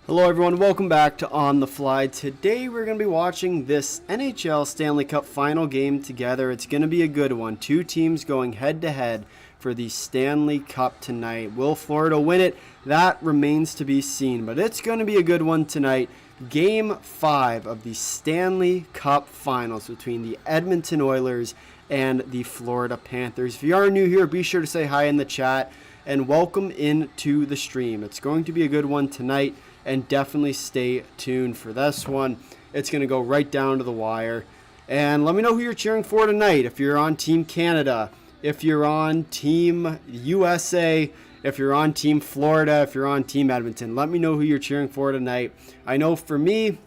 Hello everyone, welcome back to On the Fly. Today we're going to be watching this NHL Stanley Cup Final Game together. It's going to be a good one. Two teams going head to head for the Stanley Cup tonight. Will Florida win it? That remains to be seen, but it's going to be a good one tonight. Game 5 of the Stanley Cup Finals between the Edmonton Oilers and the Florida Panthers. If you are new here, be sure to say hi in the chat and welcome into the stream. It's going to be a good one tonight. And definitely stay tuned for this one. It's going to go right down to the wire. And let me know who you're cheering for tonight. If you're on Team Canada, if you're on Team USA, if you're on Team Florida, if you're on Team Edmonton, let me know who you're cheering for tonight. I know for me,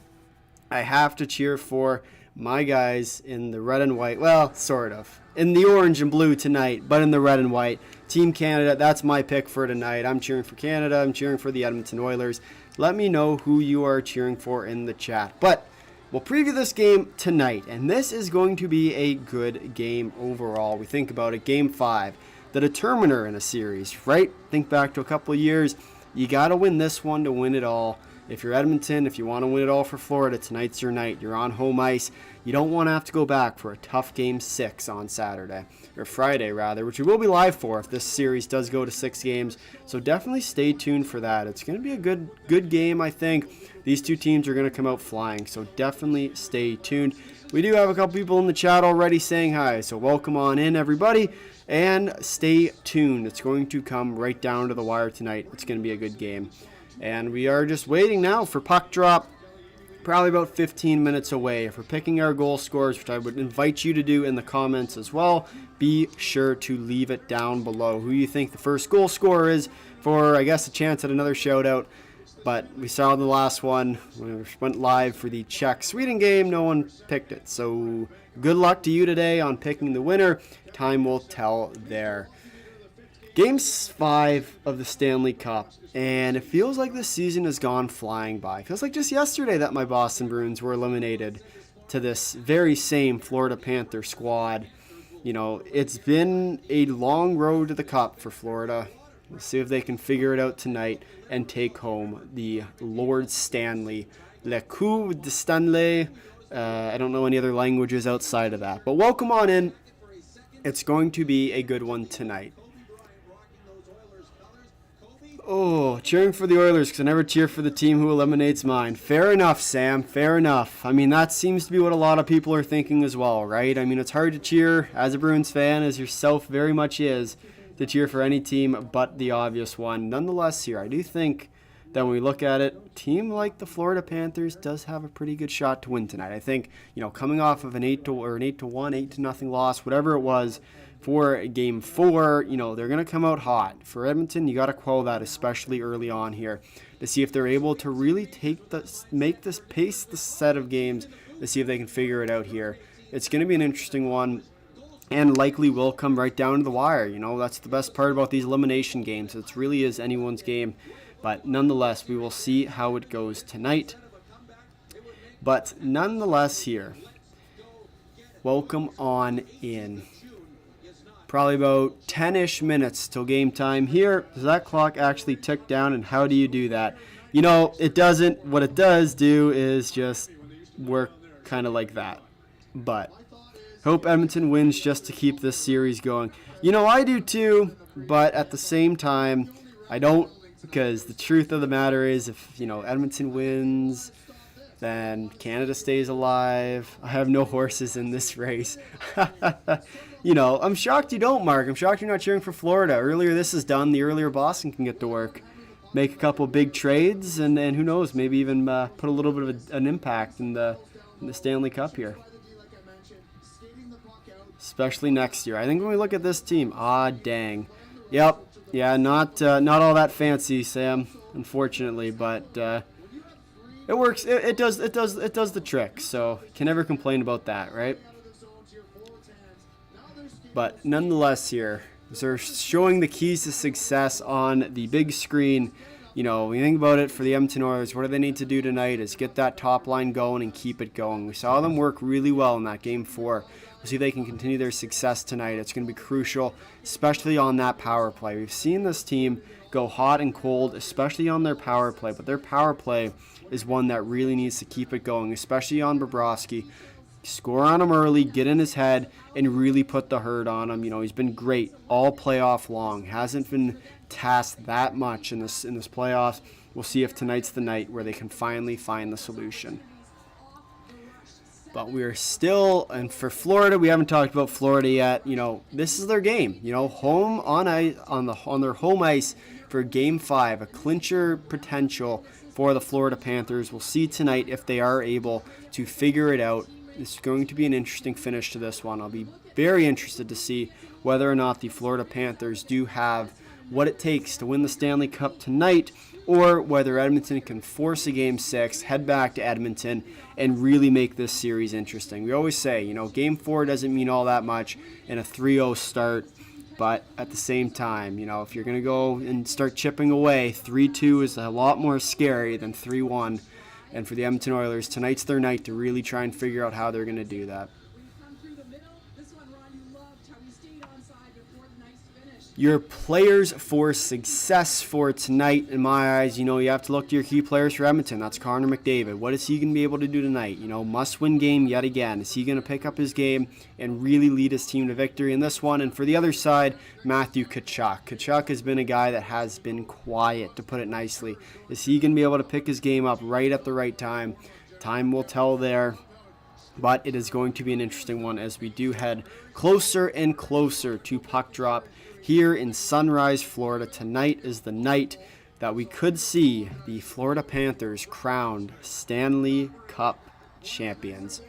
I have to cheer for my guys in the red and white. Well, sort of. In the orange and blue tonight, but in the red and white. Team Canada, that's my pick for tonight. I'm cheering for Canada. I'm cheering for the Edmonton Oilers. Let me know who you are cheering for in the chat. But we'll preview this game tonight, and this is going to be a good game overall. We think about it, Game 5, the determiner in a series, right? Think back to a couple of years. You got to win this one to win it all. If you're Edmonton, if you want to win it all for Florida, tonight's your night. You're on home ice. You don't want to have to go back for a tough Game 6 on Saturday, or Friday rather, which we will be live for if this series does go to 6 games. So definitely stay tuned for that. It's going to be a good game, I think. These two teams are going to come out flying, so definitely stay tuned. We do have a couple people in the chat already saying hi, so welcome on in, everybody, and stay tuned. It's going to come right down to the wire tonight. It's going to be a good game. And we are just waiting now for puck drop, probably about 15 minutes away. If we're picking our goal scorers, which I would invite you to do in the comments as well, be sure to leave it down below who you think the first goal scorer is for, I guess, a chance at another shout out. But we saw the last one. We went live for the Czech-Sweden game. No one picked it. So good luck to you today on picking the winner. Time will tell there. Game 5 of the Stanley Cup, and it feels like this season has gone flying by. It feels like just yesterday that my Boston Bruins were eliminated to this very same Florida Panther squad. You know, it's been a long road to the Cup for Florida. We'll see if they can figure it out tonight and take home the Lord Stanley. Le coup de Stanley. I don't know any other languages outside of that. But welcome on in. It's going to be a good one tonight. Oh, cheering for the Oilers because I never cheer for the team who eliminates mine. Fair enough, Sam. Fair enough. I mean, that seems to be what a lot of people are thinking as well, right? I mean, it's hard to cheer as a Bruins fan, as yourself very much is, to cheer for any team but the obvious one. Nonetheless, here, I do think that when we look at it, a team like the Florida Panthers does have a pretty good shot to win tonight. I think, coming off of an 8-1, 8-0 loss, whatever it was, for Game 4, they're going to come out hot. For Edmonton, you got to quell that, especially early on here, to see if they're able to really make this pace the set of games, to see if they can figure it out here. It's going to be an interesting one, and likely will come right down to the wire. That's the best part about these elimination games. It really is anyone's game, but nonetheless, we will see how it goes tonight. But nonetheless here, welcome on in. Probably about 10-ish minutes till game time here. Does that clock actually tick down, and how do you do that? It doesn't. What it does do is just work kind of like that. But hope Edmonton wins just to keep this series going. I do too, but at the same time, I don't, because the truth of the matter is if, Edmonton wins, then Canada stays alive. I have no horses in this race. I'm shocked you don't, Mark. I'm shocked you're not cheering for Florida. Earlier this is done, the earlier Boston can get to work. Make a couple big trades, and who knows, maybe even put a little bit of an impact in the Stanley Cup here. Especially next year. I think when we look at this team, dang. Yep. Yeah, not all that fancy, Sam, unfortunately, but it works. It does the trick. So can never complain about that, right? But nonetheless, here they're showing the keys to success on the big screen. When you think about it for the Edmonton Oilers, what do they need to do tonight is get that top line going and keep it going. We saw them work really well in that Game 4. We'll see if they can continue their success tonight. It's going to be crucial, especially on that power play. We've seen this team go hot and cold, especially on their power play. But their power play is one that really needs to keep it going, especially on Bobrovsky. Score on him early, get in his head, and really put the hurt on him. He's been great all playoff long. Hasn't been tasked that much in this playoffs. We'll see if tonight's the night where they can finally find the solution. But we're still, and for Florida, we haven't talked about Florida yet. This is their game. Home on ice, on their home ice for Game 5, a clincher potential for the Florida Panthers. We'll see tonight if they are able to figure it out. It's going to be an interesting finish to this one. I'll be very interested to see whether or not the Florida Panthers do have what it takes to win the Stanley Cup tonight, or whether Edmonton can force a Game 6, head back to Edmonton, and really make this series interesting. We always say, Game 4 doesn't mean all that much in a 3-0 start, but at the same time, if you're going to go and start chipping away, 3-2 is a lot more scary than 3-1. And for the Edmonton Oilers, tonight's their night to really try and figure out how they're going to do that. Your players for success for tonight, in my eyes, you have to look to your key players for Edmonton. That's Connor McDavid. What is he going to be able to do tonight? Must-win game yet again. Is he going to pick up his game and really lead his team to victory in this one? And for the other side, Matthew Tkachuk. Tkachuk has been a guy that has been quiet, to put it nicely. Is he going to be able to pick his game up right at the right time? Time will tell there. But it is going to be an interesting one as we do head closer and closer to puck drop here in Sunrise, Florida. Tonight is the night that we could see the Florida Panthers crowned Stanley Cup champions.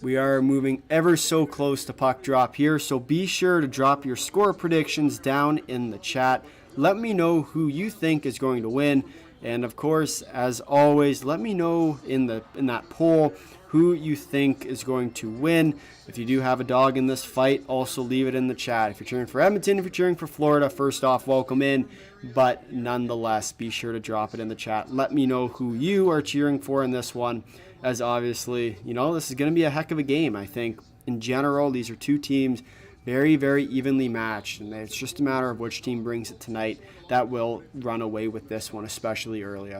We are moving ever so close to puck drop here, so be sure to drop your score predictions down in the chat. Let me know who you think is going to win. And of course, as always, let me know in that poll who you think is going to win. If you do have a dog in this fight, also leave it in the chat. If you're cheering for Edmonton, if you're cheering for Florida, first off, welcome in. But nonetheless, be sure to drop it in the chat. Let me know who you are cheering for in this one, as obviously, this is going to be a heck of a game. I think in general, these are two teams very, very evenly matched, and it's just a matter of which team brings it tonight that will run away with this one, especially early.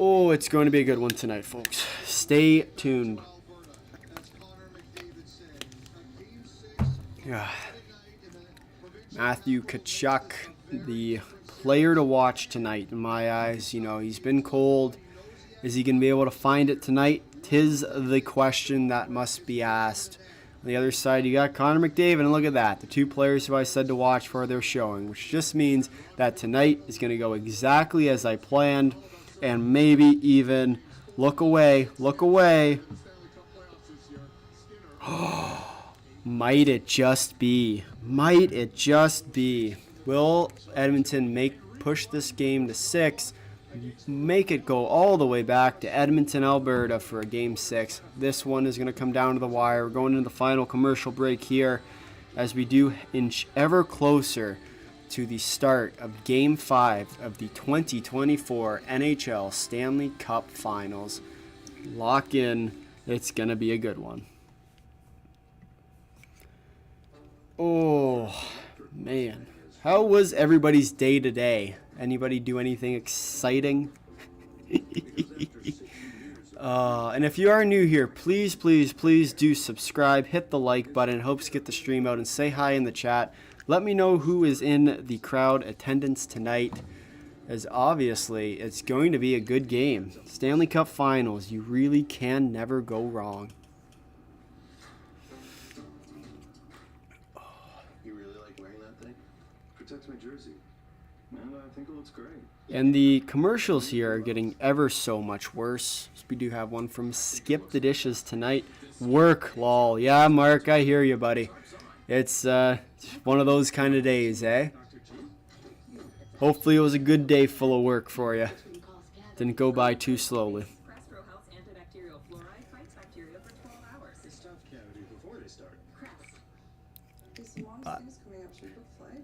Oh, it's going to be a good one tonight, folks. Stay tuned. Yeah. Matthew Tkachuk, the player to watch tonight in my eyes. He's been cold. Is he going to be able to find it tonight? 'Tis the question that must be asked. On the other side, you got Connor McDavid, and look at that. The two players who I said to watch for, they're showing, which just means that tonight is going to go exactly as I planned, and maybe even look away. Might it just be? Will Edmonton push this game to 6? Make it go all the way back to Edmonton, Alberta for a Game 6. This one is going to come down to the wire. We're going into the final commercial break here as we do inch ever closer to the start of Game 5 of the 2024 NHL Stanley Cup Finals. Lock in. It's going to be a good one. Oh, man. How was everybody's day today? Anybody do anything exciting? And if you are new here, please do subscribe. Hit the like button. It helps get the stream out, and say hi in the chat. Let me know who is in the crowd attendance tonight, as obviously it's going to be a good game. Stanley Cup Finals. You really can never go wrong. You really like wearing that thing? Protects my jersey. And I think it looks great. And the commercials here are getting ever so much worse. We do have one from Skip the Dishes tonight. Work, lol. Yeah, Mark, I hear you, buddy. It's one of those kind of days, eh? Hopefully it was a good day full of work for you. Didn't go by too slowly.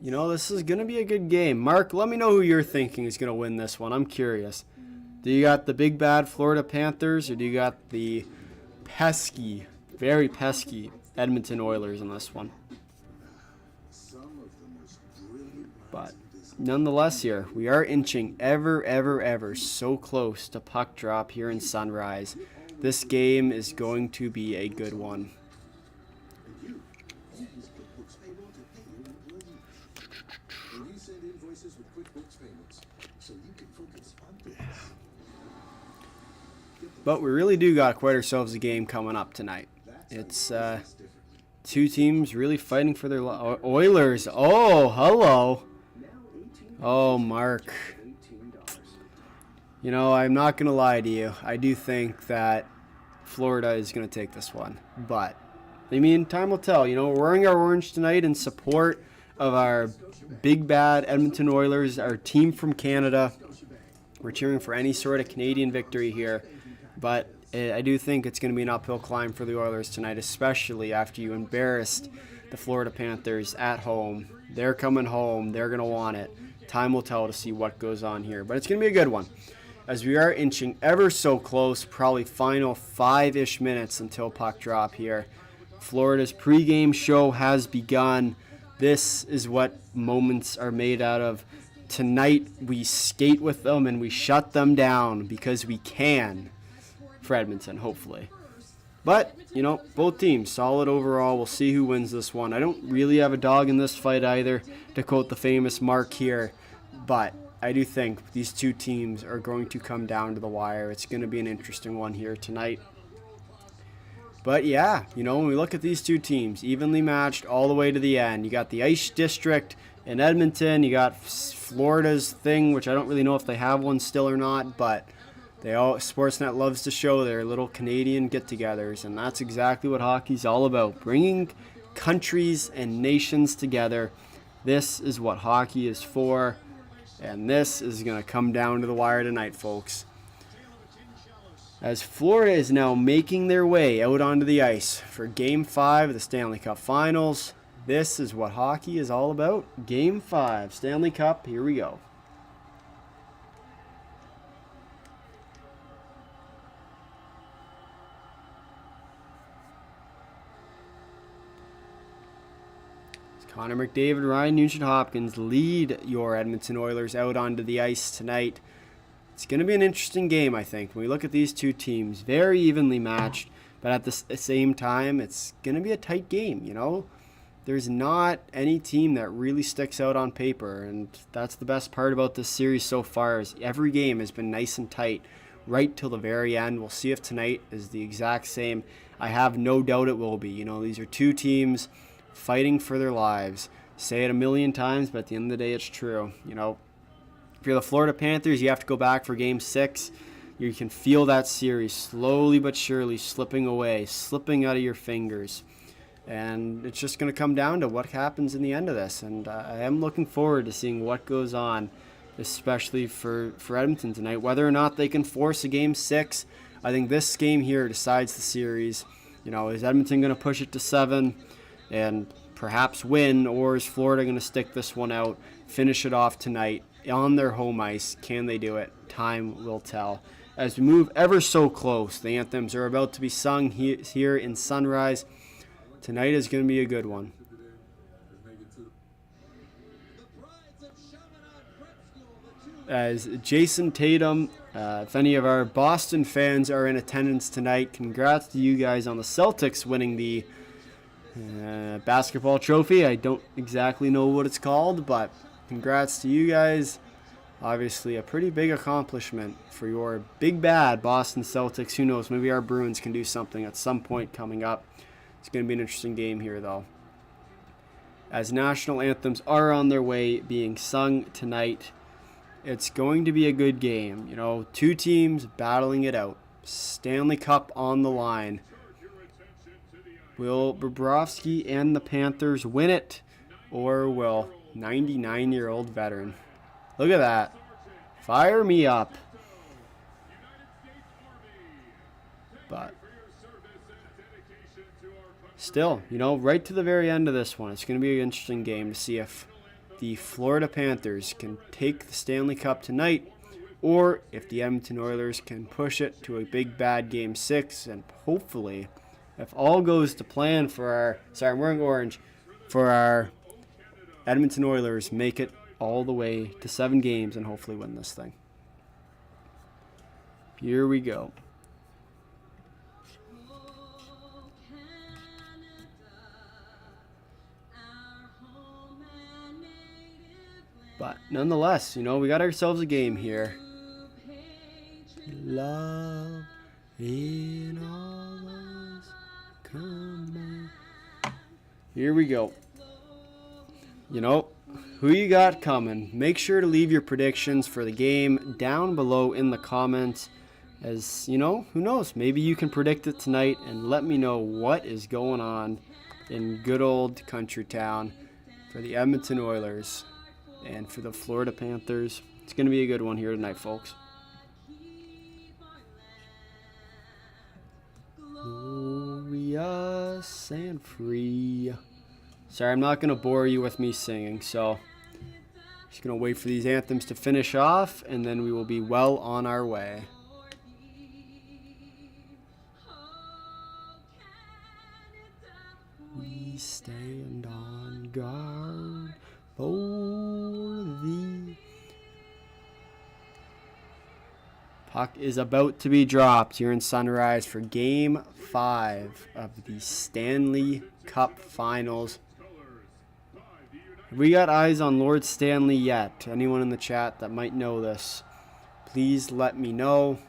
This is going to be a good game. Mark, let me know who you're thinking is going to win this one. I'm curious. Do you got the big bad Florida Panthers, or do you got the pesky very pesky Edmonton Oilers in this one. But nonetheless here, we are inching ever so close to puck drop here in Sunrise. This game is going to be a good one. But we really do got quite ourselves a game coming up tonight. It's two teams really fighting for their Oilers. Oh, hello. Oh, Mark. You know, I'm not going to lie to you. I do think that Florida is going to take this one. But, I mean, time will tell. You know, we're wearing our orange tonight in support of our big bad Edmonton Oilers, our team from Canada. We're cheering for any sort of Canadian victory here. But I do think it's going to be an uphill climb for the Oilers tonight, especially after you embarrassed the Florida Panthers at home. They're coming home. They're going to want it. Time will tell to see what goes on here. But it's going to be a good one, as we are inching ever so close, probably final 5-ish minutes until puck drop here. Florida's pregame show has begun. This is what moments are made out of. Tonight we skate with them and we shut them down because we can. For Edmonton, hopefully. But, you know, both teams solid overall. We'll see who wins this one. I don't really have a dog in this fight either, to quote the famous Mark here. But I do think these two teams are going to come down to the wire. It's going to be an interesting one here tonight. But yeah, you know, when we look at these two teams, evenly matched all the way to the end. You got the Ice District in Edmonton. You got Florida's thing, which I don't really know if they have one still or not, but Sportsnet loves to show their little Canadian get-togethers, and that's exactly what hockey's all about, bringing countries and nations together. This is what hockey is for, and this is going to come down to the wire tonight, folks. As Florida is now making their way out onto the ice for Game 5 of the Stanley Cup Finals. This is what hockey is all about. Game 5, Stanley Cup, here we go. Connor McDavid, Ryan Nugent-Hopkins lead your Edmonton Oilers out onto the ice tonight. It's going to be an interesting game, I think. When we look at these two teams, very evenly matched, but at the same time, it's going to be a tight game, you know? There's not any team that really sticks out on paper, and that's the best part about this series so far, is every game has been nice and tight right till the very end. We'll see if tonight is the exact same. I have no doubt it will be. You know, these are two teams fighting for their lives. Say it a million times, but at the end of the day, it's true. You know, if you're the Florida Panthers, you have to go back for Game 6. You can feel that series slowly but surely slipping away, slipping out of your fingers. And it's just going to come down to what happens in the end of this. And I am looking forward to seeing what goes on, especially for Edmonton tonight. Whether or not they can force a Game 6, I think this game here decides the series. You know, is Edmonton going to push it to 7 and perhaps win, or is Florida going to stick this one out, finish it off tonight on their home ice? Can they do it? Time will tell. As we move ever so close, the anthems are about to be sung here in Sunrise. Tonight is going to be a good one. As Jason Tatum, if any of our Boston fans are in attendance tonight, congrats to you guys on the Celtics winning the basketball trophy. I don't exactly know what it's called, but congrats to you guys. Obviously a pretty big accomplishment for your big bad Boston Celtics. Who knows, maybe our Bruins can do something at some point coming up. It's going to be an interesting game here, though. As national anthems are on their way being sung tonight, it's going to be a good game. You know, two teams battling it out. Stanley Cup on the line. Will Bobrovsky and the Panthers win it, or will 99-year-old veteran? Look at that. Fire me up. But still, you know, right to the very end of this one, it's going to be an interesting game to see if the Florida Panthers can take the Stanley Cup tonight, or if the Edmonton Oilers can push it to a big bad Game 6 and hopefully If all goes to plan for our, sorry, I'm wearing orange, for our Edmonton Oilers, make it all the way to 7 games and hopefully win this thing. Here we go. But nonetheless, you know, we got ourselves a game here. Love in all us, come on. Here we go. You know, who you got coming? Make sure to leave your predictions for the game down below in the comments. As, you know, who knows? Maybe you can predict it tonight and let me know what is going on in good old country town for the Edmonton Oilers and for the Florida Panthers. It's going to be a good one here tonight, folks. Glorious and free. Sorry, I'm not going to bore you with me singing, so just going to wait for these anthems to finish off, and then we will be well on our way. We stand on guard for thee. Puck is about to be dropped here in Sunrise for Game 5 of the Stanley Cup Finals. Have we got eyes on Lord Stanley yet? Anyone in the chat that might know this, please let me know.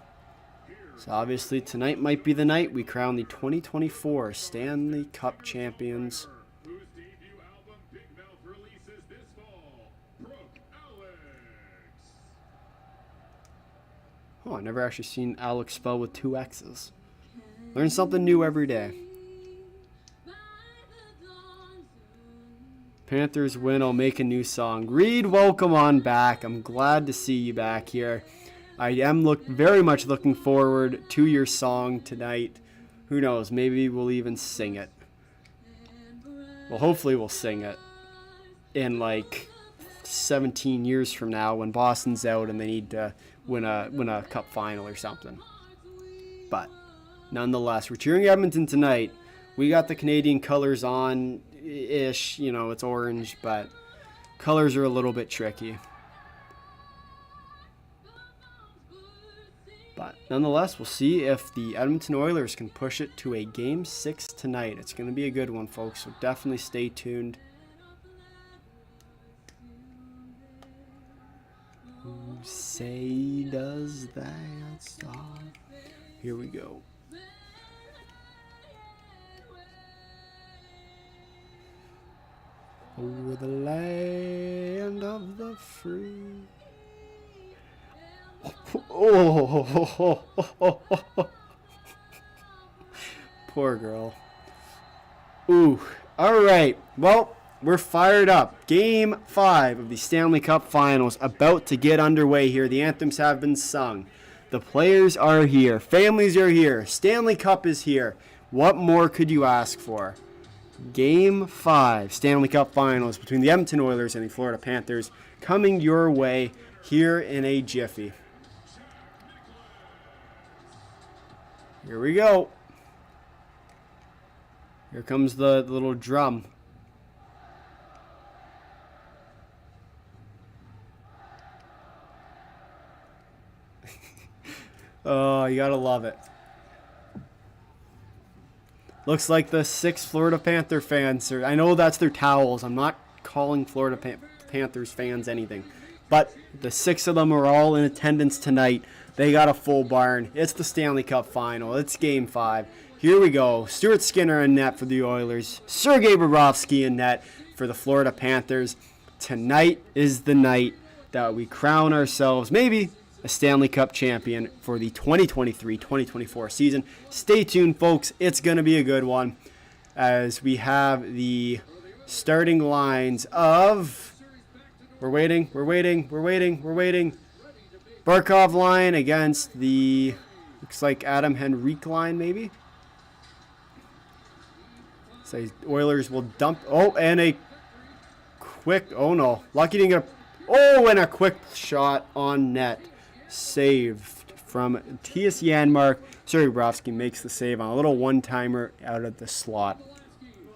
So obviously tonight might be the night we crown the 2024 Stanley Cup champions. Oh, I've never actually seen Alex spelled with 2 X's. Learn something new every day. Panthers win, I'll make a new song. Reed, welcome on back. I'm glad to see you back here. I am very much looking forward to your song tonight. Who knows, maybe we'll even sing it. Well, hopefully we'll sing it in like 17 years from now when Boston's out and they need to win a cup final or something. But nonetheless, we're cheering Edmonton tonight. We got the Canadian colors on ish, you know, it's orange, but colors are a little bit tricky. But nonetheless, we'll see if the Edmonton Oilers can push it to a Game 6 tonight. It's going to be a good one, folks, so definitely stay tuned. Who say does that stop? Here we go. Over the land of the free. Oh, poor girl. Ooh, all right. Well, we're fired up. Game 5 of the Stanley Cup Finals about to get underway here. The anthems have been sung. The players are here. Families are here. Stanley Cup is here. What more could you ask for? Game 5 Stanley Cup Finals between the Edmonton Oilers and the Florida Panthers coming your way here in a jiffy. Here we go. Here comes the little drum. Oh, you gotta love it. Looks like the 6 Florida Panther fans I know that's their towels. I'm not calling Florida Panthers fans anything. But the 6 of them are all in attendance tonight. They got a full barn. It's the Stanley Cup Final. It's Game 5. Here we go. Stuart Skinner in net for the Oilers. Sergei Bobrovsky in net for the Florida Panthers. Tonight is the night that we crown ourselves, maybe, a Stanley Cup champion for the 2023-2024 season. Stay tuned, folks. It's going to be a good one as we have the starting lines of... We're waiting. Barkov line against the... Looks like Adam Henrique line, maybe? So Oilers will dump... Oh, and a quick... Oh, no. Lucky didn't get a... Oh, and a quick shot on net. Saved from Mattias Janmark. Sergei Bobrovsky makes the save on a little one-timer out of the slot.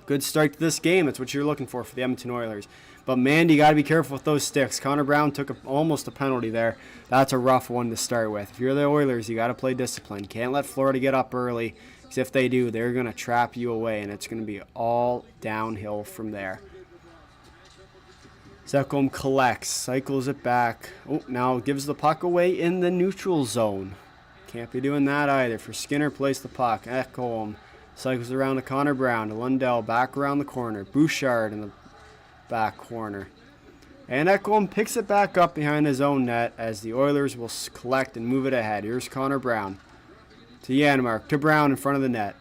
Good start to this game. That's what you're looking for the Edmonton Oilers. But, man, you got to be careful with those sticks. Connor Brown took almost a penalty there. That's a rough one to start with. If you're the Oilers, you got to play discipline. Can't let Florida get up early, because if they do, they're going to trap you away, and it's going to be all downhill from there. Ekholm collects, cycles it back. Oh, now gives the puck away in the neutral zone. Can't be doing that either. For Skinner, plays the puck. Ekholm cycles around to Connor Brown, to Lundell, back around the corner. Bouchard in the back corner. And Ekholm picks it back up behind his own net as the Oilers will collect and move it ahead. Here's Connor Brown. To Janmark, to Brown in front of the net.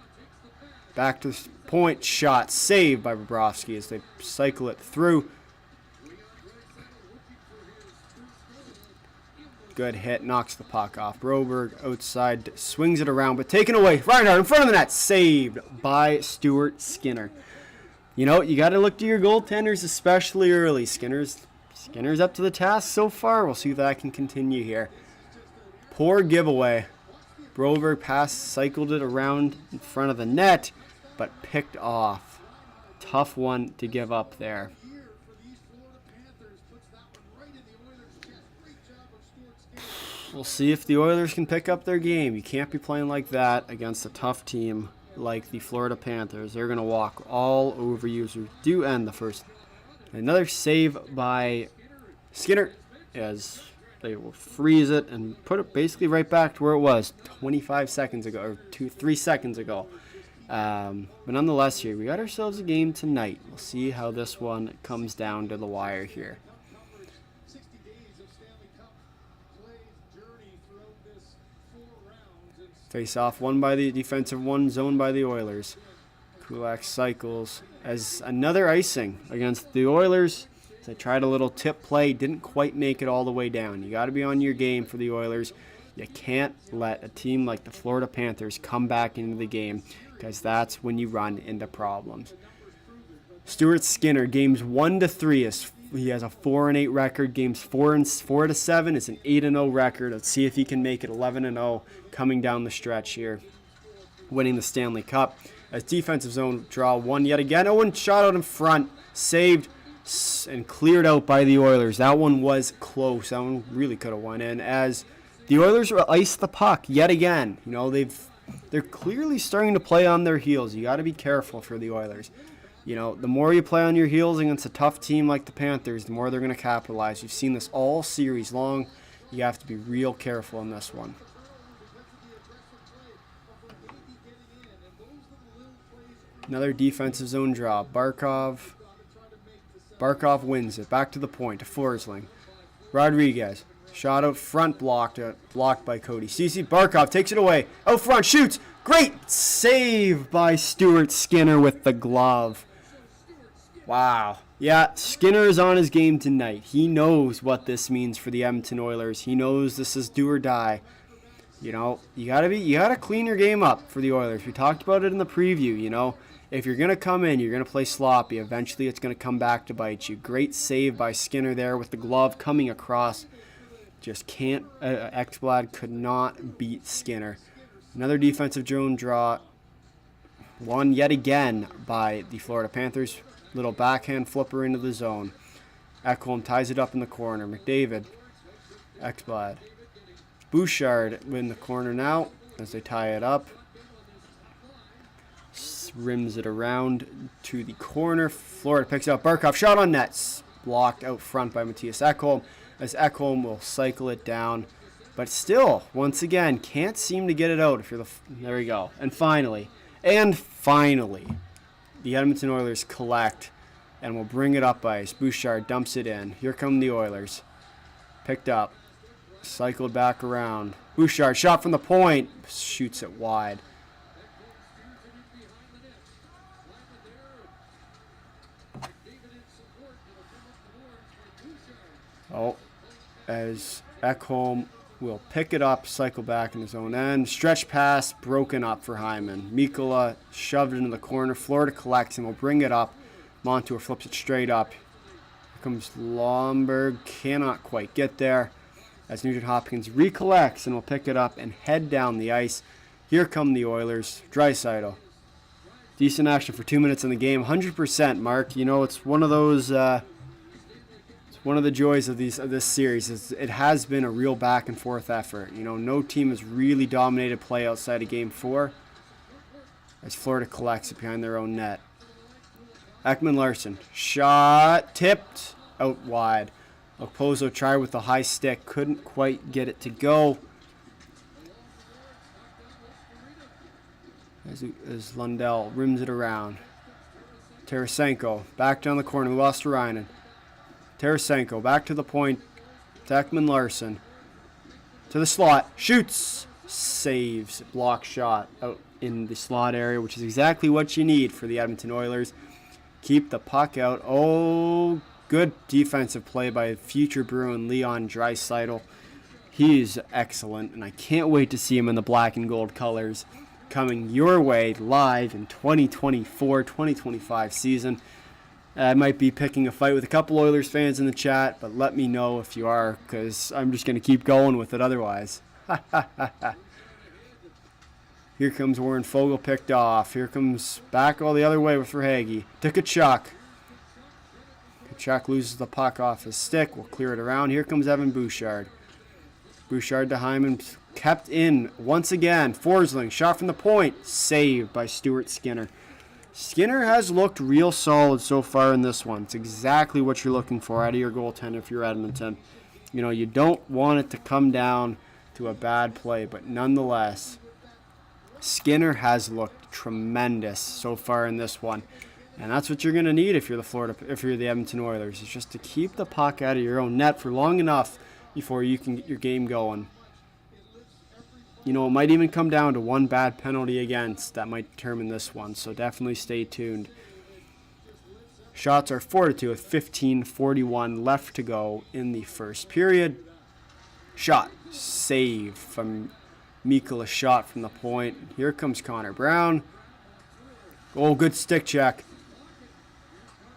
Back to the point, shot, saved by Bobrovsky as they cycle it through. Good hit, knocks the puck off. Broberg outside, swings it around, but taken away. Reinhardt in front of the net, saved by Stuart Skinner. You know, you got to look to your goaltenders, especially early. Skinner's up to the task so far. We'll see if that can continue here. Poor giveaway. Broberg cycled it around in front of the net, but picked off. Tough one to give up there. We'll see if the Oilers can pick up their game. You can't be playing like that against a tough team like the Florida Panthers. They're going to walk all over you as we do end the first. Another save by Skinner as they will freeze it and put it basically right back to where it was 25 seconds ago, or 3 seconds ago. But nonetheless here, we got ourselves a game tonight. We'll see how this one comes down to the wire here. Face off, one by the defensive, one zone by the Oilers. Kulak cycles as another icing against the Oilers. They tried a little tip play, didn't quite make it all the way down. You got to be on your game for the Oilers. You can't let a team like the Florida Panthers come back into the game, because that's when you run into problems. Stuart Skinner, games 1-3 he has a 4-8 record. Games 4-7 is an 8-0 record. Let's see if he can make it 11-0 coming down the stretch here, winning the Stanley Cup. As defensive zone draw one yet again. Owen shot out in front, saved and cleared out by the Oilers. That one was close. That one really could have went in, as the Oilers will ice the puck yet again. You know, they're clearly starting to play on their heels. You got to be careful for the Oilers. You know, the more you play on your heels against a tough team like the Panthers, the more they're going to capitalize. You've seen this all series long. You have to be real careful in this one. Another defensive zone draw. Barkov wins it. Back to the point to Forsling. Rodriguez. Shot out front, blocked by Cody Ceci. Barkov takes it away. Out front, shoots. Great save by Stuart Skinner with the glove. Wow. Yeah, Skinner is on his game tonight. He knows what this means for the Edmonton Oilers. He knows this is do or die. You know, you gotta clean your game up for the Oilers. We talked about it in the preview, you know. If you're going to come in, you're going to play sloppy. Eventually, it's going to come back to bite you. Great save by Skinner there with the glove coming across. Just can't. Ekblad could not beat Skinner. Another defensive zone draw. Won yet again by the Florida Panthers. Little backhand flipper into the zone. Ekholm ties it up in the corner. McDavid. Ekblad. Bouchard in the corner now as they tie it up. Rims it around to the corner. Florida picks up. Barkov shot on nets. Blocked out front by Mattias Ekholm, as Ekholm will cycle it down. But still, once again, can't seem to get it out. There we go. And finally, the Edmonton Oilers collect and will bring it up ice. Bouchard dumps it in. Here come the Oilers. Picked up. Cycled back around. Bouchard shot from the point. Shoots it wide. Oh, as Ekholm will pick it up, cycle back in his own end. Stretch pass, broken up for Hyman. Mikkola shoved it into the corner. Florida collects and will bring it up. Montour flips it straight up. Here comes Lomberg, cannot quite get there. as Nugent Hopkins recollects and will pick it up and head down the ice. Here come the Oilers. Draisaitl. Decent action for 2 minutes in the game. 100%, Mark. You know, it's one of those... it's one of the joys of this series. It has been a real back and forth effort. You know, no team has really dominated play outside of Game 4 as Florida collects it behind their own net. Ekman-Larsson. Shot. Tipped. Out wide. Okposo tried with the high stick. Couldn't quite get it to go. As Lundell rims it around. Tarasenko back down the corner. Lost to Rynan. Tarasenko back to the point. Ekman-Larsson to the slot. Shoots. Saves. Block shot out in the slot area, which is exactly what you need for the Edmonton Oilers. Keep the puck out. Oh, good defensive play by future Bruin Leon Draisaitl. He's excellent, and I can't wait to see him in the black and gold colors coming your way live in 2024-2025 season. I might be picking a fight with a couple Oilers fans in the chat, but let me know if you are, because I'm just going to keep going with it otherwise. Here comes Warren Fogle, picked off. Here comes back all the other way with Verhaeghe. To Tkachuk. Tkachuk loses the puck off his stick. We'll clear it around. Here comes Evan Bouchard. Bouchard to Hyman. Kept in once again. Forsling. Shot from the point. Saved by Stuart Skinner. Skinner has looked real solid so far in this one. It's exactly what you're looking for out of your goaltender if you're Edmonton. You know, you don't want it to come down to a bad play, but nonetheless, Skinner has looked tremendous so far in this one. And that's what you're going to need if you're the Edmonton Oilers. Is just to keep the puck out of your own net for long enough before you can get your game going. You know, it might even come down to one bad penalty against that might determine this one, so definitely stay tuned. Shots are 4-2 with 15:41 left to go in the first period. Shot. Save from Mikkola. Shot from the point. Here comes Connor Brown. Oh, good stick check.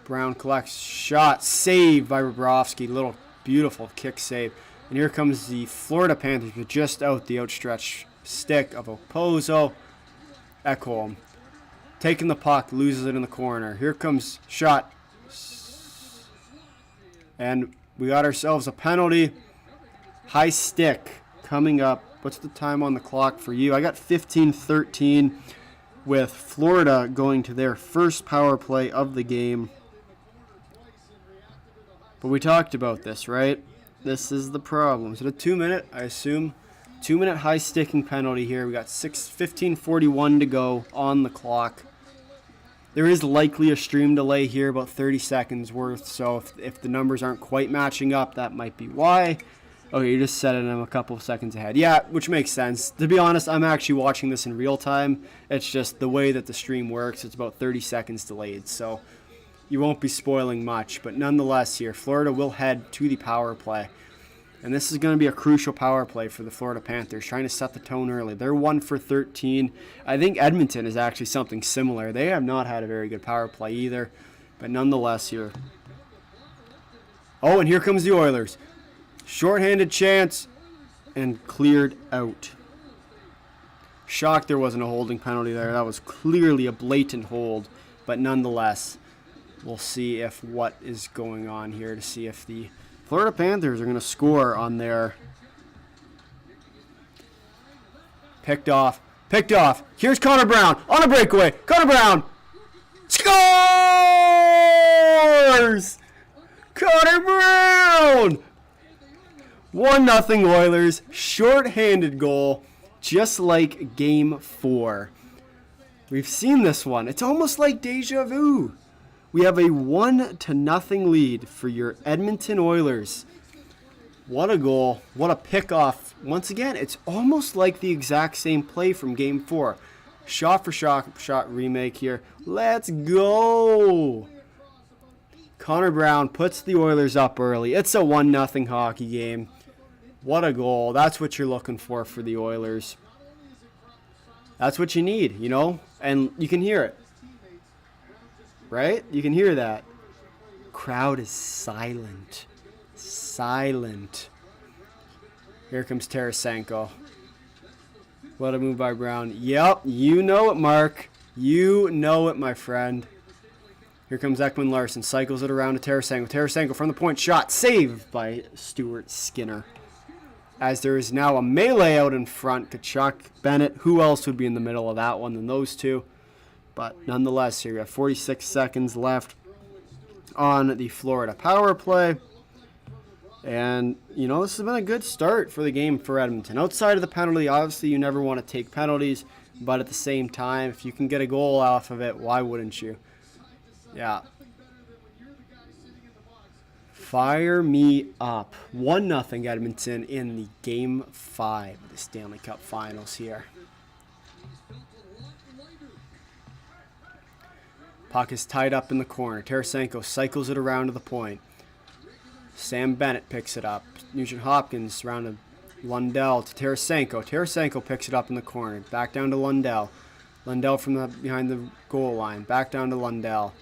Brown collects. Shot. Saved by Bobrovsky. Little beautiful kick save. And here comes the Florida Panthers with just out the outstretched stick of Okposo. Ekholm taking the puck, loses it in the corner. Here comes shot. And we got ourselves a penalty. High stick coming up. What's the time on the clock for you? I got 15:13 with Florida going to their first power play of the game. But we talked about this, right? This is the problem. Is it a 2-minute? I assume 2-minute high sticking penalty here. We got 15:41 to go on the clock. There is likely a stream delay here, about 30 seconds worth. So if the numbers aren't quite matching up, that might be why. Okay, you just set it in a couple of seconds ahead. Yeah, which makes sense. To be honest, I'm actually watching this in real time. It's just the way that the stream works. It's about 30 seconds delayed. So you won't be spoiling much, but nonetheless here, Florida will head to the power play. And this is going to be a crucial power play for the Florida Panthers, trying to set the tone early. They're 1 for 13. I think Edmonton is actually something similar. They have not had a very good power play either, but nonetheless here. Oh, and here comes the Oilers. Shorthanded chance and cleared out. Shocked there wasn't a holding penalty there. That was clearly a blatant hold, but nonetheless, we'll see if what is going on here to see if the Florida Panthers are going to score on their picked off. Here's Connor Brown on a breakaway. Connor Brown scores! Connor Brown! 1-0 Oilers. Short-handed goal, just like Game 4. We've seen this one. It's almost like deja vu. We have a 1-0 lead for your Edmonton Oilers. What a goal. What a pickoff. Once again, it's almost like the exact same play from Game 4. Shot for shot remake here. Let's go. Connor Brown puts the Oilers up early. It's a 1-0 hockey game. What a goal. That's what you're looking for the Oilers. That's what you need, you know? And you can hear it. Right? You can hear that. Crowd is silent. Silent. Here comes Tarasenko. What a move by Brown. Yep, you know it, Mark. You know it, my friend. Here comes Ekman Larson. Cycles it around to Tarasenko. Tarasenko from the point. Shot. Saved by Stuart Skinner. As there is now a melee out in front. Kachuk, Bennett. Who else would be in the middle of that one than those two? But nonetheless, here we have 46 seconds left on the Florida power play. And, you know, this has been a good start for the game for Edmonton. Outside of the penalty, obviously you never want to take penalties. But at the same time, if you can get a goal off of it, why wouldn't you? Yeah. Fire me up. 1-0 Edmonton in the Game 5 of the Stanley Cup Finals here. Puck is tied up in the corner. Tarasenko cycles it around to the point. Sam Bennett picks it up. Nugent Hopkins around to Lundell to Tarasenko. Tarasenko picks it up in the corner. Back down to Lundell. Lundell from behind the goal line. Back down to Lundell.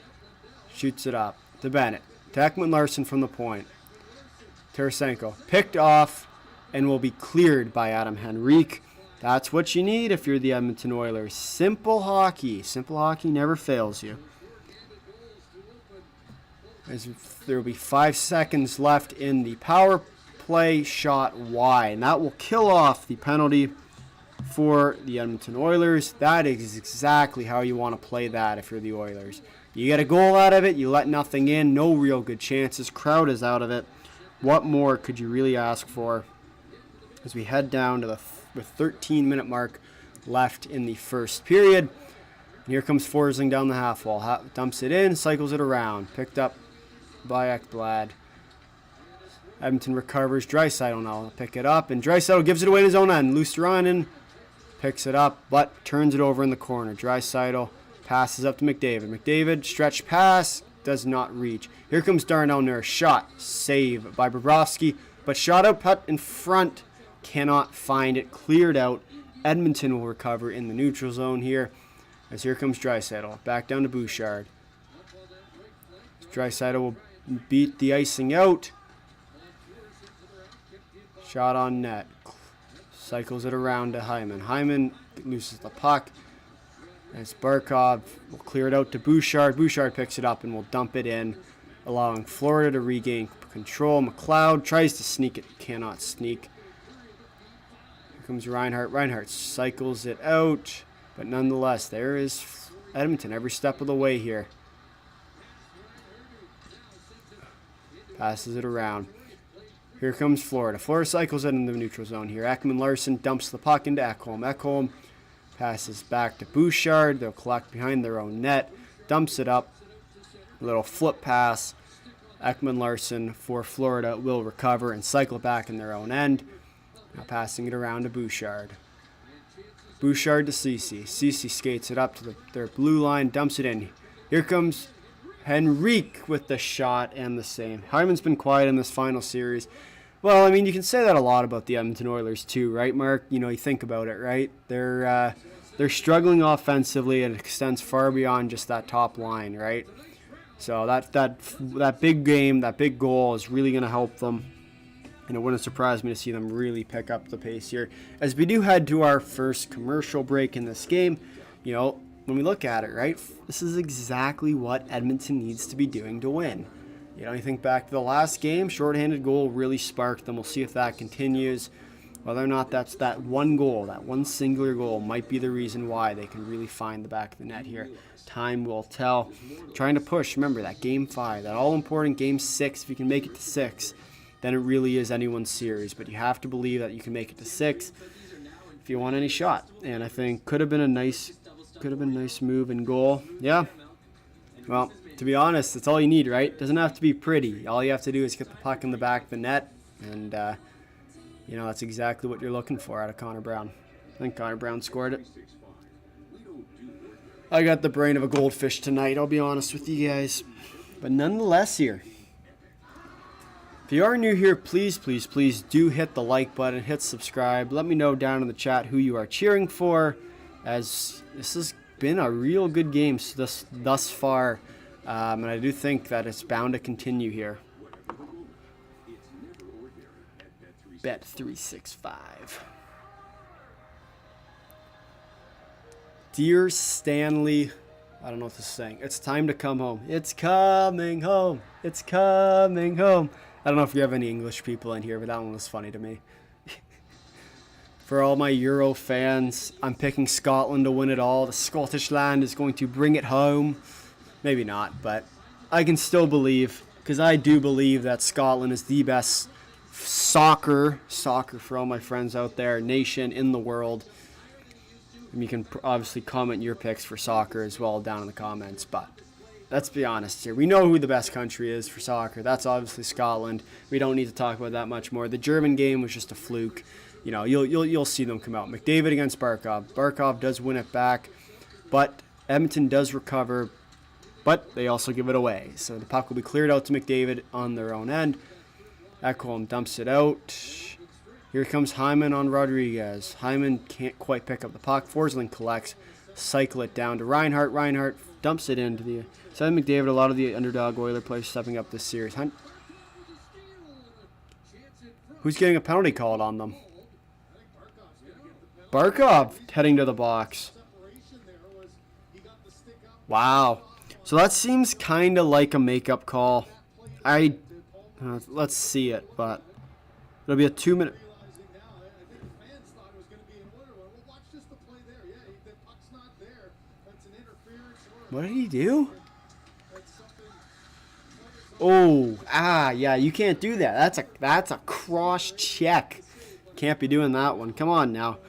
Shoots it up to Bennett. To Ekman Larson from the point. Tarasenko picked off and will be cleared by Adam Henrique. That's what you need if you're the Edmonton Oilers. Simple hockey. Simple hockey never fails you. As there will be 5 seconds left in the power play shot wide. And that will kill off the penalty for the Edmonton Oilers. That is exactly how you want to play that if you're the Oilers. You get a goal out of it, you let nothing in, no real good chances, crowd is out of it. What more could you really ask for as we head down to the 13-minute mark left in the first period. And here comes Forsling down the half wall, dumps it in, cycles it around, picked up by Ekblad. Edmonton recovers. Draisaitl now will pick it up, and Draisaitl gives it away in his own end. Luostarinen picks it up, but turns it over in the corner. Draisaitl passes up to McDavid. McDavid, stretch pass, does not reach. Here comes Darnell Nurse. Shot, save by Bobrovsky, but shot out put in front. Cannot find it. Cleared out. Edmonton will recover in the neutral zone here. As here comes Draisaitl. Back down to Bouchard. Draisaitl will beat the icing out. Shot on net. Cycles it around to Hyman. Hyman loses the puck. As Barkov will clear it out to Bouchard. Bouchard picks it up and will dump it in, allowing Florida to regain control. McLeod tries to sneak it. Cannot sneak. Here comes Reinhart. Reinhart cycles it out. But nonetheless, there is Edmonton every step of the way here. Passes it around. Here comes Florida. Florida cycles it in the neutral zone here. Ekman Larson dumps the puck into Ekholm. Ekholm passes back to Bouchard. They'll collect behind their own net. Dumps it up. A little flip pass. Ekman Larson for Florida will recover and cycle it back in their own end. Now passing it around to Bouchard. Bouchard to Ceci. Ceci skates it up to their blue line. Dumps it in. Here comes Henrique with the shot and the save. Hyman's been quiet in this final series. Well, I mean, you can say that a lot about the Edmonton Oilers too, right, Mark? You know, you think about it, right? They're struggling offensively, and it extends far beyond just that top line, right? So that big game, that big goal is really going to help them, and it wouldn't surprise me to see them really pick up the pace here. As we do head to our first commercial break in this game, you know, when we look at it, right, this is exactly what Edmonton needs to be doing to win. You know, you think back to the last game, shorthanded goal really sparked them. We'll see if that continues. Whether or not that's that one goal, that one singular goal, might be the reason why they can really find the back of the net here. Time will tell. Trying to push, remember, that Game 5, that all-important Game 6. If you can make it to 6, then it really is anyone's series. But you have to believe that you can make it to 6 if you want any shot. And I think could have been a nice move and goal. Yeah. Well, to be honest, that's all you need, right? Doesn't have to be pretty. All you have to do is get the puck in the back of the net, and you know, that's exactly what you're looking for out of Connor Brown. I think Connor Brown scored it. I got the brain of a goldfish tonight, I'll be honest with you guys. But nonetheless here, if you are new here, please do hit the like button, hit subscribe. Let me know down in the chat who you are cheering for, as this has been a real good game thus far. And I do think that it's bound to continue here. Bet365. Dear Stanley, I don't know what this is saying. It's time to come home. It's coming home. It's coming home. I don't know if you have any English people in here, but that one was funny to me. For all my Euro fans, I'm picking Scotland to win it all. The Scottish land is going to bring it home. Maybe not, but I can still believe, because I do believe that Scotland is the best soccer for all my friends out there, nation in the world. And you can obviously comment your picks for soccer as well down in the comments, but let's be honest here. We know who the best country is for soccer. That's obviously Scotland. We don't need to talk about that much more. The German game was just a fluke. You know, you'll see them come out. McDavid against Barkov. Barkov does win it back, but Edmonton does recover, but they also give it away. So the puck will be cleared out to McDavid on their own end. Ekholm dumps it out. Here comes Hyman on Rodriguez. Hyman can't quite pick up the puck. Forsling collects, cycle it down to Reinhart. Reinhart dumps it into the Seth McDavid. A lot of the underdog Oiler players stepping up this series. Who's getting a penalty called on them? Barkov heading to the box. Wow. So that seems kind of like a makeup call. Let's see it, but it'll be a 2-minute. What did he do? Yeah, you can't do that. That's a cross check. Can't be doing that one. Come on now.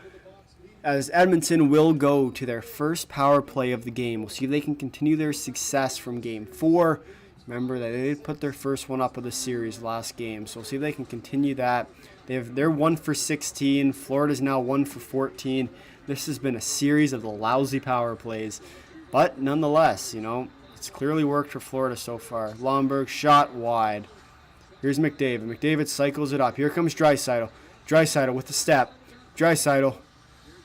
As Edmonton will go to their first power play of the game. We'll see if they can continue their success from Game 4. Remember that they did put their first one up of the series last game. So we'll see if they can continue that. They're 1 for 16. Florida's now 1 for 14. This has been a series of the lousy power plays. But nonetheless, you know, it's clearly worked for Florida so far. Lomberg shot wide. Here's McDavid. McDavid cycles it up. Here comes Draisaitl. Draisaitl with the step. Draisaitl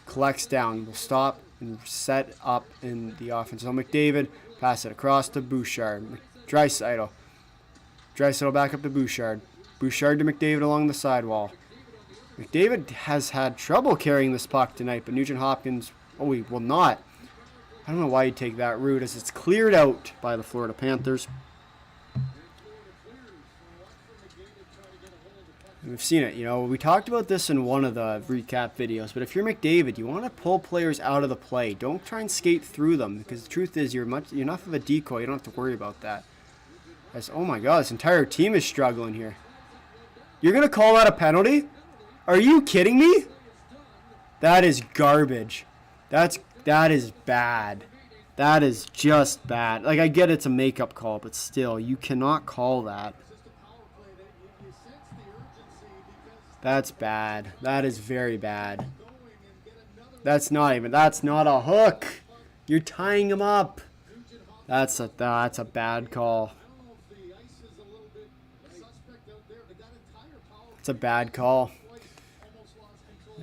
collects down. Will stop and set up in the offense. So McDavid pass it across to Bouchard. Draisaitl. Draisaitl back up to Bouchard. Bouchard to McDavid along the sidewall. McDavid has had trouble carrying this puck tonight, but Nugent Hopkins, he will not. I don't know why you take that route, as it's cleared out by the Florida Panthers. And we've seen it, you know, we talked about this in one of the recap videos, but if you're McDavid, you want to pull players out of the play. Don't try and skate through them, because the truth is you're enough of a decoy. You don't have to worry about that. Oh my god, this entire team is struggling here. You're going to call that a penalty? Are you kidding me? That is garbage. That is bad. That is just bad. Like, I get it's a makeup call, but still, you cannot call that. That's bad. That is very bad. That's not a hook. You're tying him up. That's a bad call. It's a bad call.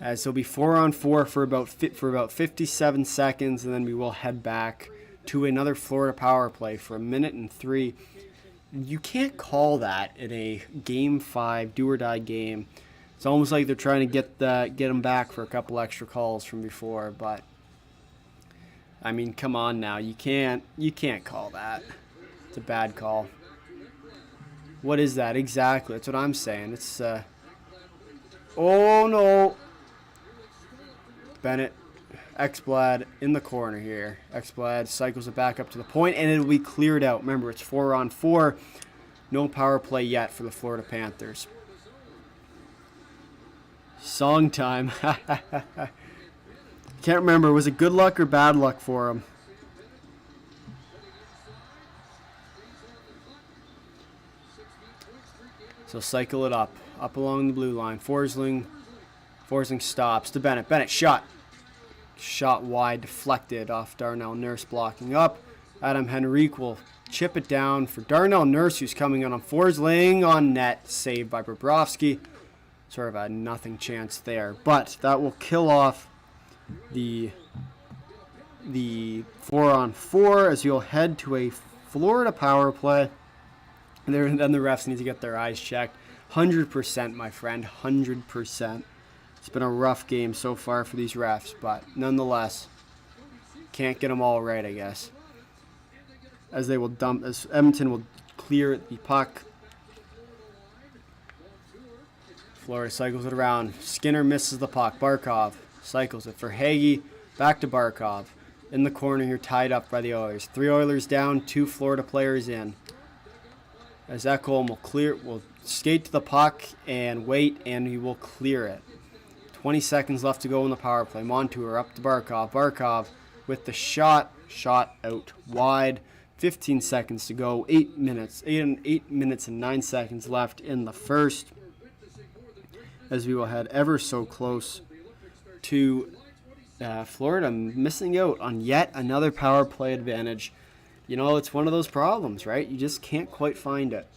So it'll be 4-on-4 for about 57 seconds, and then we will head back to another Florida power play for 1:03. You can't call that in a Game 5 do-or-die game. It's almost like they're trying to get them back for a couple extra calls from before, but I mean, come on now, you can't call that. It's a bad call. What is that exactly? That's what I'm saying. It's oh no. Bennett, Ekblad in the corner here. Ekblad cycles it back up to the point, and it'll be cleared out. Remember, it's 4-on-4. No power play yet for the Florida Panthers. Song time. Can't remember. Was it good luck or bad luck for him? So cycle it up along the blue line. Forsling stops to Bennett. Bennett shot wide, deflected off Darnell Nurse blocking up. Adam Henrique will chip it down for Darnell Nurse, who's coming on Forsling on net, saved by Bobrovsky. Sort of a nothing chance there, but that will kill off the 4-on-4 as you'll head to a Florida power play. And then the refs need to get their eyes checked. 100%, my friend, 100%. It's been a rough game so far for these refs, but nonetheless, can't get them all right, I guess. As Edmonton will clear the puck. Florida cycles it around. Skinner misses the puck. Barkov cycles it for Hagee. Back to Barkov. In the corner here, tied up by the Oilers. 3 Oilers down, 2 Florida players in. As Ekholm will skate to the puck and wait, and he will clear it. 20 seconds left to go in the power play. Montour up to Barkov. Barkov with the shot out wide. 15 seconds to go. 8 minutes and 9 seconds left in the first. As we will head ever so close to Florida missing out on yet another power play advantage. You know, it's one of those problems, right? You just can't quite find it.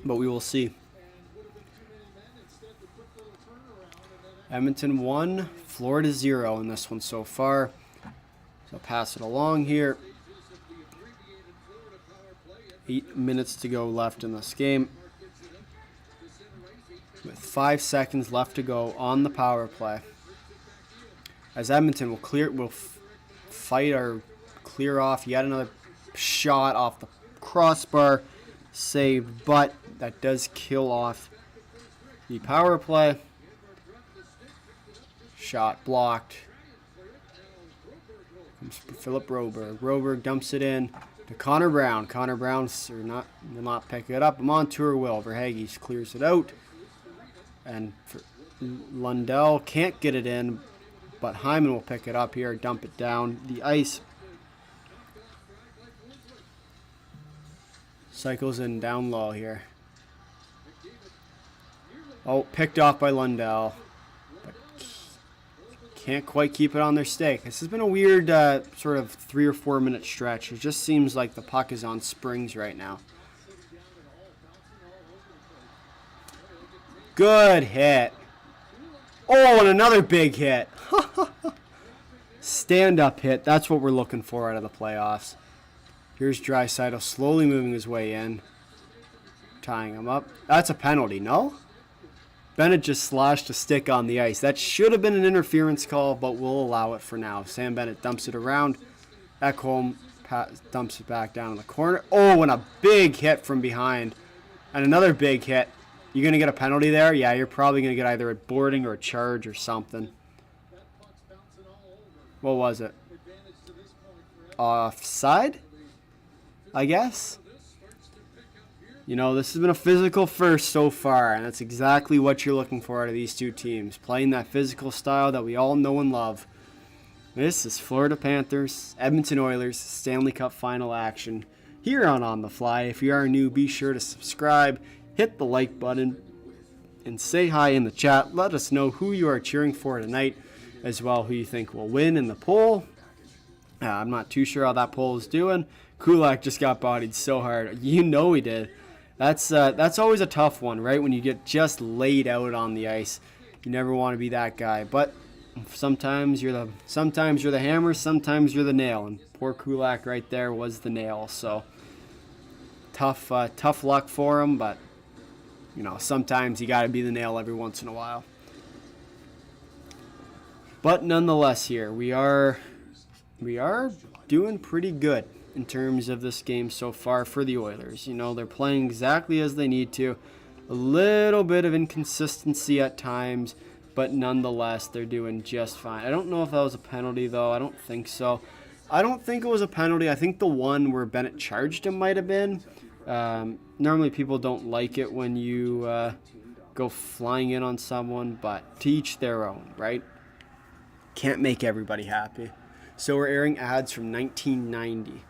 But we will see. Edmonton 1, Florida 0 in this one so far. So pass it along here. 8 minutes to go left in this game. With 5 seconds left to go on the power play. As Edmonton will clear off yet another shot off the crossbar. Saved, but that does kill off the power play. Shot blocked. Comes Philip Broberg. Broberg dumps it in to Connor Brown. Connor Brown will not pick it up. Montour will. Verhaeghe clears it out. And Lundell can't get it in, but Hyman will pick it up here, dump it down the ice. Cycles in down low here. Oh, picked off by Lundell. But can't quite keep it on their stake. This has been a weird sort of 3 or 4 minute stretch. It just seems like the puck is on springs right now. Good hit. Oh, and another big hit. Stand-up hit. That's what we're looking for out of the playoffs. Here's Draisaitl slowly moving his way in. Tying him up. That's a penalty, no? Bennett just slashed a stick on the ice. That should have been an interference call, but we'll allow it for now. Sam Bennett dumps it around. Ekholm dumps it back down in the corner. Oh, and a big hit from behind. And another big hit. You're going to get a penalty there? Yeah, you're probably going to get either a boarding or a charge or something. What was it? Offside? I guess? You know, this has been a physical first so far, and that's exactly what you're looking for out of these two teams. Playing that physical style that we all know and love. This is Florida Panthers, Edmonton Oilers, Stanley Cup Final action here on The Fly. If you are new, be sure to subscribe. Hit the like button and say hi in the chat. Let us know who you are cheering for tonight, as well who you think will win in the poll. I'm not too sure how that poll is doing. Kulak just got bodied so hard. You know he did. That's always a tough one, right? When you get just laid out on the ice, you never want to be that guy. But sometimes you're the hammer, sometimes you're the nail, and poor Kulak right there was the nail. So tough luck for him, but. You know, sometimes you got to be the nail every once in a while. But nonetheless here, we are doing pretty good in terms of this game so far for the Oilers. You know, they're playing exactly as they need to. A little bit of inconsistency at times, but nonetheless, they're doing just fine. I don't know if that was a penalty, though. I don't think so. I don't think it was a penalty. I think the one where Bennett charged him might have been. Normally people don't like it when you go flying in on someone, but to each their own, right? Can't make everybody happy. So we're airing ads from 1990.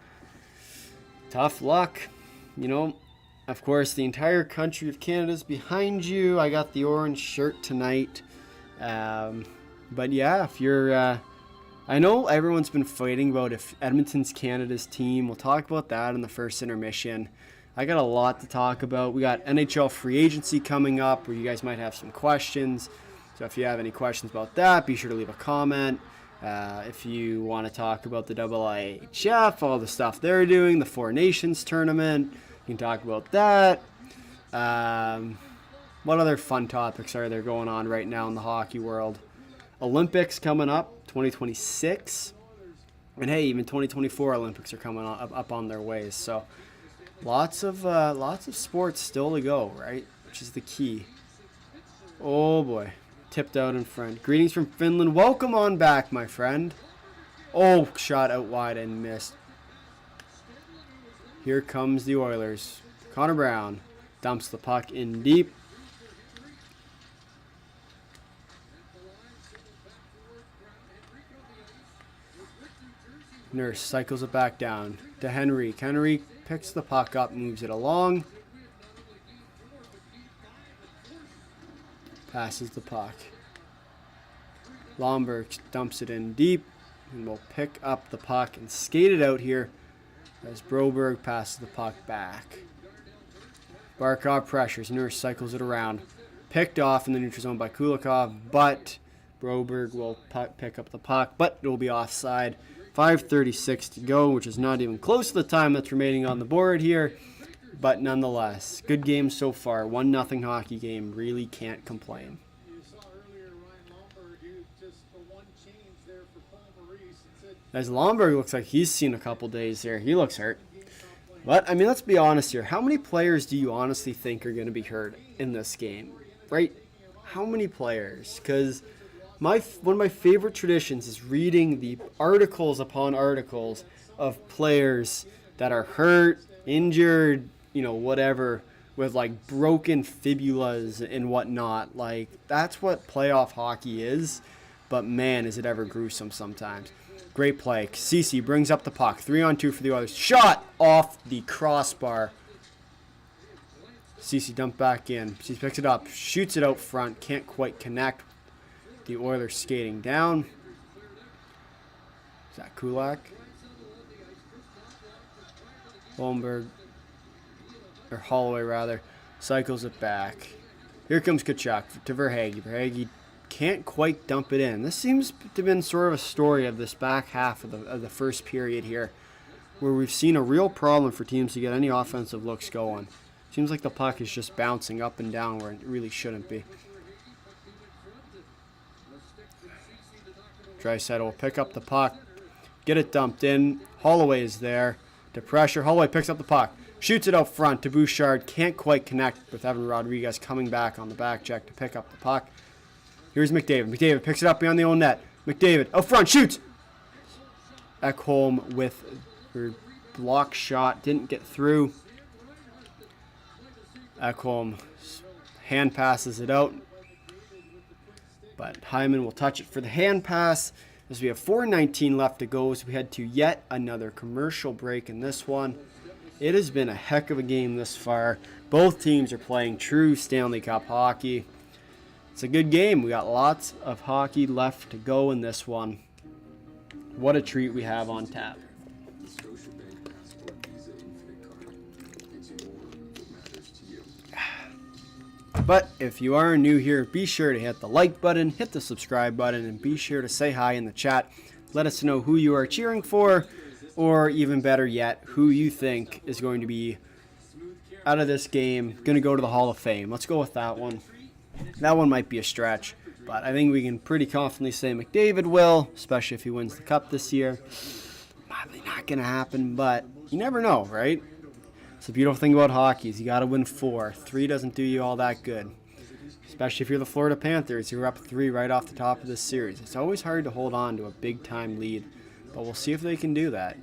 Tough luck. You know, of course, the entire country of Canada is behind you. I got the orange shirt tonight. But yeah, if you're... I know everyone's been fighting about if Edmonton's Canada's team. We'll talk about that in the first intermission. I got a lot to talk about. We got NHL free agency coming up where you guys might have some questions. So if you have any questions about that, be sure to leave a comment. If you want to talk about the IIHF, all the stuff they're doing, the Four Nations tournament, you can talk about that. What other fun topics are there going on right now in the hockey world? Olympics coming up, 2026. And hey, even 2024 Olympics are coming up on their ways. So lots of sports still to go, right? Which is the key. Oh boy, tipped out in front. Greetings from Finland. Welcome on back, my friend. Oh, shot out wide and missed. Here comes the Oilers. Connor Brown dumps the puck in deep. Nurse cycles it back down to Henry. Henry picks the puck up, moves it along. Passes the puck. Lomberg dumps it in deep and will pick up the puck and skate it out here as Broberg passes the puck back. Barkov pressures. Nurse cycles it around. Picked off in the neutral zone by Kulikov, but Broberg will pick up the puck, but it will be offside. 5:36 to go, which is not even close to the time that's remaining on the board here. But nonetheless, good game so far. 1-0 hockey game. Really can't complain. As Lomberg looks like he's seen a couple days there. He looks hurt. But, I mean, let's be honest here. How many players do you honestly think are going to be hurt in this game? Right? How many players? Because one of my favorite traditions is reading the articles upon articles of players that are hurt, injured, whatever, with like broken fibulas and whatnot. Like, that's what playoff hockey is. But man, is it ever gruesome sometimes. Great play. Ceci brings up the puck. 3-on-2 for the Oilers. Shot off the crossbar. Ceci dumped back in. She picks it up. Shoots it out front. Can't quite connect. The Oilers skating down. Is that Kulak? Holmberg, or Holloway rather, cycles it back. Here comes Kachuk to Verhaeghe. Verhaeghe can't quite dump it in. This seems to have been sort of a story of this back half of the first period here, where we've seen a real problem for teams to get any offensive looks going. Seems like the puck is just bouncing up and down where it really shouldn't be. Draisaitl will pick up the puck, get it dumped in. Holloway is there to pressure. Holloway picks up the puck, shoots it out front to Bouchard. Can't quite connect with Evan Rodriguez coming back on the back check to pick up the puck. Here's McDavid. McDavid picks it up beyond the own net. McDavid out front, shoots. Ekholm with her block shot. Didn't get through. Ekholm hand passes it out. But Hyman will touch it for the hand pass as we have 4:19 left to go as we head to yet another commercial break in this one. It has been a heck of a game this far. Both teams are playing true Stanley Cup hockey. It's a good game. We got lots of hockey left to go in this one. What a treat we have on tap. But if you are new here, be sure to hit the like button, hit the subscribe button, and be sure to say hi in the chat. Let us know who you are cheering for, or even better yet, who you think is going to be out of this game, going to go to the Hall of Fame. Let's go with that one. That one might be a stretch, but I think we can pretty confidently say McDavid will, especially if he wins the Cup this year. Probably not going to happen, but you never know, right? It's the beautiful thing about hockey is you got to win 4. 3 doesn't do you all that good, especially if you're the Florida Panthers. You're up 3 right off the top of this series. It's always hard to hold on to a big-time lead, but we'll see if they can do that,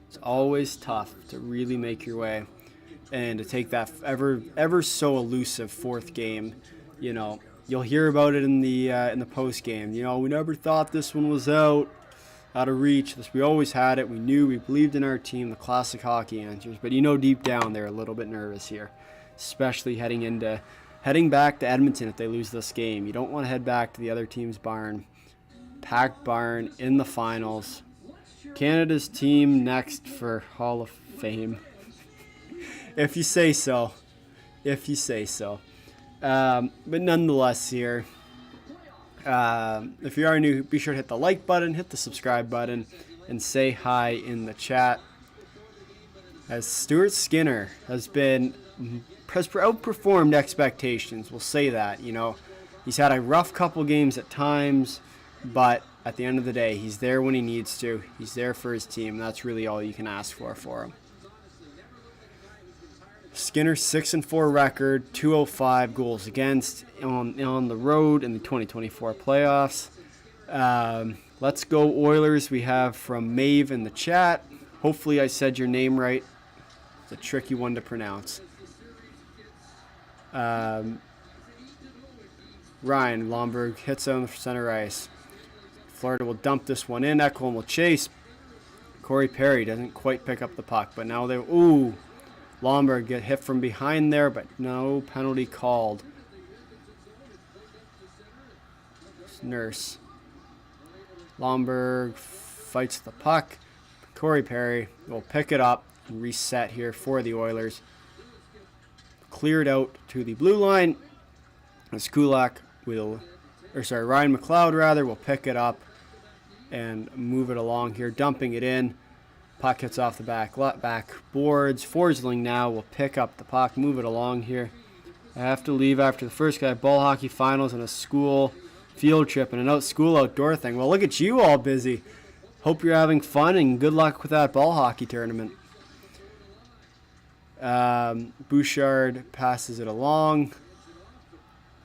It's always tough to really make your way and to take that ever so elusive 4th game. You'll hear about it in the post game. We never thought this one was out of reach. We always had it. We knew. We believed in our team. The classic hockey answers. But deep down they're a little bit nervous here, especially heading back to Edmonton if they lose this game. You don't want to head back to the other team's barn. Packed barn in the finals. Canada's team next for Hall of Fame. If you say so. But nonetheless here, If you are new, be sure to hit the like button, hit the subscribe button, and say hi in the chat. As Stuart Skinner has outperformed expectations, we'll say that. He's had a rough couple games at times, but at the end of the day, he's there when he needs to. He's there for his team. That's really all you can ask for him. Skinner 6-4 record, 205 goals against on the road in the 2024 playoffs. Let's go Oilers. We have from Maeve in the chat. Hopefully I said your name right. It's a tricky one to pronounce. Ryan Lomberg hits on the center ice. Florida will dump this one in. Ekholm will chase. Corey Perry doesn't quite pick up the puck, but now Lomberg get hit from behind there, but no penalty called. Nurse. Lomberg fights the puck. Corey Perry will pick it up and reset here for the Oilers. Cleared out to the blue line. As Ryan McLeod will pick it up and move it along here, dumping it in. Puck hits off the back boards. Forsling now will pick up the puck, move it along here. I have to leave after the first guy. Ball hockey finals and a school field trip and an school outdoor thing. Well, look at you all busy. Hope you're having fun and good luck with that ball hockey tournament. Bouchard passes it along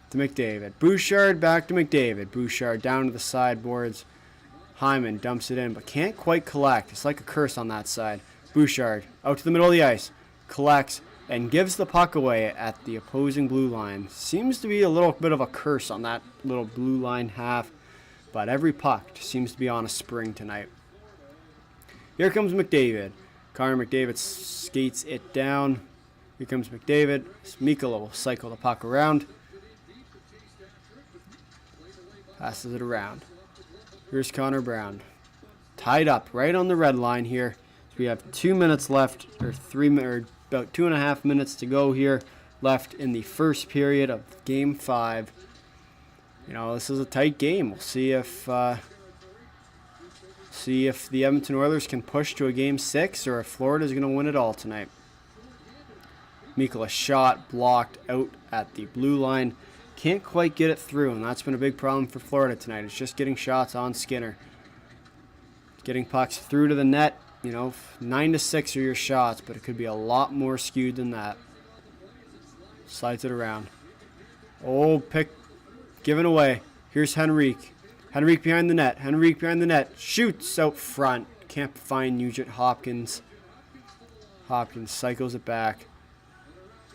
to McDavid. Bouchard back to McDavid. Bouchard down to the sideboards. Hyman dumps it in, but can't quite collect. It's like a curse on that side. Bouchard out to the middle of the ice. Collects and gives the puck away at the opposing blue line. Seems to be a little bit of a curse on that little blue line half, but every puck seems to be on a spring tonight. Here comes McDavid. Connor McDavid skates it down. Here comes McDavid. Mikkola will cycle the puck around. Passes it around. Here's Connor Brown. Tied up right on the red line here. So we have 2 minutes left, or about 2.5 minutes to go here left in the first period of Game 5. This is a tight game. We'll see if the Edmonton Oilers can push to a Game 6 or if Florida's going to win it all tonight. Mikkola shot blocked out at the blue line. Can't quite get it through, and that's been a big problem for Florida tonight. It's just getting shots on Skinner. Getting pucks through to the net. 9-6 are your shots, but it could be a lot more skewed than that. Slides it around. Given away. Here's Henrique. Henrique behind the net. Henrique behind the net. Shoots out front. Can't find Nugent Hopkins. Hopkins cycles it back.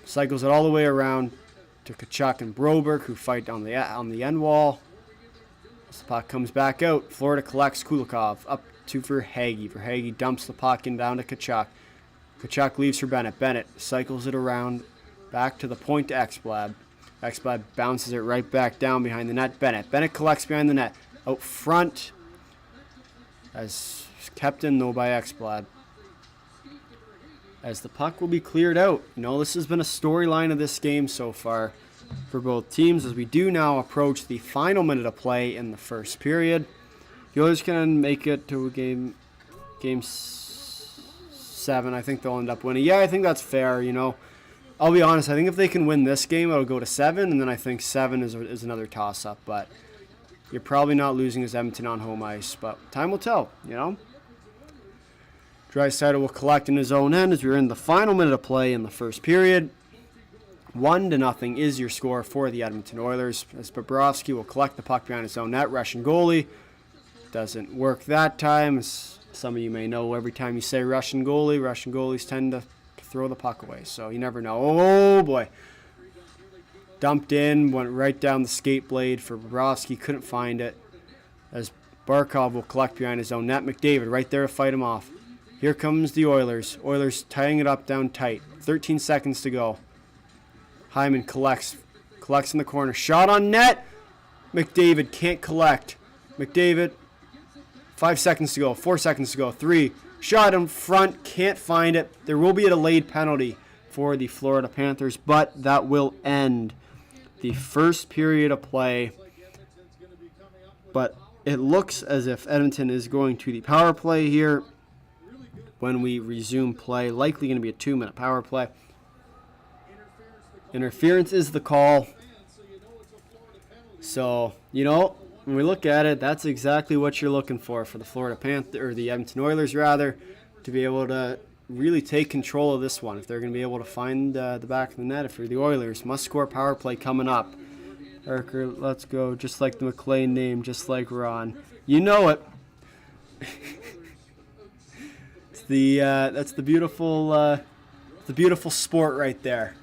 Cycles it all the way around to Kachuk and Broberg, who fight on the end wall. As the puck comes back out, Florida collects Kulikov up to Verhaeghe. Verhaeghe dumps the puck in down to Kachuk. Kachuk leaves for Bennett. Bennett cycles it around back to the point to Ekblad. Ekblad bounces it right back down behind the net. Bennett collects behind the net. Out front, as kept in though by Ekblad. As the puck will be cleared out. This has been a storyline of this game so far for both teams as we do now approach the final minute of play in the first period. The Oilers can make it to game 7. I think they'll end up winning. Yeah, I think that's fair. I'll be honest. I think if they can win this game, it'll go to 7, and then I think 7 is another toss-up. But you're probably not losing as Edmonton on home ice. But time will tell, Draisaitl will collect in his own end as we're in the final minute of play in the first period. 1-0 is your score for the Edmonton Oilers. As Bobrovsky will collect the puck behind his own net. Russian goalie. Doesn't work that time. As some of you may know, every time you say Russian goalies tend to throw the puck away. So you never know. Oh boy. Dumped in, went right down the skate blade for Bobrovsky. Couldn't find it. As Barkov will collect behind his own net. McDavid right there to fight him off. Here comes the Oilers. Oilers tying it up down tight. 13 seconds to go. Hyman collects in the corner. Shot on net. McDavid can't collect. McDavid. 5 seconds to go. 4 seconds to go. 3. Shot in front. Can't find it. There will be a delayed penalty for the Florida Panthers, but that will end the first period of play But it looks as if Edmonton is going to the power play here when we resume play. Likely going to be a 2-minute power play. Interference is the call. So, when we look at it, that's exactly what you're looking for the Florida Panthers, or the Edmonton Oilers rather, to be able to really take control of this one. If they're going to be able to find the back of the net, if you're the Oilers, must-score power play coming up. Erker, let's go, just like the McLean name, just like Ron. You know it. That's the beautiful sport right there.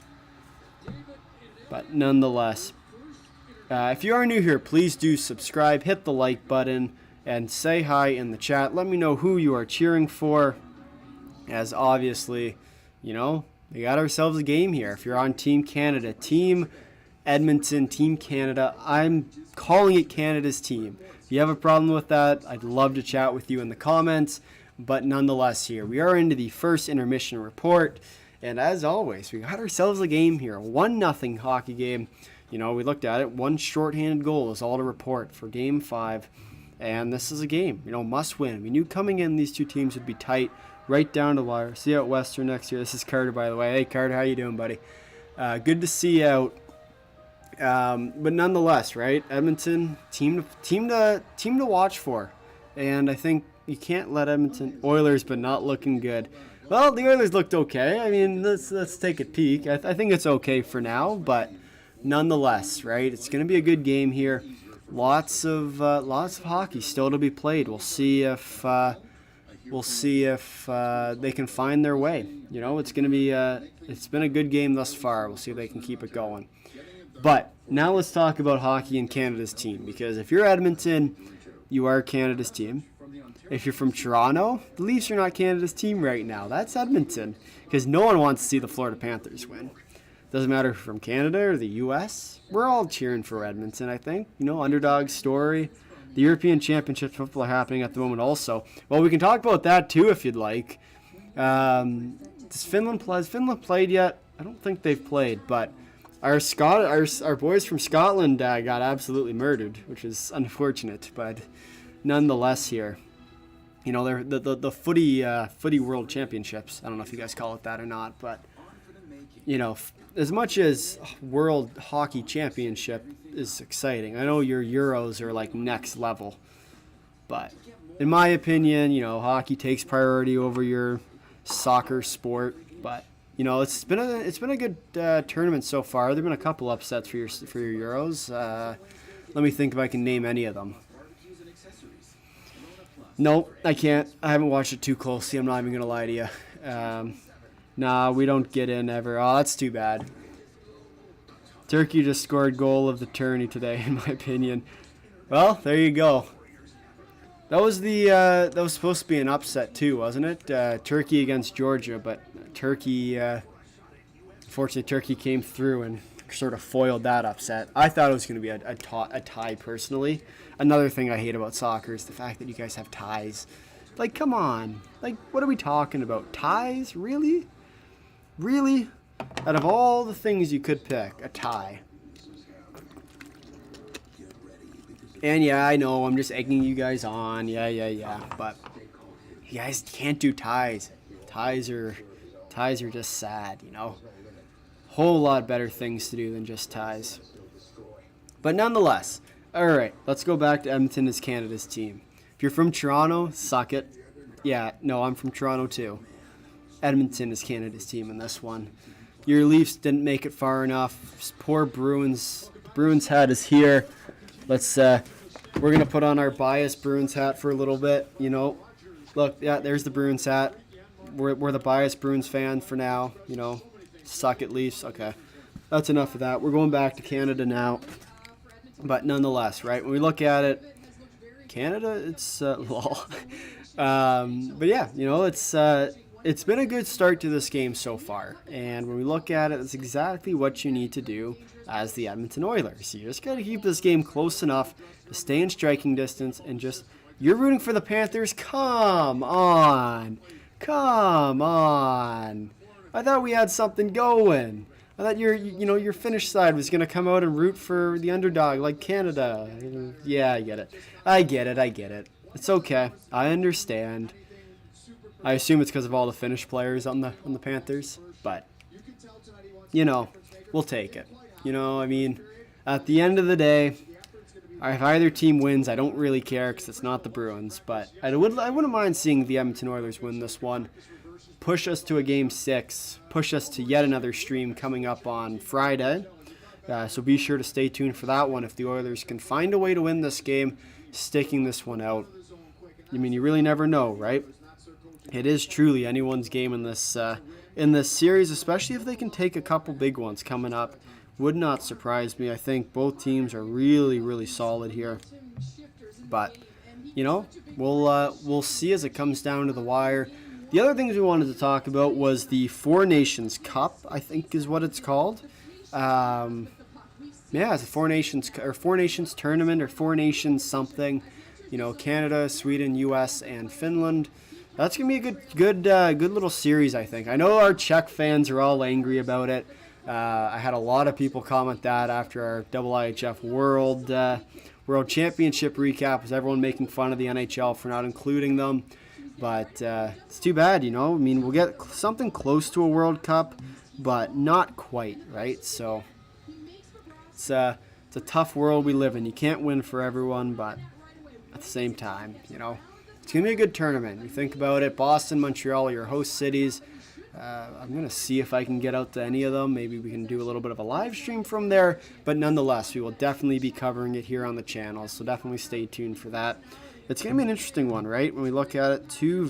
But nonetheless, if you are new here, please do subscribe, hit the like button, and say hi in the chat. Let me know who you are cheering for, as obviously, we got ourselves a game here. If you're on Team Canada, Team Edmonton, Team Canada, I'm calling it Canada's team. If you have a problem with that, I'd love to chat with you in the comments. But nonetheless, here we are into the first intermission report. And as always, we got ourselves a game here, 1-0 hockey game. We looked at it. One shorthanded goal is all to report for Game 5. And this is a game, must win. We knew coming in these two teams would be tight, right down to the wire. See you at Western next year. This is Carter, by the way. Hey, Carter, how you doing, buddy? Good to see you out. But nonetheless, right? Edmonton, team to watch for. And I think you can't let Edmonton Oilers, but not looking good. Well, the Oilers looked okay. I mean, let's take a peek. I think it's okay for now, but nonetheless, right? It's going to be a good game here. Lots of hockey still to be played. We'll see if they can find their way. It's going to be it's been a good game thus far. We'll see if they can keep it going. But now let's talk about hockey and Canada's team, because if you're Edmonton, you are Canada's team. If you're from Toronto, the Leafs are not Canada's team right now. That's Edmonton, because no one wants to see the Florida Panthers win. Doesn't matter if you're from Canada or the U.S. We're all cheering for Edmonton, I think. Underdog story. The European Championship football are happening at the moment also. Well, we can talk about that too if you'd like. Has Finland played yet? I don't think they've played, but our boys from Scotland got absolutely murdered, which is unfortunate, but nonetheless here. They're the footy world championships. I don't know if you guys call it that or not, but as much as world hockey championship is exciting, I know your Euros are like next level, but in my opinion, hockey takes priority over your soccer sport. But it's been a good tournament so far. There've been a couple upsets for your Euros. Let me think if I can name any of them. Nope, I can't. I haven't watched it too closely. I'm not even going to lie to you. Nah, we don't get in ever. Oh, that's too bad. Turkey just scored goal of the tourney today, in my opinion. Well, there you go. That was supposed to be an upset too, wasn't it? Turkey against Georgia, but unfortunately, Turkey came through and sort of foiled that upset. I thought it was going to be a tie personally. Another thing I hate about soccer is the fact that you guys have ties. Like, come on. Like, what are we talking about? Ties? Really? Really? Out of all the things you could pick, a tie. And yeah, I know, I'm just egging you guys on. Yeah. But you guys can't do ties. Ties are just sad, Whole lot better things to do than just ties. But nonetheless, all right, let's go back to Edmonton as Canada's team. If you're from Toronto, suck it. Yeah, no, I'm from Toronto too. Edmonton is Canada's team in this one. Your Leafs didn't make it far enough. Poor Bruins. The Bruins hat is here. Let's we're gonna put on our biased Bruins hat for a little bit. Look, yeah, there's the Bruins hat. We're the biased Bruins fan for now. Suck it, Leafs. Okay, that's enough of that. We're going back to Canada now. But nonetheless, right, when we look at it, Canada, it's lol. But yeah, it's been a good start to this game so far. And when we look at it, it's exactly what you need to do as the Edmonton Oilers. You just got to keep this game close enough to stay in striking distance and just, you're rooting for the Panthers? Come on. I thought we had something going. I thought your Finnish side was going to come out and root for the underdog like Canada. Yeah, I get it. It's okay. I understand. I assume it's because of all the Finnish players on the Panthers, but we'll take it. I mean, at the end of the day, if either team wins, I don't really care because it's not the Bruins, but I wouldn't mind seeing the Edmonton Oilers win this one. Push us to a Game 6, push us to yet another stream coming up on Friday. So be sure to stay tuned for that one if the Oilers can find a way to win this game, sticking this one out. I mean, you really never know, right? It is truly anyone's game in this series, especially if they can take a couple big ones coming up. Would not surprise me. I think both teams are really, really solid here. But, we'll see as it comes down to the wire. The other things we wanted to talk about was the Four Nations Cup, I think is what it's called. It's a Four Nations tournament or Four Nations something. Canada, Sweden, U.S., and Finland. That's gonna be a good little series, I think. I know our Czech fans are all angry about it. I had a lot of people comment that after our IIHF World Championship recap, was everyone making fun of the NHL for not including them. But it's too bad, I mean, we'll get something close to a World Cup, but not quite, right? So it's a tough world we live in. You can't win for everyone, but at the same time, it's going to be a good tournament. You think about it, Boston, Montreal are your host cities. I'm going to see if I can get out to any of them. Maybe we can do a little bit of a live stream from there. But nonetheless, we will definitely be covering it here on the channel. So definitely stay tuned for that. It's going to be an interesting one, right? When we look at it, four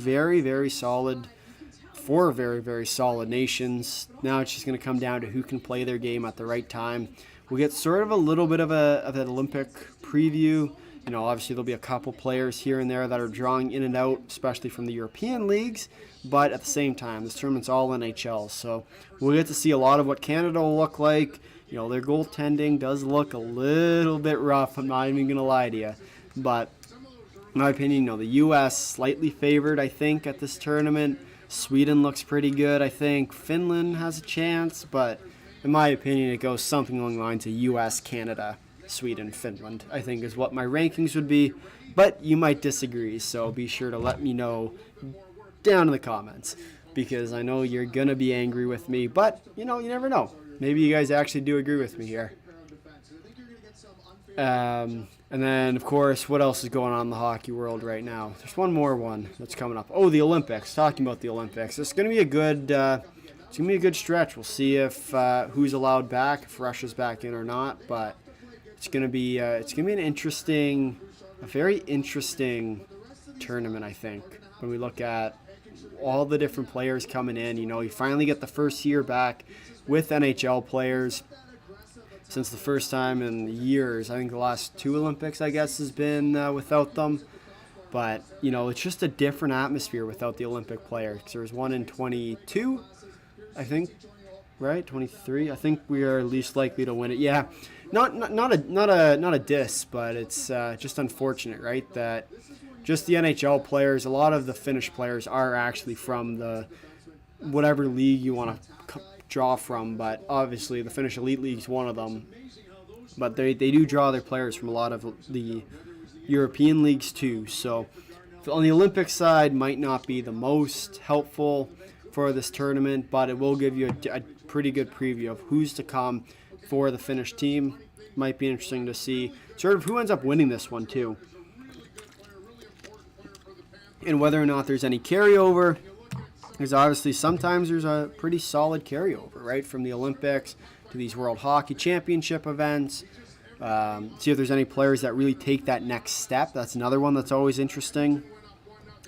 very, very solid nations. Now it's just going to come down to who can play their game at the right time. We'll get sort of a little bit of an Olympic preview. Obviously there'll be a couple players here and there that are drawing in and out, especially from the European leagues. But at the same time, this tournament's all NHL, so we'll get to see a lot of what Canada will look like. Their goaltending does look a little bit rough, I'm not even going to lie to you. But in my opinion, the U.S. slightly favored, I think, at this tournament. Sweden looks pretty good, I think. Finland has a chance, but in my opinion, it goes something along the lines of U.S., Canada, Sweden, Finland, I think is what my rankings would be. But you might disagree, so be sure to let me know down in the comments, because I know you're going to be angry with me, but, you never know. Maybe you guys actually do agree with me here. And then, of course, what else is going on in the hockey world right now? There's one more one that's coming up. Oh, the Olympics. Talking about the Olympics. It's going to be a good stretch. We'll see if who's allowed back, if Russia's back in or not, but it's going to be a very interesting tournament, I think, when we look at all the different players coming in. You finally get the first year back with NHL players since the first time in years. I think the last two Olympics, I guess, has been without them. But, it's just a different atmosphere without the Olympic players. There was one in 22, I think, right? 23. I think we are least likely to win it. Yeah, not a diss, but it's just unfortunate, right? That just the NHL players, a lot of the Finnish players are actually from the whatever league you want to draw from, but obviously the Finnish Elite League is one of them. But they do draw their players from a lot of the European leagues too. So on the Olympic side, might not be the most helpful for this tournament, but it will give you a pretty good preview of who's to come for the Finnish team. Might be interesting to see sort of who ends up winning this one too, and whether or not there's any carryover. Because obviously sometimes there's a pretty solid carryover, right, from the Olympics to these World Hockey Championship events. See if there's any players that really take that next step. That's another one that's always interesting.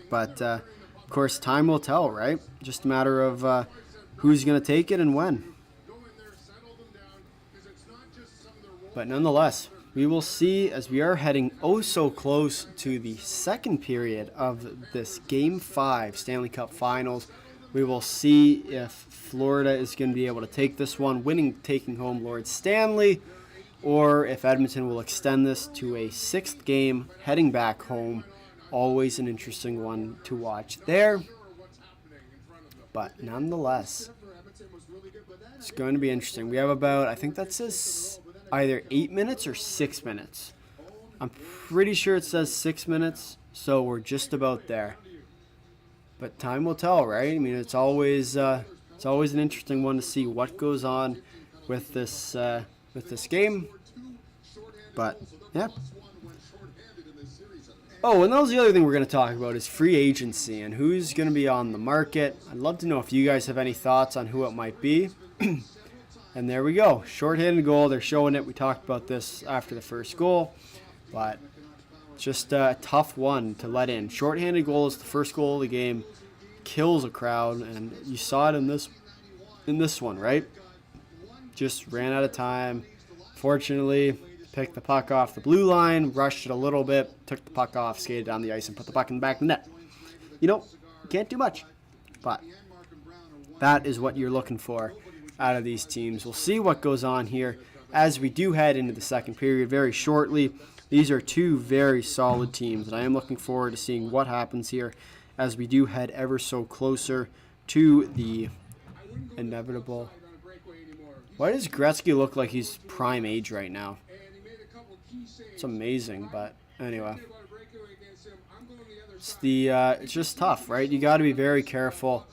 But, of course, time will tell, right? Just a matter of who's going to take it and when. But nonetheless, we will see as we are heading oh so close to the second period of this Game 5 Stanley Cup Finals. We will see if Florida is going to be able to take this one, taking home Lord Stanley, or if Edmonton will extend this to a sixth game, heading back home. Always an interesting one to watch there. But nonetheless, It's going to be interesting. We have about, I think that says either 8 minutes or 6 minutes. I'm pretty sure it says 6 minutes, so we're just about there. But time will tell, right? I mean, it's always an interesting one to see what goes on with this game. But yeah. Oh, and that was the other thing we're going to talk about is free agency and who's going to be on the market. I'd love to know if you guys have any thoughts on who it might be. And there we go. Shorthanded goal. They're showing it. We talked about this after the first goal. But just a tough one to let in. Shorthanded goal is the first goal of the game. Kills a crowd. And you saw it in this one, right? Just ran out of time. Fortunately, picked the puck off the blue line, rushed it a little bit, took the puck off, skated down the ice, and put the puck in the back of the net. You know, can't do much. But that is what you're looking for out of these teams. We'll see what goes on here as we do head into the second period very shortly. These are two very solid teams, and I am looking forward to seeing what happens here as we do head ever so closer to the inevitable. Why does Gretzky look like he's prime age right now? It's amazing, but anyway. It's just tough, right? You got to be very careful.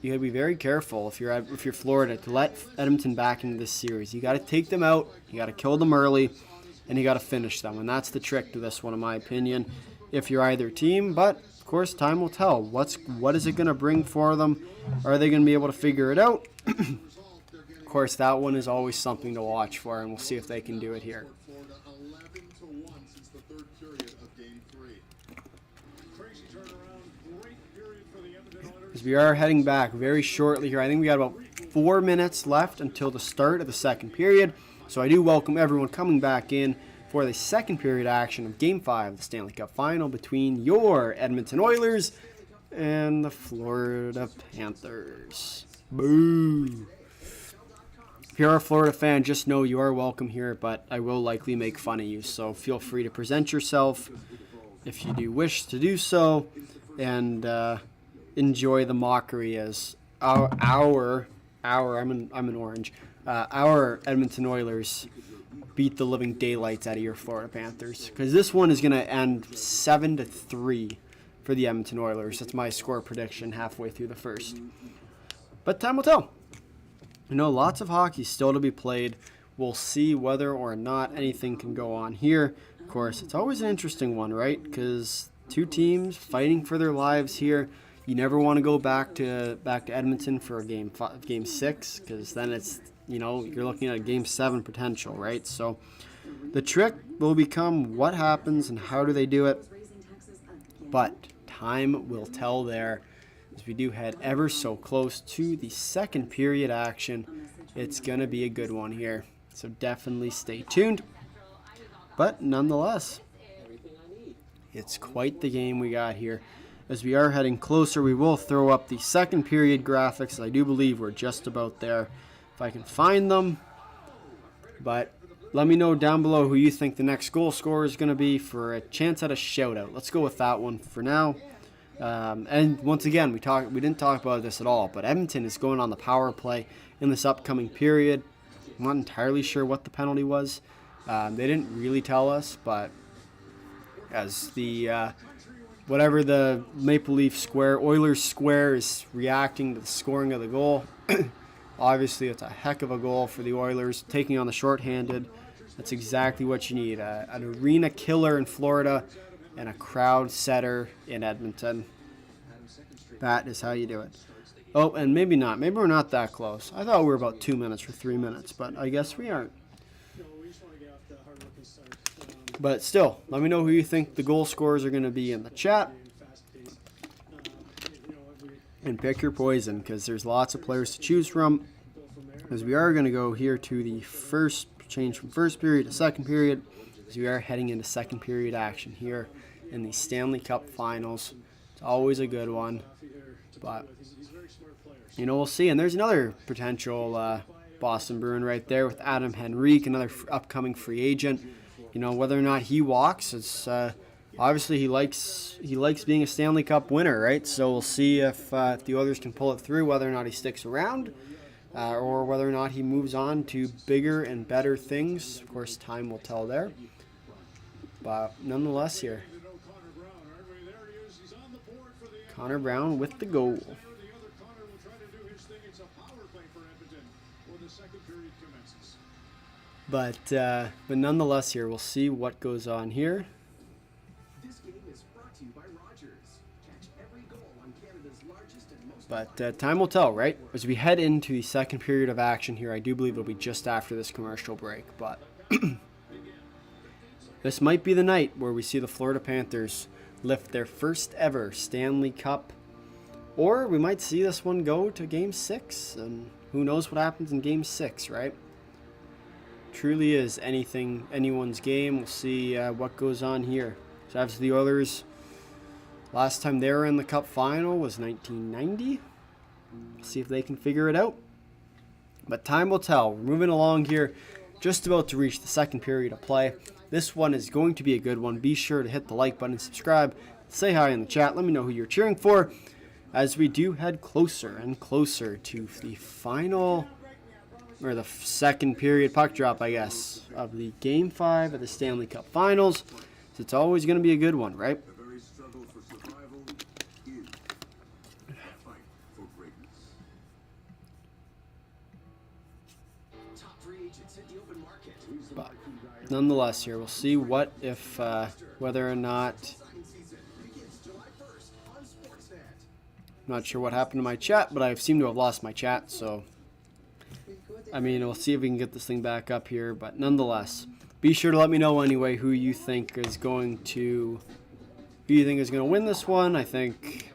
You got to be very careful if you're Florida to let Edmonton back into this series. You got to take them out, you got to kill them early, and you got to finish them. And that's the trick to this one, in my opinion, if you're either team. But of course, time will tell. What is it going to bring for them? Are they going to be able to figure it out? Of course, that one is always something to watch for, and we'll see if they can do it here. As we are heading back very shortly here, I think we got about 4 minutes left until the start of the second period. So I do welcome everyone coming back in for the second period action of Game 5 of the Stanley Cup Final between your Edmonton Oilers and the Florida Panthers. Boo! If you're a Florida fan, just know you are welcome here, but I will likely make fun of you. So feel free to present yourself if you do wish to do so, and enjoy the mockery as our I'm an orange. Our Edmonton Oilers beat the living daylights out of your Florida Panthers, because this one is going to end 7-3 for the Edmonton Oilers. That's my score prediction halfway through the first. But time will tell. You know, lots of hockey still to be played. We'll see whether or not anything can go on here. Of course, it's always an interesting one, right? Because two teams fighting for their lives here. You never want to go back to Edmonton for a game 6, because then it's, you know, you're looking at a game 7 potential, right? So the trick will become what happens and how do they do it. But time will tell there. As we do head ever so close to the second period action, it's going to be a good one here. So definitely stay tuned. But nonetheless, it's quite the game we got here. As we are heading closer, we will throw up the second period graphics. I do believe we're just about there, if I can find them. But let me know down below who you think the next goal scorer is going to be for a chance at a shout-out. Let's go with that one for now. And once again, we didn't talk about this at all, but Edmonton is going on the power play in this upcoming period. I'm not entirely sure what the penalty was. They didn't really tell us, but as the whatever the Maple Leaf Oilers square is reacting to the scoring of the goal. Obviously, it's a heck of a goal for the Oilers, taking on the shorthanded. That's exactly what you need, an arena killer in Florida and a crowd setter in Edmonton. That is how you do it. Oh, and maybe not. Maybe we're not that close. I thought we were about 2 minutes or 3 minutes, but I guess we aren't. But still, let me know who you think the goal scorers are going to be in the chat. And pick your poison, because there's lots of players to choose from. As we are going to go here to the first change from first period to second period, as we are heading into second period action here in the Stanley Cup Finals. It's always a good one, but you know, we'll see. And there's another potential Boston Bruin right there with Adam Henrique, another upcoming free agent. You know, whether or not he walks, it's obviously he likes being a Stanley Cup winner, right? So we'll see if the Oilers can pull it through, whether or not he sticks around. or whether or not he moves on to bigger and better things. Of course, time will tell there. But nonetheless here, Connor Brown with the goal. But nonetheless here, we'll see what goes on here. But time will tell, right? As we head into the second period of action here, I do believe it'll be just after this commercial break. But this might be the night where we see the Florida Panthers lift their first ever Stanley Cup. Or we might see this one go to Game 6. And who knows what happens in Game 6, right? Truly is anyone's game. We'll see what goes on here. So after the Oilers, last time they were in the Cup Final was 1990. See if they can figure it out. But time will tell. We're moving along here, just about to reach the second period of play. This one is going to be a good one. Be sure to hit the like button, subscribe, say hi in the chat. Let me know who you're cheering for as we do head closer and closer to the final, or the second period puck drop, I guess, of the Game 5 of the Stanley Cup Finals. So it's always going to be a good one, right? But nonetheless here, we'll see what if, whether or not, I'm not sure what happened to my chat, but I seem to have lost my chat, so I mean, we'll see if we can get this thing back up here. But nonetheless, be sure to let me know anyway who you think is going to win this one. I think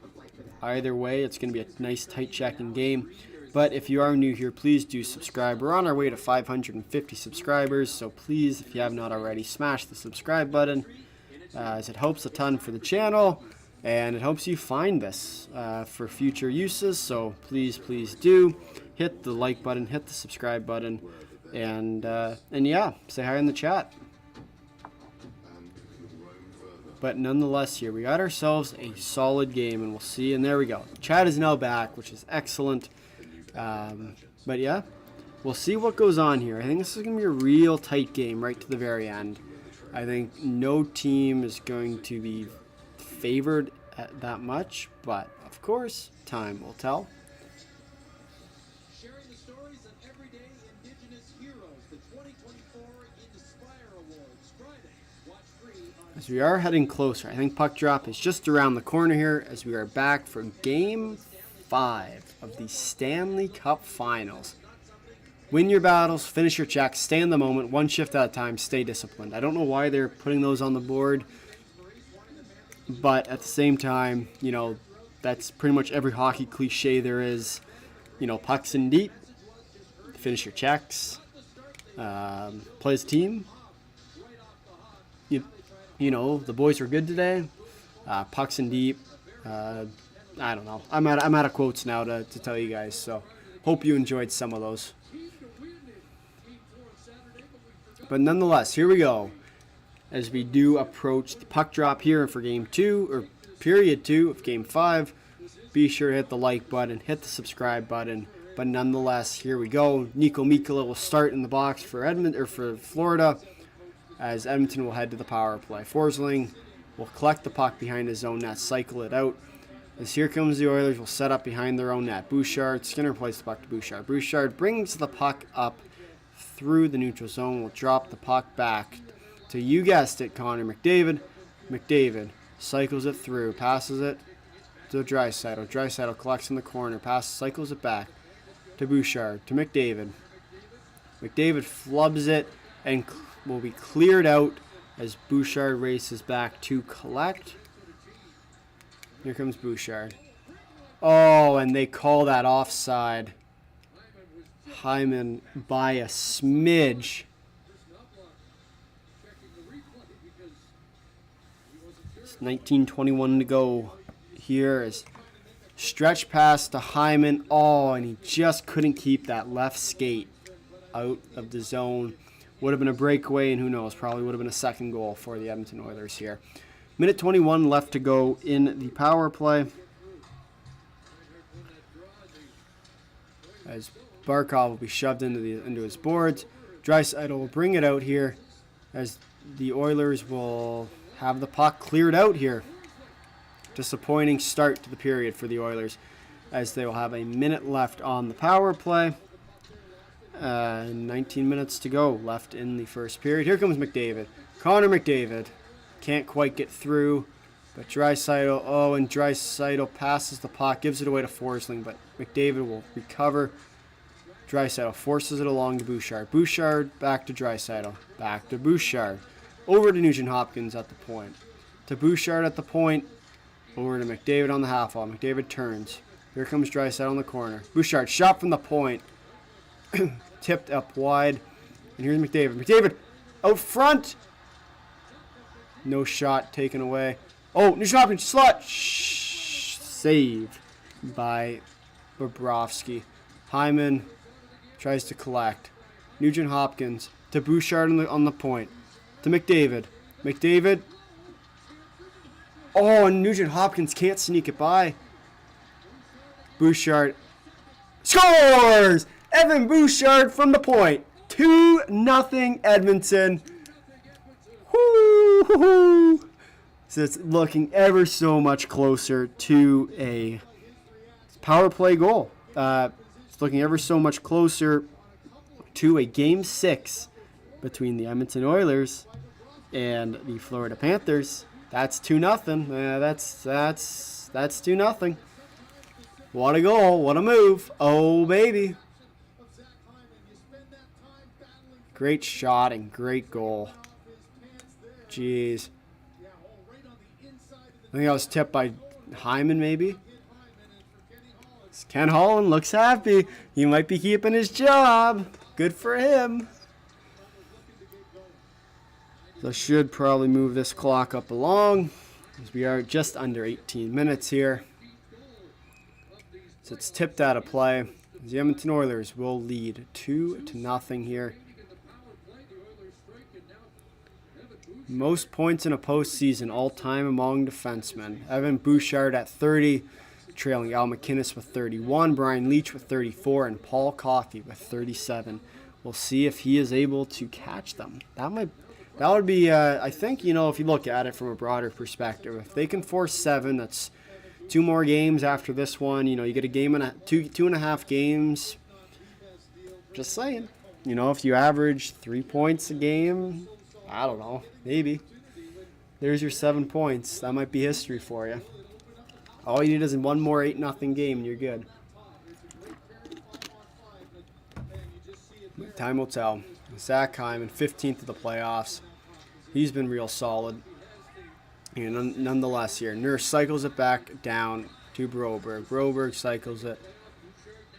either way, it's going to be a nice, tight checking game. But if you are new here, please do subscribe. We're on our way to 550 subscribers, so please, if you have not already, smash the subscribe button, as it helps a ton for the channel, and it helps you find this for future uses. So please, please do hit the like button, hit the subscribe button, and yeah, say hi in the chat. But nonetheless here, we got ourselves a solid game, and we'll see. And there we go. Chat is now back, which is excellent. But yeah, we'll see what goes on here. I think this is going to be a real tight game right to the very end. I think no team is going to be favored at that much, but of course, time will tell. Sharing the stories of everyday Indigenous heroes, the 2024 Inspire Awards, Friday. Watch free on... As we are heading closer, I think puck drop is just around the corner here as we are back for Game 5 of the Stanley Cup Finals. Win your battles, finish your checks, stay in the moment, one shift at a time, stay disciplined. I don't know why they're putting those on the board, but at the same time, you know, that's pretty much every hockey cliche there is. You know, pucks in deep, finish your checks, play as a team. You know, the boys were good today. Pucks in deep. I don't know. I'm out of quotes now to tell you guys. So hope you enjoyed some of those. But nonetheless, here we go. As we do approach the puck drop here for Game 2, or Period 2 of Game 5. Be sure to hit the like button, hit the subscribe button. But nonetheless, here we go. Nico Mikkola will start in the box for for Florida, as Edmonton will head to the power play. Forsling will collect the puck behind his own net, cycle it out. As here comes the Oilers, will set up behind their own net. Bouchard, Skinner plays the puck to Bouchard. Bouchard brings the puck up through the neutral zone, will drop the puck back to, you guessed it, Connor McDavid. McDavid cycles it through, passes it to Draisaitl. Draisaitl collects in the corner, cycles it back to Bouchard, to McDavid. McDavid flubs it and will be cleared out as Bouchard races back to collect. Here comes Bouchard. Oh, and they call that offside. Hyman by a smidge. It's 19:21 to go here as stretch pass to Hyman. Oh, and he just couldn't keep that left skate out of the zone. Would have been a breakaway, and who knows, probably would have been a second goal for the Edmonton Oilers here. Minute 21 left to go in the power play. As Barkov will be shoved into his boards. Draisaitl will bring it out here as the Oilers will have the puck cleared out here. Disappointing start to the period for the Oilers as they will have a minute left on the power play. 19 minutes to go left in the first period. Here comes McDavid. Connor McDavid can't quite get through, but Draisaitl, and Draisaitl passes the puck, gives it away to Forsling, but McDavid will recover. Draisaitl forces it along to Bouchard. Bouchard back to Draisaitl. Back to Bouchard. Over to Nugent-Hopkins at the point. To Bouchard at the point. Over to McDavid on the half wall. McDavid turns. Here comes Draisaitl on the corner. Bouchard shot from the point. Tipped up wide. And here's McDavid. McDavid out front. No shot taken away. Oh, Nugent-Hopkins slot. Save by Bobrovsky. Hyman tries to collect. Nugent-Hopkins to Bouchard on the point. To McDavid. McDavid. Oh, and Nugent-Hopkins can't sneak it by. Bouchard scores! Evan Bouchard from the point. 2-0 Edmonton. Woo-hoo-hoo. So it's looking ever so much closer to a power play goal. It's looking ever so much closer to a Game 6 between the Edmonton Oilers and the Florida Panthers. That's 2-0. That's 2-0. What a goal. What a move. Oh, baby. Great shot and great goal. Jeez. I think I was tipped by Hyman, maybe. Ken Holland looks happy. He might be keeping his job. Good for him. So should probably move this clock up along, as we are just under 18 minutes here. So it's tipped out of play. The Edmonton Oilers will lead 2-0 here. Most points in a postseason all-time among defensemen. Evan Bouchard at 30, trailing Al McInnes with 31, Brian Leetch with 34, and Paul Coffey with 37. We'll see if he is able to catch them. That would be, I think, if you look at it from a broader perspective, if they can force 7, that's 2 more games after this one. You get a game and two and a half games. Just saying. If you average 3 points a game, I don't know, maybe. There's your 7 points. That might be history for you. All you need is one more 8-0 game and you're good. Time will tell. Zach Hyman, 15th of the playoffs. He's been real solid. And nonetheless here, Nurse cycles it back down to Broberg. Broberg cycles it.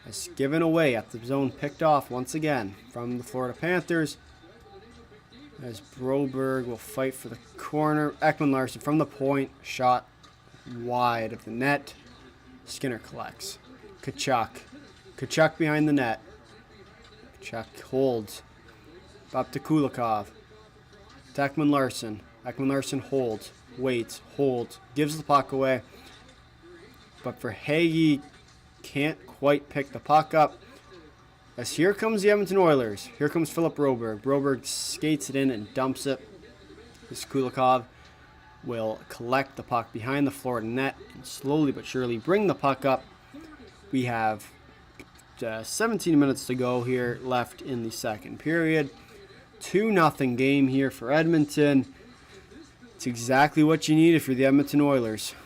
It's given away at the zone, picked off once again from the Florida Panthers. As Broberg will fight for the corner. Ekman-Larsson from the point. Shot wide of the net. Skinner collects. Kachuk. Kachuk behind the net. Kachuk holds. Up to Kulikov. To Ekman-Larsson. Ekman-Larsson holds. Waits. Holds. Gives the puck away. But Verhaeghe can't quite pick the puck up. As here comes the Edmonton Oilers. Here comes Philip Broberg. Broberg skates it in and dumps it. This Kulikov will collect the puck behind the Florida net and slowly but surely bring the puck up. We have 17 minutes to go here left in the second period. 2-0 game here for Edmonton. It's exactly what you need if you're the Edmonton Oilers.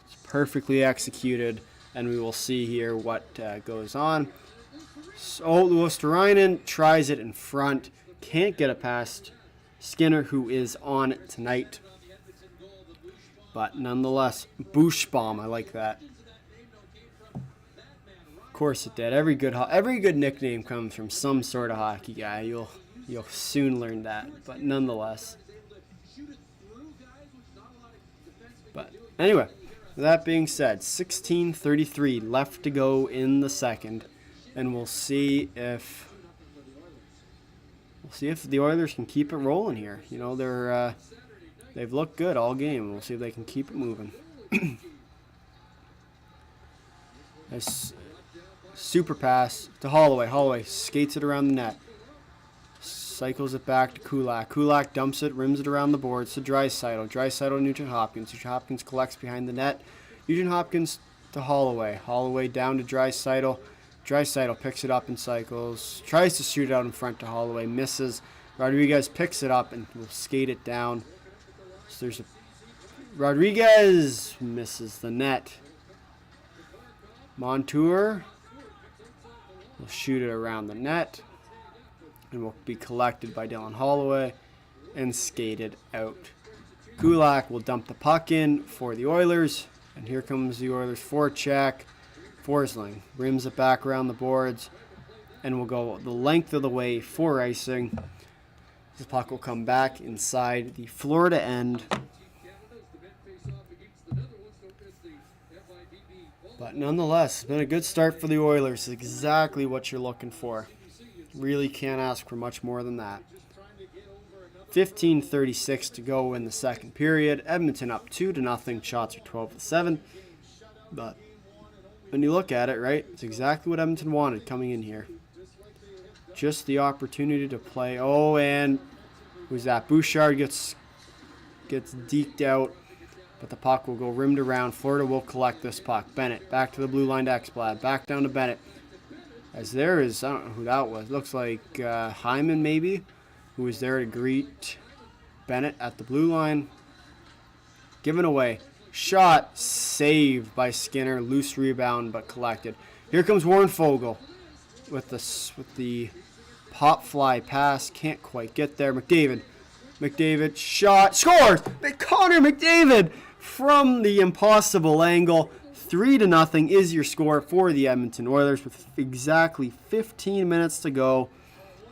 It's perfectly executed, and we will see here what goes on. So Luosterainen tries it in front. Can't get it past Skinner, who is on it tonight. But nonetheless, Bushbaum, I like that. Of course it did. Every good nickname comes from some sort of hockey guy. You'll soon learn that. But nonetheless. But anyway, that being said, 16:33 left to go in the second. And we'll see if the Oilers can keep it rolling here. They've looked good all game. We'll see if they can keep it moving. As Super pass to Holloway. Holloway skates it around the net. Cycles it back to Kulak. Kulak dumps it, rims it around the boards to Draisaitl. Draisaitl to Nugent Hopkins. Nugent Hopkins collects behind the net. Nugent Hopkins to Holloway. Holloway down to Draisaitl. Draisaitl picks it up and cycles. Tries to shoot it out in front to Holloway. Misses. Rodriguez picks it up and will skate it down. So there's a Rodriguez misses the net. Montour will shoot it around the net and will be collected by Dylan Holloway and skated out. Kulak will dump the puck in for the Oilers, and here comes the Oilers forecheck. Forsling rims it back around the boards and will go the length of the way for icing. This puck will come back inside the Florida end. But nonetheless, it's been a good start for the Oilers. Exactly what you're looking for. Really can't ask for much more than that. 15:36 to go in the second period. Edmonton up 2-0. Shots are 12-7. But when you look at it, right, it's exactly what Edmonton wanted coming in here. Just the opportunity to play. Oh, and who's that? Bouchard gets deked out. But the puck will go rimmed around. Florida will collect this puck. Bennett back to the blue line to Ekblad. Back down to Bennett. As there is, I don't know who that was. Looks like Hyman maybe, who was there to greet Bennett at the blue line. Given away. Shot saved by Skinner. Loose rebound but collected. Here comes Warren Fogle with the pop fly pass. Can't quite get there. McDavid shot. Scores! Connor McDavid from the impossible angle. 3-0 is your score for the Edmonton Oilers with exactly 15 minutes to go.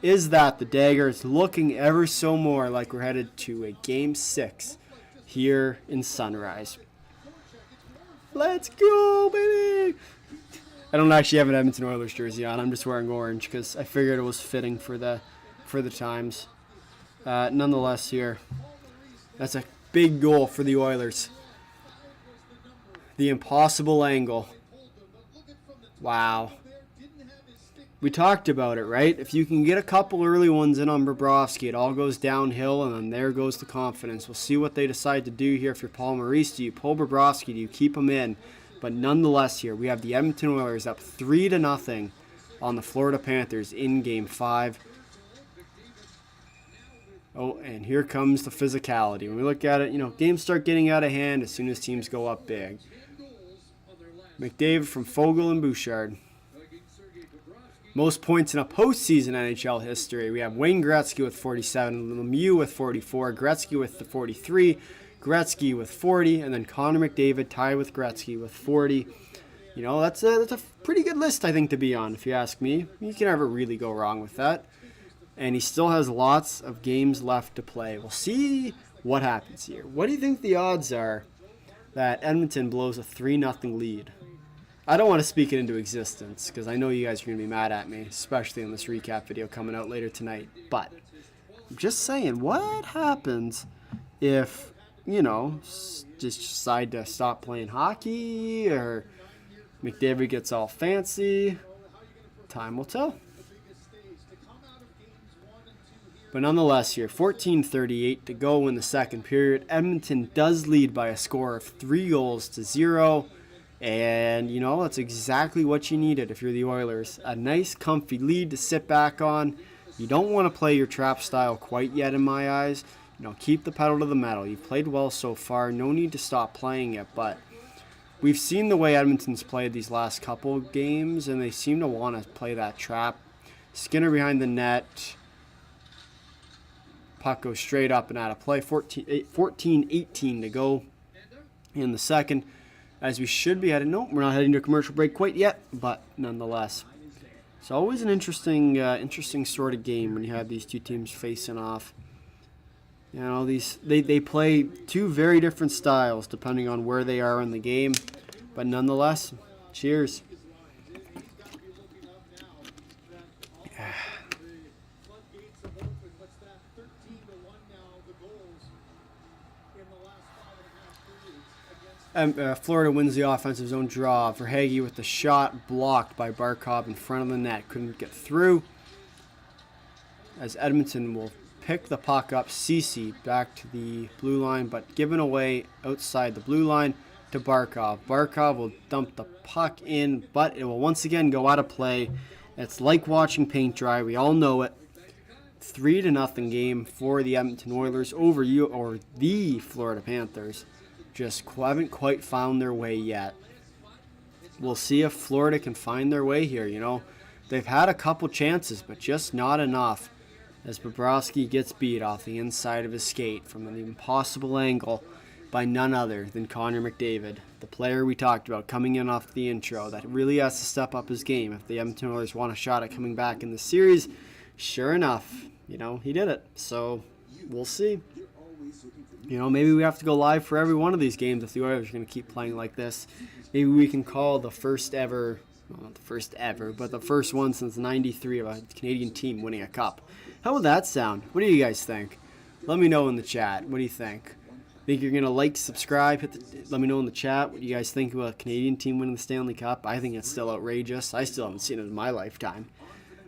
Is that the dagger? It's looking ever so more like we're headed to a Game 6 here in Sunrise. Let's go, baby! I don't actually have an Edmonton Oilers jersey on. I'm just wearing orange because I figured it was fitting for the times. Nonetheless here, that's a big goal for the Oilers. The impossible angle. Wow. We talked about it, right? If you can get a couple early ones in on Bobrovsky, it all goes downhill, and then there goes the confidence. We'll see what they decide to do here. If you're Paul Maurice, do you pull Bobrovsky? Do you keep him in? But nonetheless here, we have the Edmonton Oilers up 3-0 on the Florida Panthers in Game 5. Oh, and here comes the physicality. When we look at it, games start getting out of hand as soon as teams go up big. McDavid from Fogle and Bouchard. Most points in a postseason NHL history. We have Wayne Gretzky with 47, Lemieux with 44, Gretzky with the 43, Gretzky with 40, and then Connor McDavid tied with Gretzky with 40. That's a pretty good list, I think, to be on, if you ask me. You can never really go wrong with that. And he still has lots of games left to play. We'll see what happens here. What do you think the odds are that Edmonton blows a 3-0 lead? I don't want to speak it into existence because I know you guys are going to be mad at me, especially in this recap video coming out later tonight. But I'm just saying, what happens if, just decide to stop playing hockey or McDavid gets all fancy? Time will tell. But nonetheless here, 14:38 to go in the second period. Edmonton does lead by a score of 3-0. And, that's exactly what you needed if you're the Oilers. A nice, comfy lead to sit back on. You don't want to play your trap style quite yet in my eyes. Keep the pedal to the metal. You've played well so far. No need to stop playing it. But we've seen the way Edmonton's played these last couple games, and they seem to want to play that trap. Skinner behind the net. Puck goes straight up and out of play. 14:18 to go in the second. As we should be heading. Nope, we're not heading to a commercial break quite yet, but nonetheless. It's always an interesting sort of game when you have these two teams facing off. They play two very different styles depending on where they are in the game. But nonetheless, cheers. Florida wins the offensive zone draw. Verhaeghe with the shot blocked by Barkov in front of the net. Couldn't get through. As Edmonton will pick the puck up. Ceci back to the blue line, but given away outside the blue line to Barkov. Barkov will dump the puck in, but it will once again go out of play. It's like watching paint dry. We all know it. 3-0 game for the Edmonton Oilers over the Florida Panthers. Just haven't quite found their way yet. We'll see if Florida can find their way here. You know, they've had a couple chances, but just not enough. As Bobrovsky gets beat off the inside of his skate from an impossible angle by none other than Connor McDavid, the player we talked about coming in off the intro that really has to step up his game if the Edmonton Oilers want a shot at coming back in the series. Sure enough, you know, he did it. So we'll see. You know, maybe we have to go live for every one of these games if the Oilers are going to keep playing like this. Maybe we can call the first ever, well, not the first ever, but the first one since '93 of a Canadian team winning a cup. How would that sound? What do you guys think? Let me know in the chat. What do you think? Think you're going to like, subscribe, let me know in the chat what you guys think about a Canadian team winning the Stanley Cup. I think it's still outrageous. I still haven't seen it in my lifetime.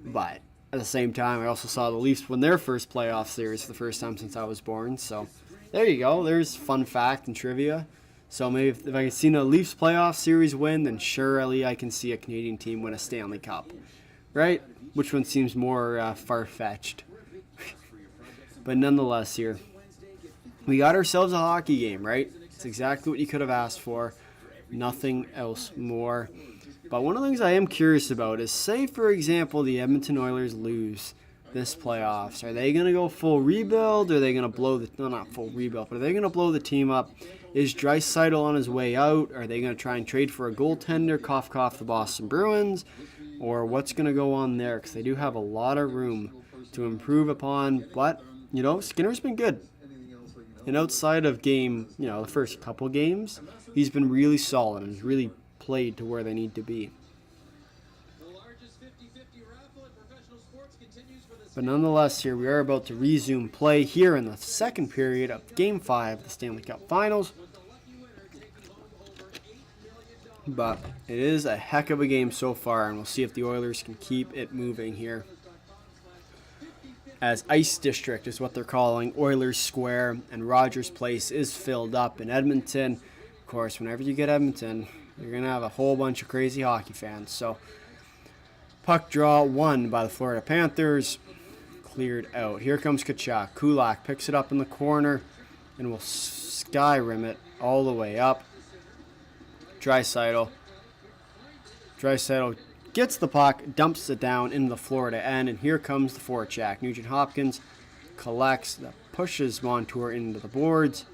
But at the same time, I also saw the Leafs win their first playoff series for the first time since I was born. So there you go. There's fun fact and trivia. So maybe if I can see a Leafs playoff series win, then surely I can see a Canadian team win a Stanley Cup. Right? Which one seems more far-fetched? But nonetheless here, we got ourselves a hockey game, right? It's exactly what you could have asked for. Nothing else more. But one of the things I am curious about is, say, for example, the Edmonton Oilers lose this playoffs. Are they going to go full rebuild? Or are they going to blow the... No, not full rebuild, but are they going to blow the team up? Is Draisaitl on his way out? Are they going to try and trade for a goaltender, cough, the Boston Bruins? Or what's going to go on there? Because they do have a lot of room to improve upon. But, you know, Skinner's been good. And outside of game, you know, the first couple games, he's been really solid and has really played to where they need to be. But nonetheless, here we are about to resume play here in the second period of Game 5 of the Stanley Cup Finals. But it is a heck of a game so far, and we'll see if the Oilers can keep it moving here. As Ice District is what they're calling Oilers Square, and Rogers Place is filled up in Edmonton. Of course, whenever you get Edmonton, you're going to have a whole bunch of crazy hockey fans. So, puck draw won by the Florida Panthers. Cleared out. Here comes Tkachuk. Kulak picks it up in the corner and will skyrim it all the way up. Draisaitl gets the puck, dumps it down into the Florida end, and here comes the forecheck. Nugent Hopkins collects, pushes Montour into the boards,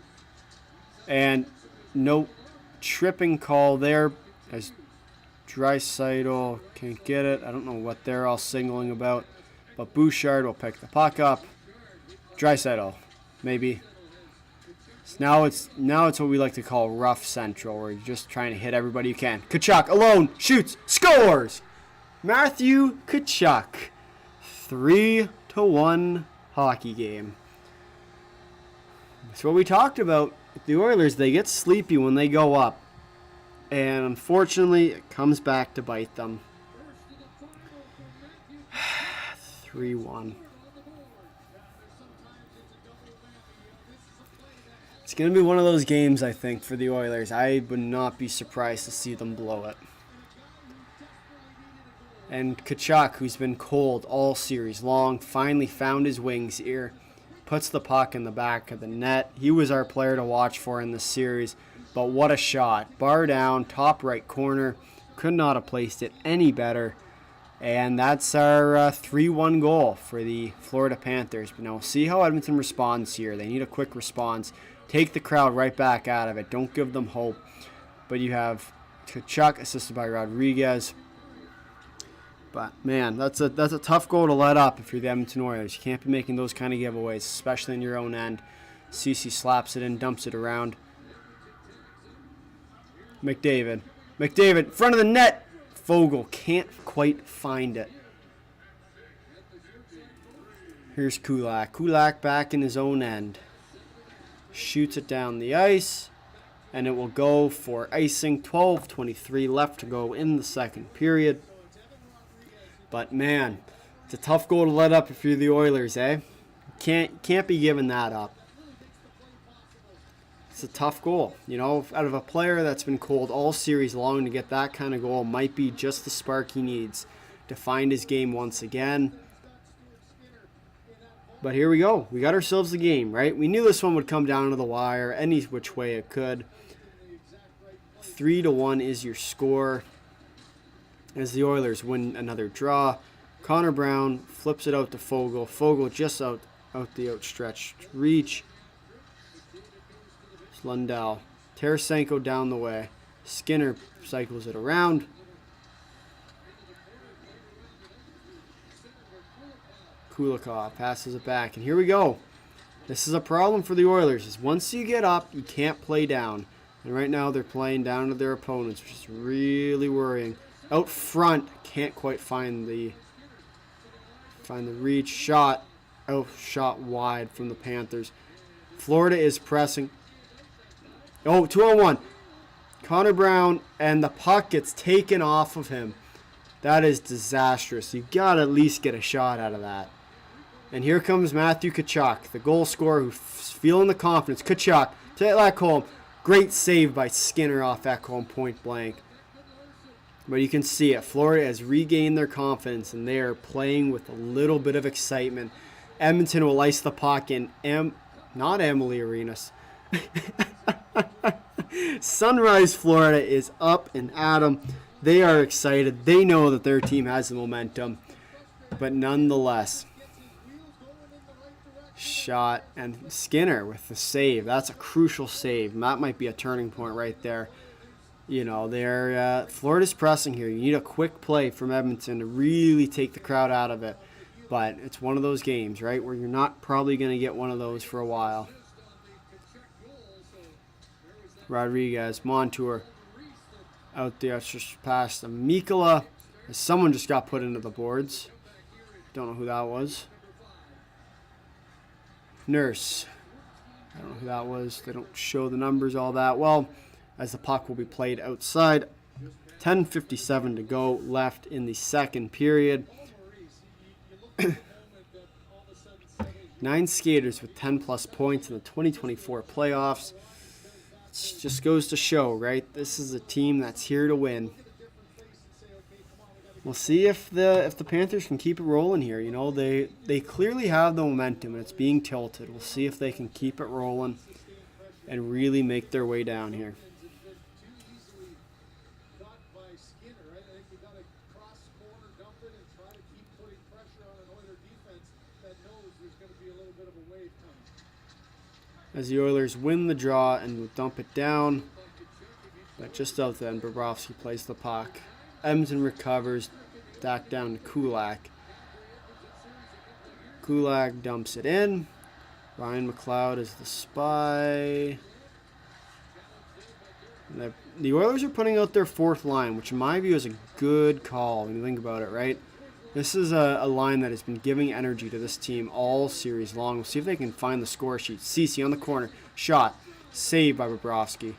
and no tripping call there as Draisaitl can't get it. I don't know what they're all signaling about, but Bouchard will pick the puck up. Draisaitl, maybe. Now it's what we like to call rough central, where you're just trying to hit everybody you can. Tkachuk alone shoots, scores. Matthew Tkachuk, 3-1 hockey game. That's what we talked about. The Oilers, they get sleepy when they go up, and unfortunately, it comes back to bite them. 3-1. It's going to be one of those games, I think, for the Oilers. I would not be surprised to see them blow it. And Tkachuk, who's been cold all series long, finally found his wings here. Puts the puck in the back of the net. He was our player to watch for in this series. But what a shot. Bar down, top right corner. Could not have placed it any better. And that's our 3-1 goal for the Florida Panthers. But now we'll see how Edmonton responds here. They need a quick response. Take the crowd right back out of it. Don't give them hope. But you have Tkachuk assisted by Rodriguez. But, man, that's a tough goal to let up if you're the Edmonton Oilers. You can't be making those kind of giveaways, especially in your own end. Ceci slaps it in, dumps it around. McDavid, front of the net. Fogle can't quite find it. Here's Kulak. Kulak back in his own end. Shoots it down the ice. and it will go for icing. 12:23 left to go in the second period. But man, it's a tough goal to let up if you're the Oilers, eh? Can't be giving that up. It's a tough goal. You know, out of a player that's been cold all series long, to get that kind of goal might be just the spark he needs to find his game once again. But here we go. We got ourselves the game, right? We knew this one would come down to the wire any which way it could. 3-1 is your score as the Oilers win another draw. Connor Brown flips it out to Fogle. Fogle just out the outstretched reach. Lundell. Tarasenko down the way. Skinner cycles it around. Kulikov passes it back. And here we go. This is a problem for the Oilers. Is once you get up, you can't play down. And right now they're playing down to their opponents, which is really worrying. Out front, can't quite find the reach. Shot wide from the Panthers. Florida is pressing. Oh, 2-on-1. Connor Brown, and the puck gets taken off of him. That is disastrous. You got to at least get a shot out of that. And here comes Matthew Tkachuk, the goal scorer who's feeling the confidence. Tkachuk to Ekholm. Great save by Skinner off Ekholm, point blank. But you can see it. Florida has regained their confidence, and they are playing with a little bit of excitement. Edmonton will ice the puck in not Emily Arenas. Sunrise, Florida is up and at 'em. They are excited. They know that their team has the momentum. But nonetheless, shot, and Skinner with the save. That's a crucial save. That might be a turning point right there. You know, Florida's pressing here. You need a quick play from Edmonton to really take the crowd out of it. But it's one of those games, right, where you're not probably going to get one of those for a while. Rodriguez, Montour, out there, just past the Mikkola. Someone just got put into the boards. Don't know who that was. Nurse. I don't know who that was. They don't show the numbers all that well, as the puck will be played outside. 10:57 to go left in the second period. 9 skaters with 10-plus points in the 2024 playoffs. It just goes to show, right? This is a team that's here to win. We'll see if the Panthers can keep it rolling here. You know, they clearly have the momentum, and it's being tilted. We'll see if they can keep it rolling and really make their way down here. As the Oilers win the draw and will dump it down. But just out then, Bobrovsky plays the puck. Edmonton recovers, back down to Kulak. Kulak dumps it in. Ryan McLeod is the spy. And the Oilers are putting out their fourth line, which in my view is a good call when you think about it, right? This is a line that has been giving energy to this team all series long. We'll see if they can find the score sheet. Ceci on the corner. Shot. Saved by Bobrovsky.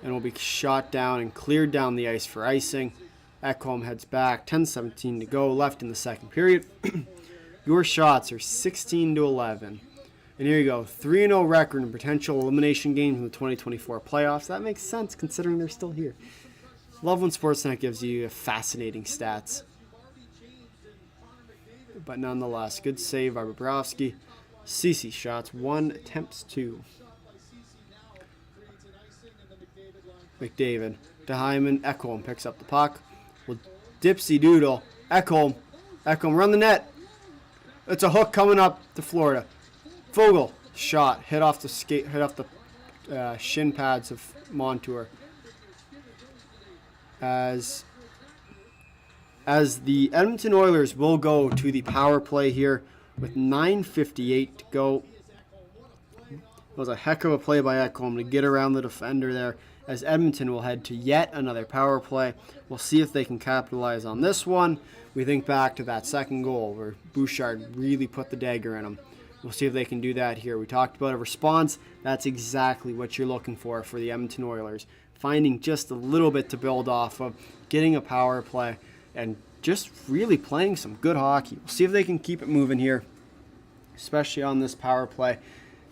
And will be shot down and cleared down the ice for icing. Ekholm heads back. 10:17 to go left in the second period. Your shots are 16-11. And here you go. 3-0 record in potential elimination games in the 2024 playoffs. That makes sense considering they're still here. Love when Sportsnet gives you fascinating stats. But nonetheless, good save by Bobrovsky. Ceci shots 1, attempts 2. McDavid to Hyman. Ekholm picks up the puck. Well, Dipsy Doodle. Ekholm run the net. It's a hook coming up to Florida. Fogle shot hit off the shin pads of Montour. As the Edmonton Oilers will go to the power play here with 9:58 to go. It was a heck of a play by Ekholm to get around the defender there, as Edmonton will head to yet another power play. We'll see if they can capitalize on this one. We think back to that second goal where Bouchard really put the dagger in him. We'll see if they can do that here. We talked about a response. That's exactly what you're looking for the Edmonton Oilers. Finding just a little bit to build off of, getting a power play, and just really playing some good hockey. We'll see if they can keep it moving here, especially on this power play.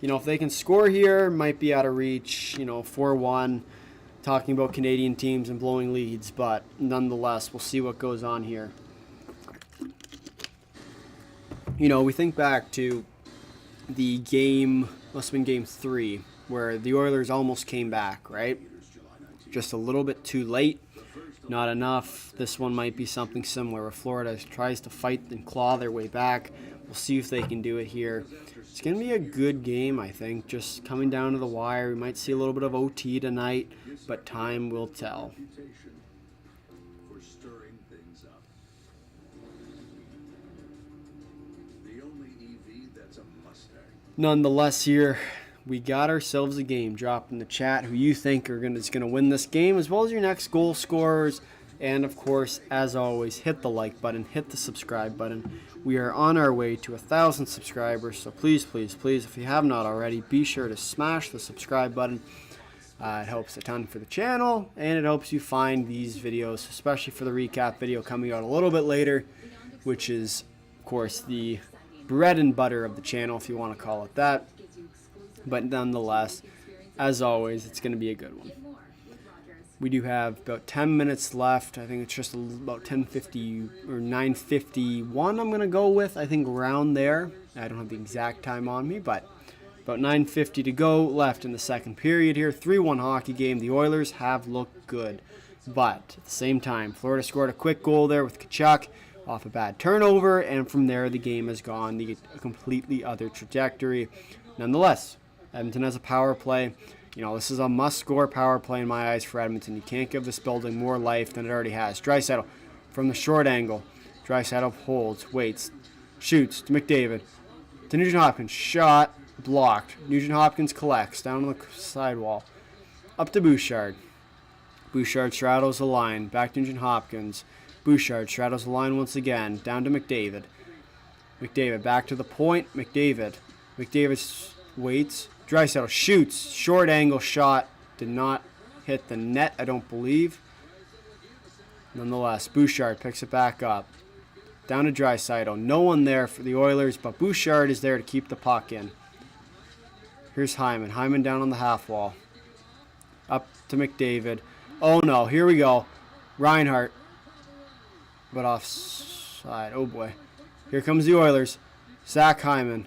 You know, if they can score here, might be out of reach, 4-1, talking about Canadian teams and blowing leads, but nonetheless, we'll see what goes on here. We think back to the game, must have been game 3, where the Oilers almost came back, right? Just a little bit too late, not enough. This one might be something similar, where Florida tries to fight and claw their way back. We'll see if they can do it here. It's going to be a good game, I think, just coming down to the wire. We might see a little bit of OT tonight, but time will tell. For stirring things up. The only EV that's a Mustang. Nonetheless, here we got ourselves a game. Drop in the chat who you think is going to win this game, as well as your next goal scorers. And of course, as always, hit the like button, hit the subscribe button. We are on our way to 1,000 subscribers, so please, please, please, if you have not already, be sure to smash the subscribe button. It helps a ton for the channel, and it helps you find these videos, especially for the recap video coming out a little bit later, which is, of course, the bread and butter of the channel, if you want to call it that. But nonetheless, as always, it's going to be a good one. We do have about 10 minutes left. I think it's just about 10:50 or 9:51 I'm going to go with. I think around there. I don't have the exact time on me, but about 9:50 to go left in the second period here. 3-1 hockey game. The Oilers have looked good. But at the same time, Florida scored a quick goal there with Tkachuk off a bad turnover, and from there the game has gone a completely other trajectory. Nonetheless, Edmonton has a power play. This is a must-score power play in my eyes for Edmonton. You can't give this building more life than it already has. Draisaitl from the short angle. Draisaitl holds, waits, shoots to McDavid. To Nugent-Hopkins. Shot blocked. Nugent-Hopkins collects down on the sidewall. Up to Bouchard. Bouchard straddles the line. Back to Nugent-Hopkins. Bouchard straddles the line once again. Down to McDavid. McDavid back to the point. McDavid waits. Draisaitl shoots. Short angle shot. Did not hit the net, I don't believe. Nonetheless, Bouchard picks it back up. Down to Draisaitl. No one there for the Oilers, but Bouchard is there to keep the puck in. Here's Hyman. Hyman down on the half wall. Up to McDavid. Oh no, here we go. Reinhart. But offside. Oh boy. Here comes the Oilers. Zach Hyman.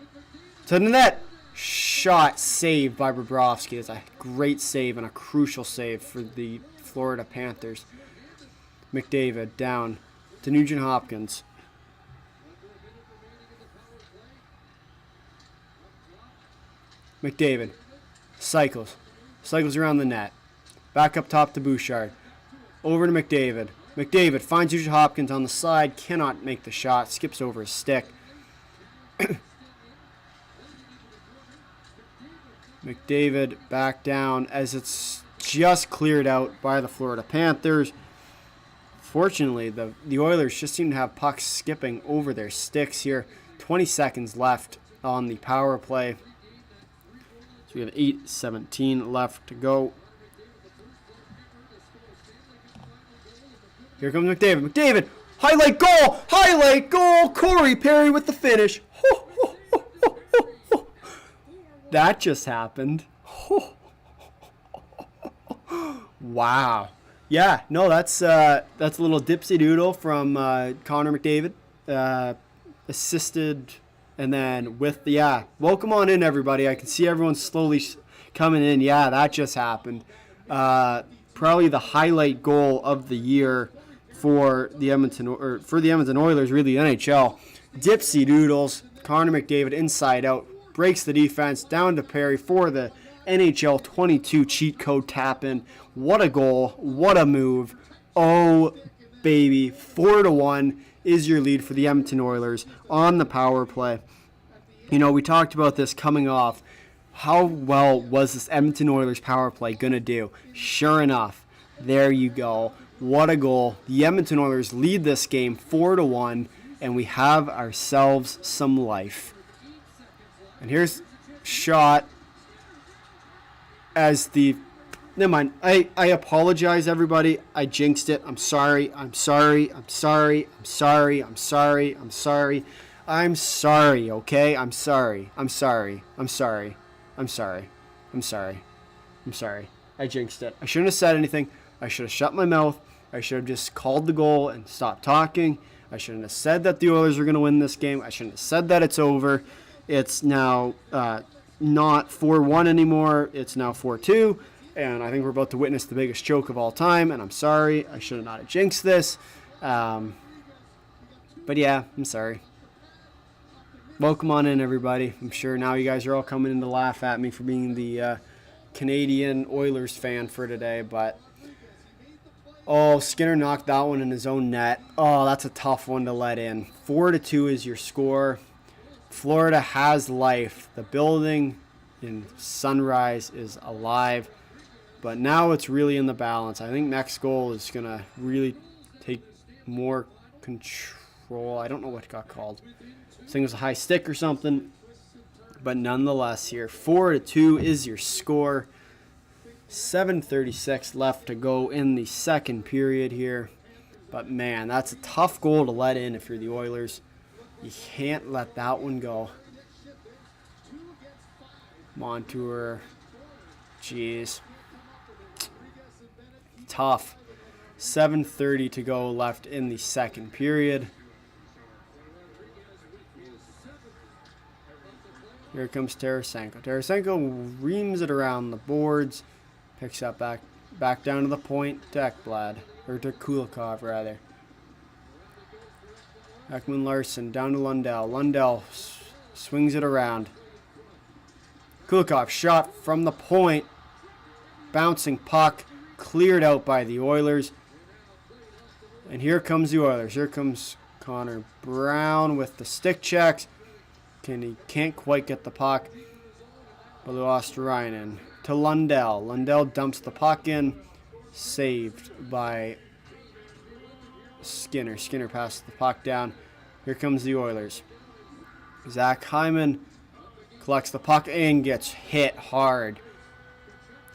To the net. Shot saved by Bobrovsky. It's a great save and a crucial save for the Florida Panthers. McDavid down to Nugent-Hopkins. McDavid cycles around the net. Back up top to Bouchard. Over to McDavid. McDavid finds Nugent-Hopkins on the side. Cannot make the shot. Skips over his stick. McDavid back down as it's just cleared out by the Florida Panthers. Fortunately, the Oilers just seem to have pucks skipping over their sticks here. 20 seconds left on the power play. So we have 8:17 left to go. Here comes McDavid. McDavid! Highlight goal! Highlight goal! Corey Perry with the finish. That just happened. Wow. Yeah, no, that's a little dipsy doodle from Connor McDavid. Assisted, and then with the, welcome on in, everybody. I can see everyone slowly coming in. Yeah, that just happened. Probably the highlight goal of the year for the Edmonton Oilers, really the NHL. Dipsy doodles. Connor McDavid inside out. Breaks the defense, down to Perry for the NHL 22 cheat code tap-in. What a goal. What a move. Oh, baby. 4-1 is your lead for the Edmonton Oilers on the power play. We talked about this coming off. How well was this Edmonton Oilers power play going to do? Sure enough, there you go. What a goal. The Edmonton Oilers lead this game 4-1, and we have ourselves some life. And here's shot as the... Never mind. I apologize, everybody. I jinxed it. I'm sorry. I'm sorry. I'm sorry. I'm sorry. I'm sorry. I'm sorry. I'm sorry, okay? I'm sorry. I'm sorry. I'm sorry. I'm sorry. I'm sorry. I'm sorry. I jinxed it. I shouldn't have said anything. I should have shut my mouth. I should have just called the goal and stopped talking. I shouldn't have said that the Oilers are going to win this game. I shouldn't have said that it's over. It's now not 4-1 anymore. It's now 4-2. And I think we're about to witness the biggest choke of all time. And I'm sorry. I should have not have jinxed this. But yeah, I'm sorry. Welcome on in, everybody. I'm sure now you guys are all coming in to laugh at me for being the Canadian Oilers fan for today. But, oh, Skinner knocked that one in his own net. Oh, that's a tough one to let in. 4-2 is your score. Florida has life. The building in Sunrise is alive. But now it's really in the balance. I think next goal is going to really take more control. I don't know what it got called. I think it was a high stick or something. But nonetheless here, 4-2 is your score. 7:36 left to go in the second period here. But man, that's a tough goal to let in if you're the Oilers. You can't let that one go. Montour. Jeez. Tough. 7:30 to go left in the second period. Here comes Tarasenko. Tarasenko reams it around the boards. Picks up back down to the point to Ekblad. Or to Kulikov, rather. Ekman Larson down to Lundell. Lundell swings it around. Kulikov shot from the point. Bouncing puck. Cleared out by the Oilers. And here comes the Oilers. Here comes Connor Brown with the stick checks. He can't quite get the puck. But they lost Rynan to Lundell. Lundell dumps the puck in. Saved by Skinner. Skinner passes the puck down. Here comes the Oilers. Zach Hyman collects the puck and gets hit hard.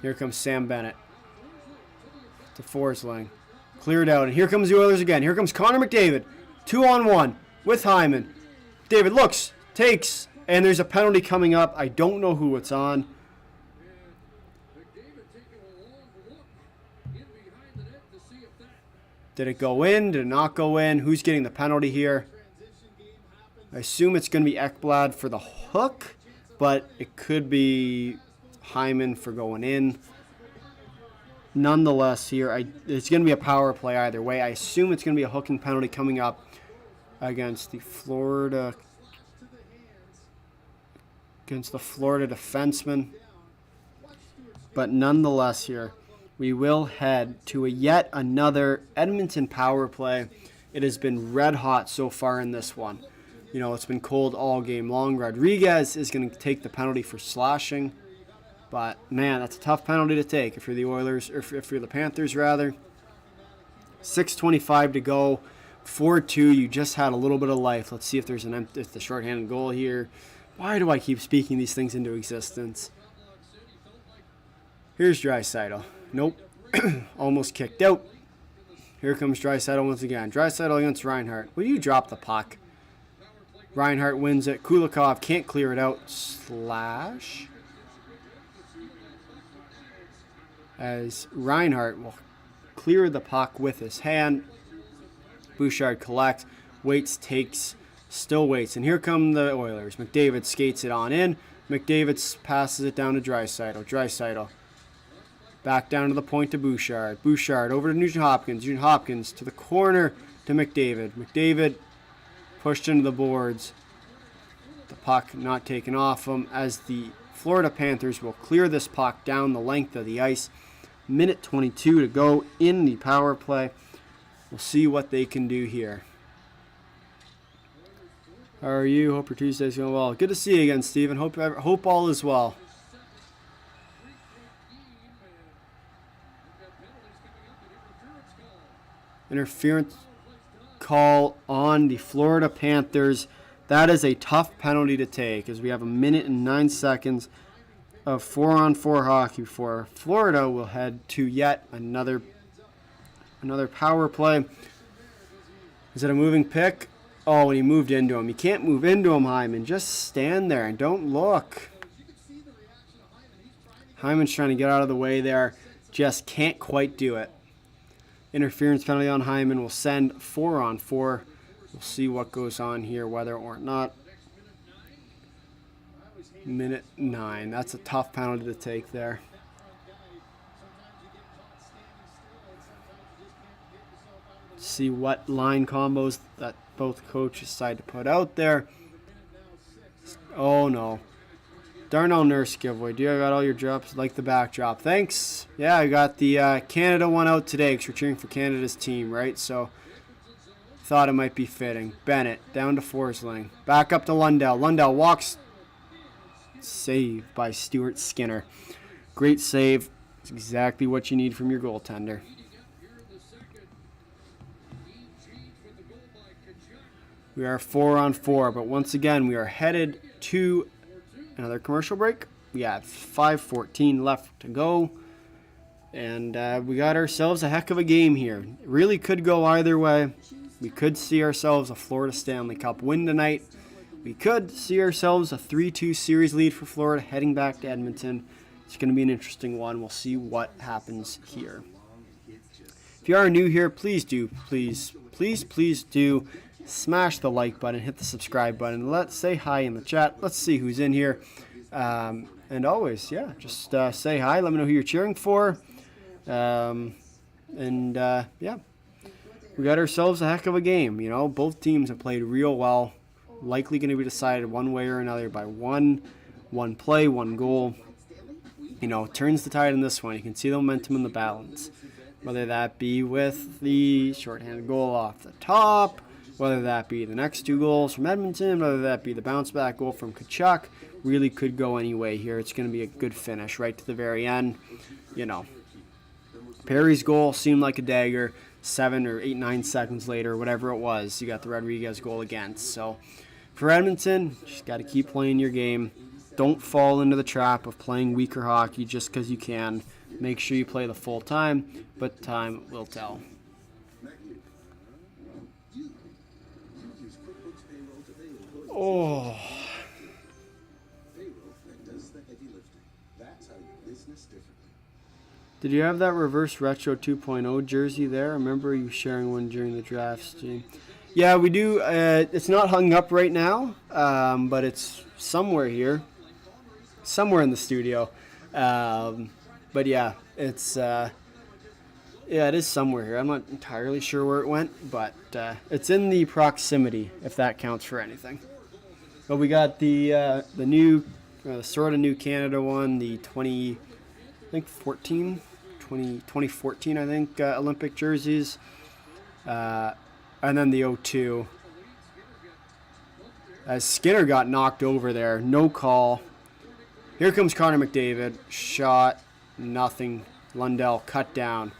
Here comes Sam Bennett. To Forsling. Cleared out. And here comes the Oilers again. Here comes Connor McDavid. 2-on-1 with Hyman. David looks, takes, and there's a penalty coming up. I don't know who it's on. Did it go in? Did it not go in? Who's getting the penalty here? I assume it's going to be Ekblad for the hook, but it could be Hyman for going in. Nonetheless, here, it's going to be a power play either way. I assume it's going to be a hooking penalty coming up against the Florida defenseman. But nonetheless, here, we will head to yet another Edmonton power play. It has been red hot so far in this one. You know, it's been cold all game long. Rodriguez is going to take the penalty for slashing. But, man, that's a tough penalty to take if you're the Oilers, or if you're the Panthers, rather. 6:25 to go. 4-2. You just had a little bit of life. Let's see if there's the shorthanded goal here. Why do I keep speaking these things into existence? Here's Draisaitl. Nope. Almost kicked out. Here comes Draisaitl once again. Draisaitl against Reinhart. Will you drop the puck? Reinhart wins it. Kulikov can't clear it out. Slash. As Reinhart will clear the puck with his hand. Bouchard collects, waits, takes, still waits. And here come the Oilers. McDavid skates it on in. McDavid passes it down to Draisaitl. Draisaitl back down to the point to Bouchard. Bouchard over to Nugent Hopkins. Nugent Hopkins to the corner to McDavid. McDavid pushed into the boards. The puck not taken off him as the Florida Panthers will clear this puck down the length of the ice. Minute 22 to go in the power play. We'll see what they can do here. How are you? Hope your Tuesday's going well. Good to see you again, Steven. Hope all is well. Interference call on the Florida Panthers. That is a tough penalty to take, as we have 1:09 of 4-on-4 hockey before Florida will head to yet another power play. Is it a moving pick? Oh, and he moved into him. You can't move into him, Hyman. Just stand there and don't look. Hyman's trying to get out of the way there. Just can't quite do it. Interference penalty on Hyman will send 4-on-4. We'll see what goes on here, whether or not. 1:09. That's a tough penalty to take there. See what line combos that both coaches decide to put out there. Oh no. Darnell Nurse giveaway. Do you got all your drops? Like the backdrop. Thanks. Yeah, I got the Canada one out today because we're cheering for Canada's team, right? So thought it might be fitting. Bennett down to Forsling. Back up to Lundell. Lundell walks. Save by Stuart Skinner. Great save. It's exactly what you need from your goaltender. We are 4-on-4, but once again, we are headed to another commercial break. We have 5:14 left to go, and we got ourselves a heck of a game here. It really could go either way. We could see ourselves a Florida Stanley Cup win tonight. We could see ourselves a 3-2 series lead for Florida heading back to Edmonton. It's going to be an interesting one. We'll see what happens here. If you are new here, please do smash the like button, hit the subscribe button. Let's say hi in the chat. Let's see who's in here. And always, yeah, just say hi. Let me know who you're cheering for. Yeah, we got ourselves a heck of a game. You know, both teams have played real well. Likely going to be decided one way or another by one play, one goal. You know, turns the tide in this one. You can see the momentum in the balance. Whether that be with the shorthanded goal off the top, whether that be the next two goals from Edmonton, whether that be the bounce-back goal from Tkachuk, really could go any way here. It's going to be a good finish right to the very end. You know, Perry's goal seemed like a dagger. 7 or 8, 9 seconds later, whatever it was, you got the Rodriguez goal against. So for Edmonton, just got to keep playing your game. Don't fall into the trap of playing weaker hockey just because you can. Make sure you play the full time, but time will tell. Oh. Did you have that reverse retro 2.0 jersey there? I remember you sharing one during the draft stream. Yeah, we do. It's not hung up right now, but it's somewhere here. Somewhere in the studio. But yeah, it's it is somewhere here. I'm not entirely sure where it went, but it's in the proximity, if that counts for anything. But we got the new, sort of new Canada one, the 2014, I think, Olympic jerseys, and then the 02. As Skinner got knocked over there, no call. Here comes Connor McDavid, shot, nothing. Lundell cut down.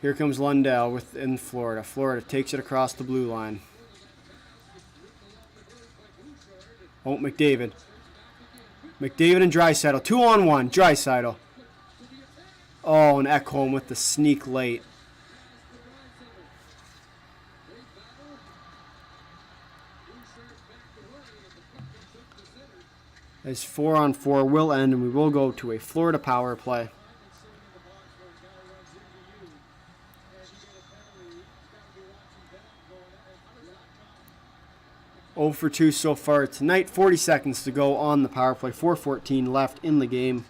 Here comes Lundell within Florida. Florida takes it across the blue line. Oh, McDavid. McDavid and Draisaitl. 2-on-1. Draisaitl. Oh, and Ekholm with the sneak late. As 4-on-4 will end, and we will go to a Florida power play. Oh for 2 so far tonight. 40 seconds to go on the power play. 4:14 left in the game.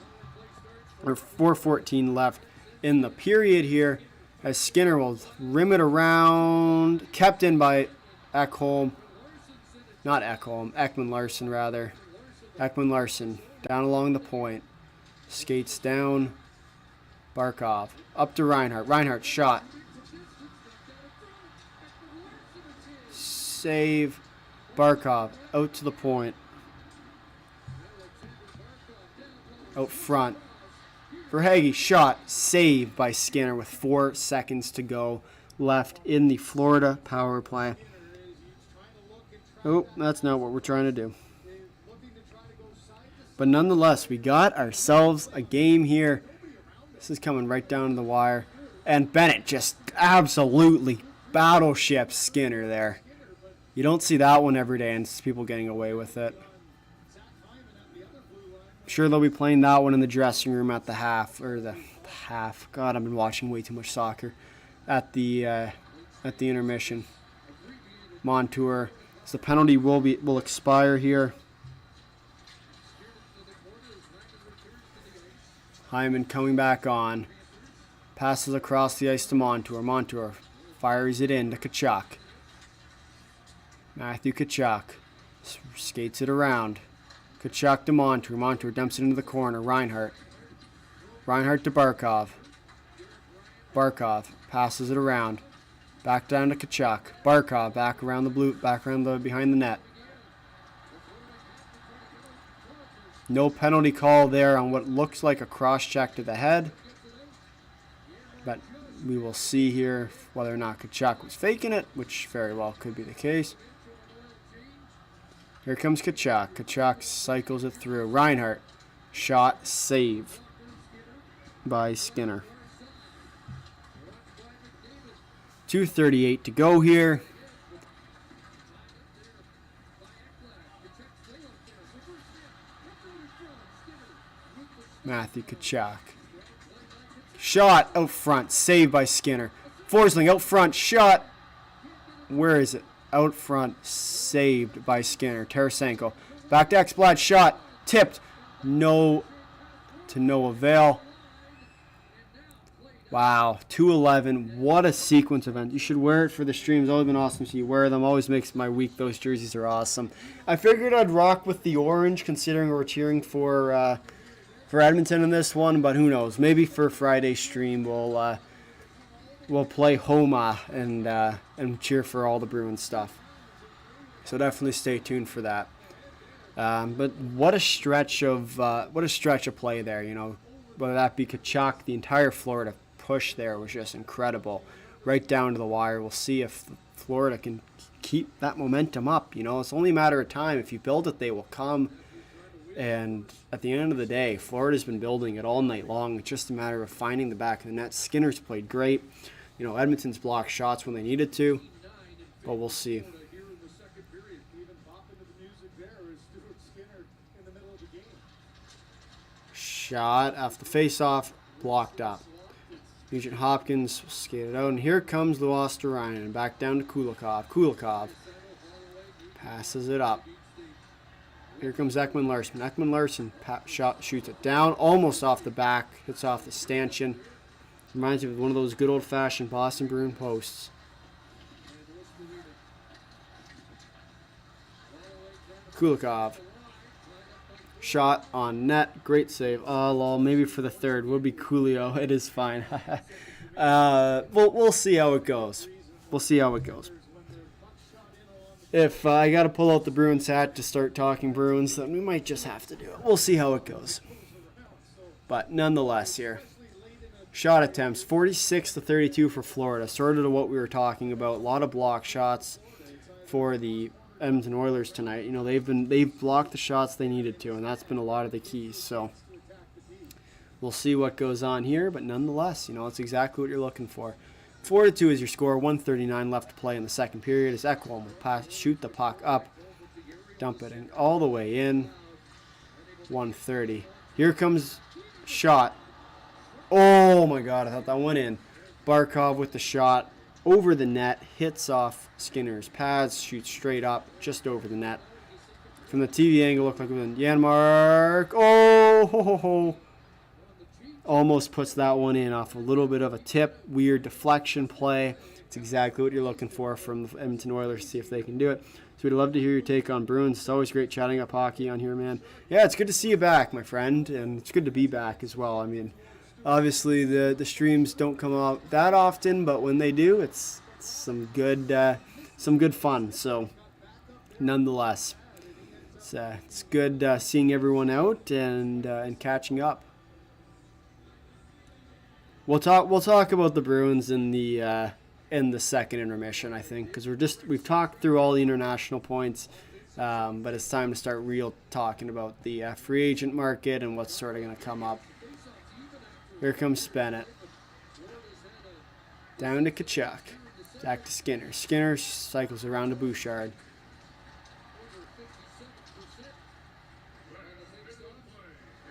Or 4:14 left in the period here. As Skinner will rim it around. Kept in by Ekholm. Not Ekholm. Ekman Larsson, rather. Ekman Larsson down along the point. Skates down. Barkov. Up to Reinhart. Reinhart shot. Save. Barkov out to the point. Out front. Verhaeghe shot. Save by Skinner with 4 seconds to go left in the Florida power play. Oh, that's not what we're trying to do. But nonetheless, we got ourselves a game here. This is coming right down to the wire. And Bennett just absolutely battleships Skinner there. You don't see that one every day, and it's people getting away with it. I'm sure they'll be playing that one in the dressing room at the half. God, I've been watching way too much soccer. At the intermission. Montour. So the penalty will expire here. Hyman coming back on. Passes across the ice to Montour. Montour fires it in to Tkachuk. Matthew Tkachuk skates it around. Tkachuk to Montour. Montour dumps it into the corner. Reinhart. Reinhart to Barkov. Barkov passes it around. Back down to Tkachuk. Barkov back around behind the net. No penalty call there on what looks like a cross-check to the head. But we will see here whether or not Tkachuk was faking it, which very well could be the case. Here comes Tkachuk. Tkachuk cycles it through. Reinhart. Shot, save by Skinner. 2:38 to go here. Matthew Tkachuk. Shot out front. Saved by Skinner. Forsling out front. Shot. Where is it? Out front. Saved by Skinner. Tarasenko. Back to Ekblad. Shot. Tipped. No. To no avail. Wow. 2:11. What a sequence event. You should wear it for the stream. It's always been awesome to see you wear them. Always makes my week. Those jerseys are awesome. I figured I'd rock with the orange considering we're cheering for Edmonton in this one, but who knows? Maybe for Friday's stream we'll play Homa and cheer for all the Bruins stuff. So definitely stay tuned for that. But what a stretch of play there. You know, whether that be Tkachuk, the entire Florida push there was just incredible, right down to the wire. We'll see if Florida can keep that momentum up. You know, it's only a matter of time. If you build it, they will come. And at the end of the day, Florida's been building it all night long. It's just a matter of finding the back of the net. Skinner's played great. You know, Edmonton's blocked shots when they needed to. But we'll see. Shot off the face-off. Blocked up. Nugent Hopkins skated out. And here comes Luosterainen. Back down to Kulikov. Kulikov passes it up. Here comes Ekman Larsson. Ekman Larsson shoots it down, almost off the back, hits off the stanchion. Reminds me of one of those good old-fashioned Boston Bruin posts. Kulikov. Shot on net. Great save. Oh, lol. Maybe for the third. Would be Coolio. It is fine. We'll see how it goes. We'll see how it goes. If I got to pull out the Bruins hat to start talking Bruins, then we might just have to do it. We'll see how it goes. But nonetheless here, shot attempts, 46-32 for Florida. Sort of what we were talking about. A lot of block shots for the Edmonton Oilers tonight. You know, they've blocked the shots they needed to, and that's been a lot of the keys. So we'll see what goes on here. But nonetheless, you know, it's exactly what you're looking for. 4-2 is your score. 1:39 left to play in the second period. As Ekholm will shoot the puck up, dump it in all the way in. 1:30. Here comes shot. Oh my God! I thought that went in. Barkov with the shot over the net, hits off Skinner's pads, shoots straight up, just over the net. From the TV angle, looked like it was in Janmark. Oh! Ho, ho, ho. Almost puts that one in off a little bit of a tip. Weird deflection play. It's exactly what you're looking for from the Edmonton Oilers. See if they can do it. So we'd love to hear your take on Bruins. It's always great chatting up hockey on here, man. Yeah, it's good to see you back, my friend. And it's good to be back as well. I mean, obviously the streams don't come out that often, but when they do, it's some good fun. So nonetheless, it's good seeing everyone out and catching up. We'll talk about the Bruins in the in the second intermission, I think, because we've talked through all the international points, but it's time to start real talking about the free agent market and what's sort of going to come up. Here comes Bennett. Down to Tkachuk. Back to Skinner. Skinner cycles around to Bouchard.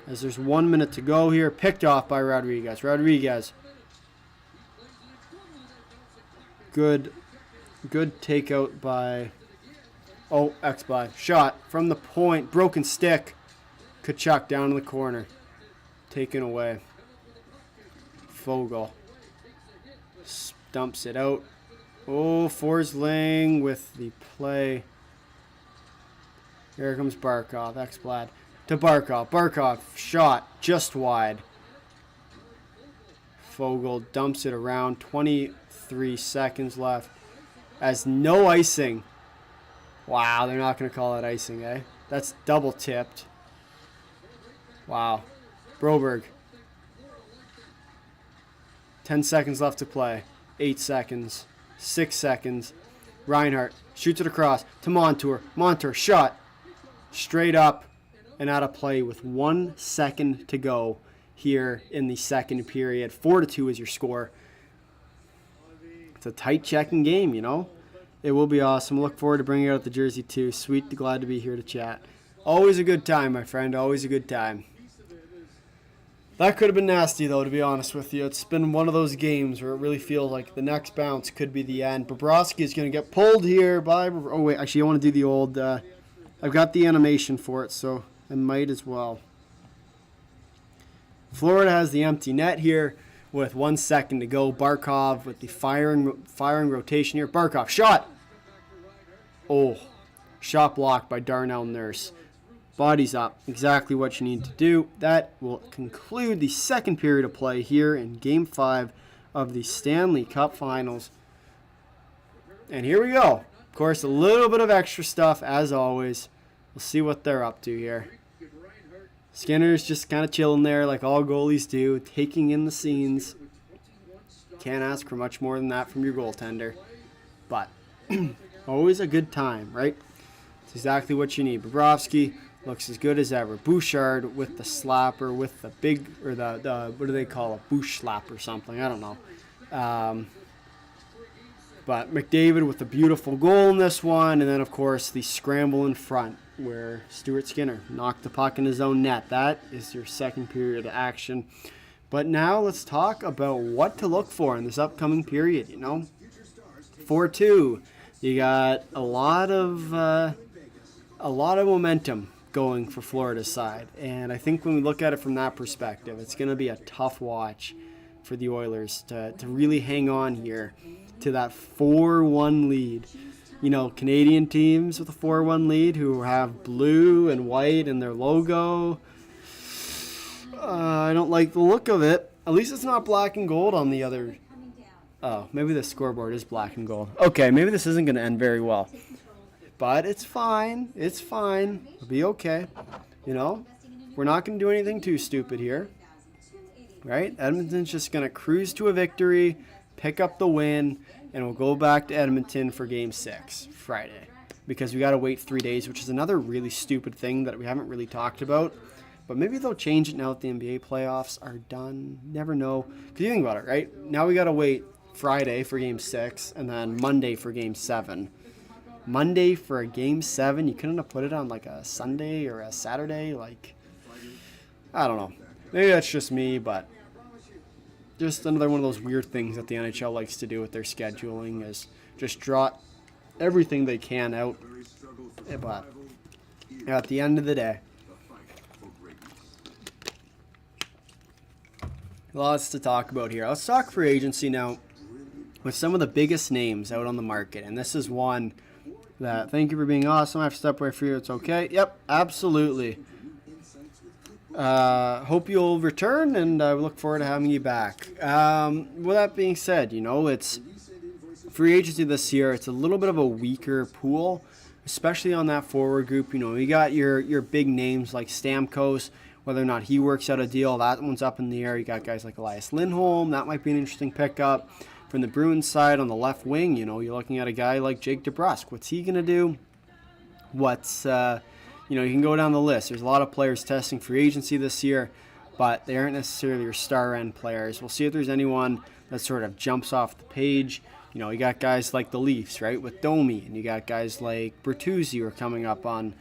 As there's 1 minute to go here, picked off by Rodriguez. Rodriguez. Good takeout by... Oh, X-Bly. Shot from the point. Broken stick. Tkachuk down in the corner. Taken away. Fogle. Dumps it out. Oh, Forsling with the play. Here comes Barkov. X-Blad. To Barkov. Barkov. Shot. Just wide. Fogle dumps it around. 23 seconds left. As no icing. Wow, they're not going to call it icing, eh? That's double tipped. Wow. Broberg. 10 seconds left to play. 8 seconds. 6 seconds. Reinhardt shoots it across to Montour. Montour shot. Straight up and out of play with 1 second to go here in the second period. 4-2 is your score. It's a tight checking game, you know. It will be awesome. Look forward to bringing out the jersey too. Sweet, glad to be here to chat. Always a good time, my friend. Always a good time. That could have been nasty, though, to be honest with you. It's been one of those games where it really feels like the next bounce could be the end. Bobrovsky is going to get pulled here by... Oh, wait. Actually, I want to do the old... I've got the animation for it, so I might as well. Florida has the empty net here with 1 second to go. Barkov with the firing rotation here. Barkov, shot! Oh, shot blocked by Darnell Nurse. Bodies up. Exactly what you need to do. That will conclude the second period of play here in Game 5 of the Stanley Cup Finals. And here we go. Of course, a little bit of extra stuff, as always. We'll see what they're up to here. Skinner's just kind of chilling there like all goalies do, taking in the scenes. Can't ask for much more than that from your goaltender. But always a good time, right? It's exactly what you need. Bobrovsky looks as good as ever. Bouchard with the slapper, with the big, or the what do they call it? Bouch slap or something. I don't know. But McDavid with the beautiful goal in this one. And then, of course, the scramble in front where Stuart Skinner knocked the puck in his own net. That is your second period of action. But now let's talk about what to look for in this upcoming period, you know. 4-2. You got a lot of momentum going for Florida's side. And I think when we look at it from that perspective, it's going to be a tough watch for the Oilers to really hang on here to that 4-1 lead. You know, Canadian teams with a 4-1 lead who have blue and white in their logo. I don't like the look of it. At least it's not black and gold on the other. Oh, maybe the scoreboard is black and gold. Okay, maybe this isn't going to end very well. But it's fine. It's fine. It'll be okay. You know, we're not going to do anything too stupid here. Right? Edmonton's just going to cruise to a victory, pick up the win, and we'll go back to Edmonton for Game 6 Friday. Because we got to wait 3 days, which is another really stupid thing that we haven't really talked about. But maybe they'll change it now that the NBA playoffs are done. Never know. Because you think about it, right? Now we got to wait Friday for Game 6 and then Monday for Game 7. Monday for a Game 7, you couldn't have put it on like a Sunday or a Saturday? Like, I don't know. Maybe that's just me, but just another one of those weird things that the NHL likes to do with their scheduling is just draw everything they can out. But at the end of the day, lots to talk about here. Let's talk free agency now with some of the biggest names out on the market. And this is one that, thank you for being awesome. I have to step away for you. It's okay. Yep, absolutely. Hope you'll return, and I look forward to having you back. With that being said, you know, it's free agency this year. It's a little bit of a weaker pool, especially on that forward group. You know, you got your big names like Stamkos. Whether or not he works out a deal, that one's up in the air. You got guys like Elias Lindholm. That might be an interesting pickup. For From the Bruins side on the left wing, you're looking at a guy like Jake DeBrusk. What's he going to do? You can go down the list. There's a lot of players testing free agency this year, but they aren't necessarily your star-end players. We'll see if there's anyone that sort of jumps off the page. You got guys like the Leafs, right, with Domi, and you got guys like Bertuzzi who are coming up on,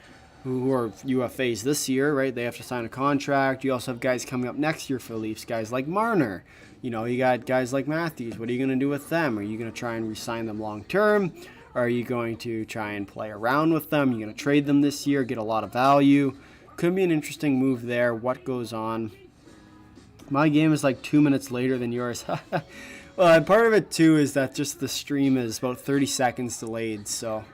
who are UFAs this year, right? They have to sign a contract. You also have guys coming up next year for the Leafs, guys like Marner. You got guys like Matthews. What are you going to do with them? Are you going to try and re-sign them long-term? Are you going to try and play around with them? You're going to trade them this year, get a lot of value. Could be an interesting move there. What goes on? My game is like 2 minutes later than yours. Well, part of it, too, is that just the stream is about 30 seconds delayed. So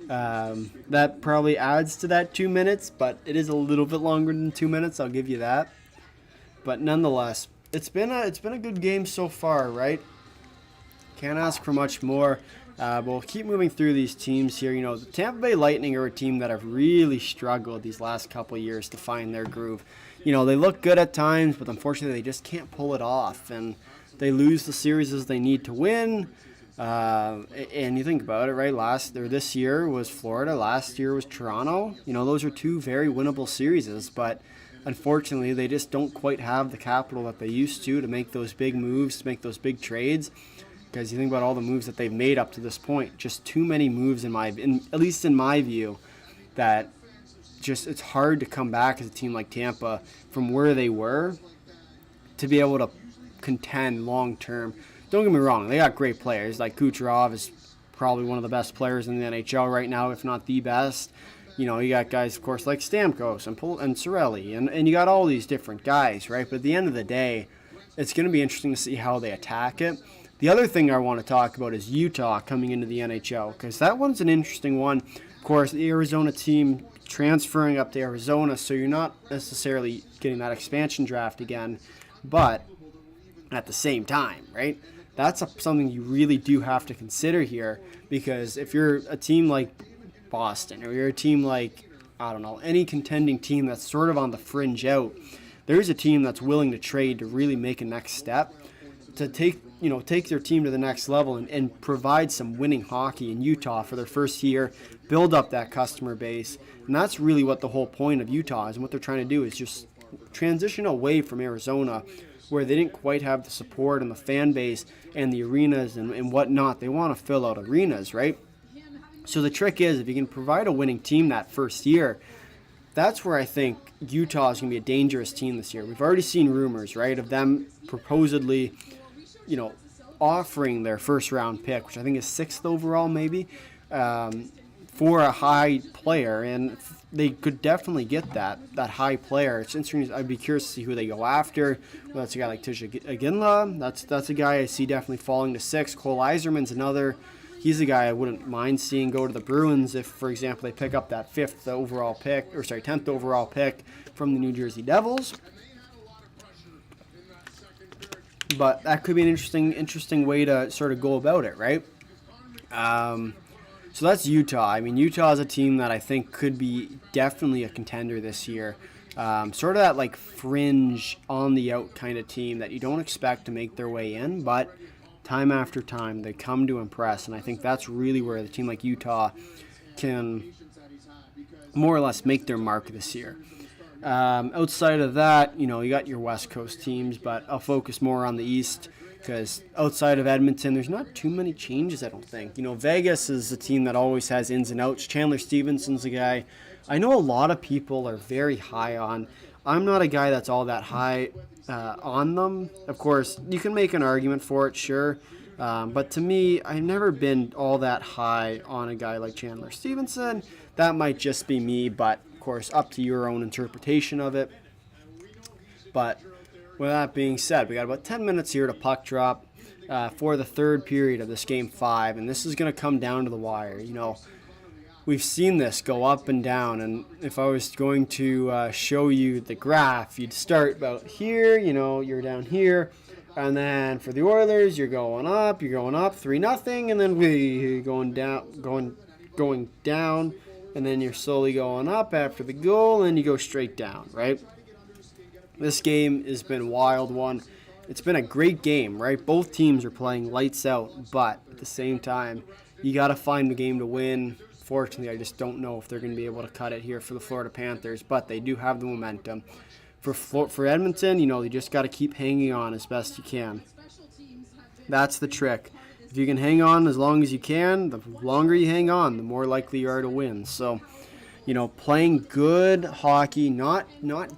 that probably adds to that 2 minutes, but it is a little bit longer than 2 minutes. I'll give you that. But nonetheless, it's been a good game so far, right? Can't ask for much more. We'll keep moving through these teams here. The Tampa Bay Lightning are a team that have really struggled these last couple of years to find their groove. They look good at times, but unfortunately they just can't pull it off, and they lose the series as they need to win. And you think about it, right? This year was Florida. Last year was Toronto. Those are two very winnable series, but unfortunately they just don't quite have the capital that they used to make those big moves, to make those big trades. Because you think about all the moves that they've made up to this point, just too many moves at least in my view, that just it's hard to come back as a team like Tampa from where they were to be able to contend long term. Don't get me wrong, they got great players. Like Kucherov is probably one of the best players in the NHL right now, if not the best. You got guys, of course, like Stamkos and Cirelli, and you got all these different guys, right? But at the end of the day, it's going to be interesting to see how they attack it. The other thing I want to talk about is Utah coming into the NHL, because that one's an interesting one. Of course, the Arizona team transferring up to Arizona, so you're not necessarily getting that expansion draft again, but at the same time, right? That's something you really do have to consider here, because if you're a team like Boston, or you're a team like, I don't know, any contending team that's sort of on the fringe out, there's a team that's willing to trade to really make a next step, to take their team to the next level and provide some winning hockey in Utah for their first year, build up that customer base. And that's really what the whole point of Utah is, and what they're trying to do is just transition away from Arizona, where they didn't quite have the support and the fan base and the arenas and whatnot. They want to fill out arenas, right? So the trick is, if you can provide a winning team that first year, that's where I think Utah is going to be a dangerous team this year. We've already seen rumors, right, of them proposedly offering their first-round pick, which I think is 6th overall maybe, for a high player, and they could definitely get that high player. It's interesting. I'd be curious to see who they go after. Well, that's a guy like Tisha Aginla. That's a guy I see definitely falling to 6. Cole Yzerman's another. He's a guy I wouldn't mind seeing go to the Bruins if, for example, they pick up that 10th overall pick from the New Jersey Devils. But that could be an interesting way to sort of go about it, right? So that's Utah. I mean, Utah is a team that I think could be definitely a contender this year. Sort of that like fringe, on the out kind of team that you don't expect to make their way in, but time after time they come to impress, and I think that's really where the team like Utah can more or less make their mark this year. Outside of that, you got your West Coast teams, but I'll focus more on the East, because outside of Edmonton, there's not too many changes, I don't think. Vegas is a team that always has ins and outs. Chandler Stevenson's a guy I know a lot of people are very high on. I'm not a guy that's all that high on them. Of course, you can make an argument for it, sure. But to me, I've never been all that high on a guy like Chandler Stevenson. That might just be me, but of course, up to your own interpretation of it. But with that being said, we got about 10 minutes here to puck drop for the third period of this Game 5, and this is going to come down to the wire. We've seen this go up and down, and if I was going to show you the graph, you'd start about here, you're down here, and then for the Oilers, you're going up 3-0, and then we going down, and then you're slowly going up after the goal, and you go straight down, right? This game has been a wild one. it's been a great game, right? Both teams are playing lights out, but at the same time, you got to find the game to win. Fortunately, I just don't know if they're going to be able to cut it here for the Florida Panthers, but they do have the momentum. For Edmonton, you just got to keep hanging on as best you can. That's the trick. If you can hang on as long as you can, the longer you hang on, the more likely you are to win. So, playing good hockey, not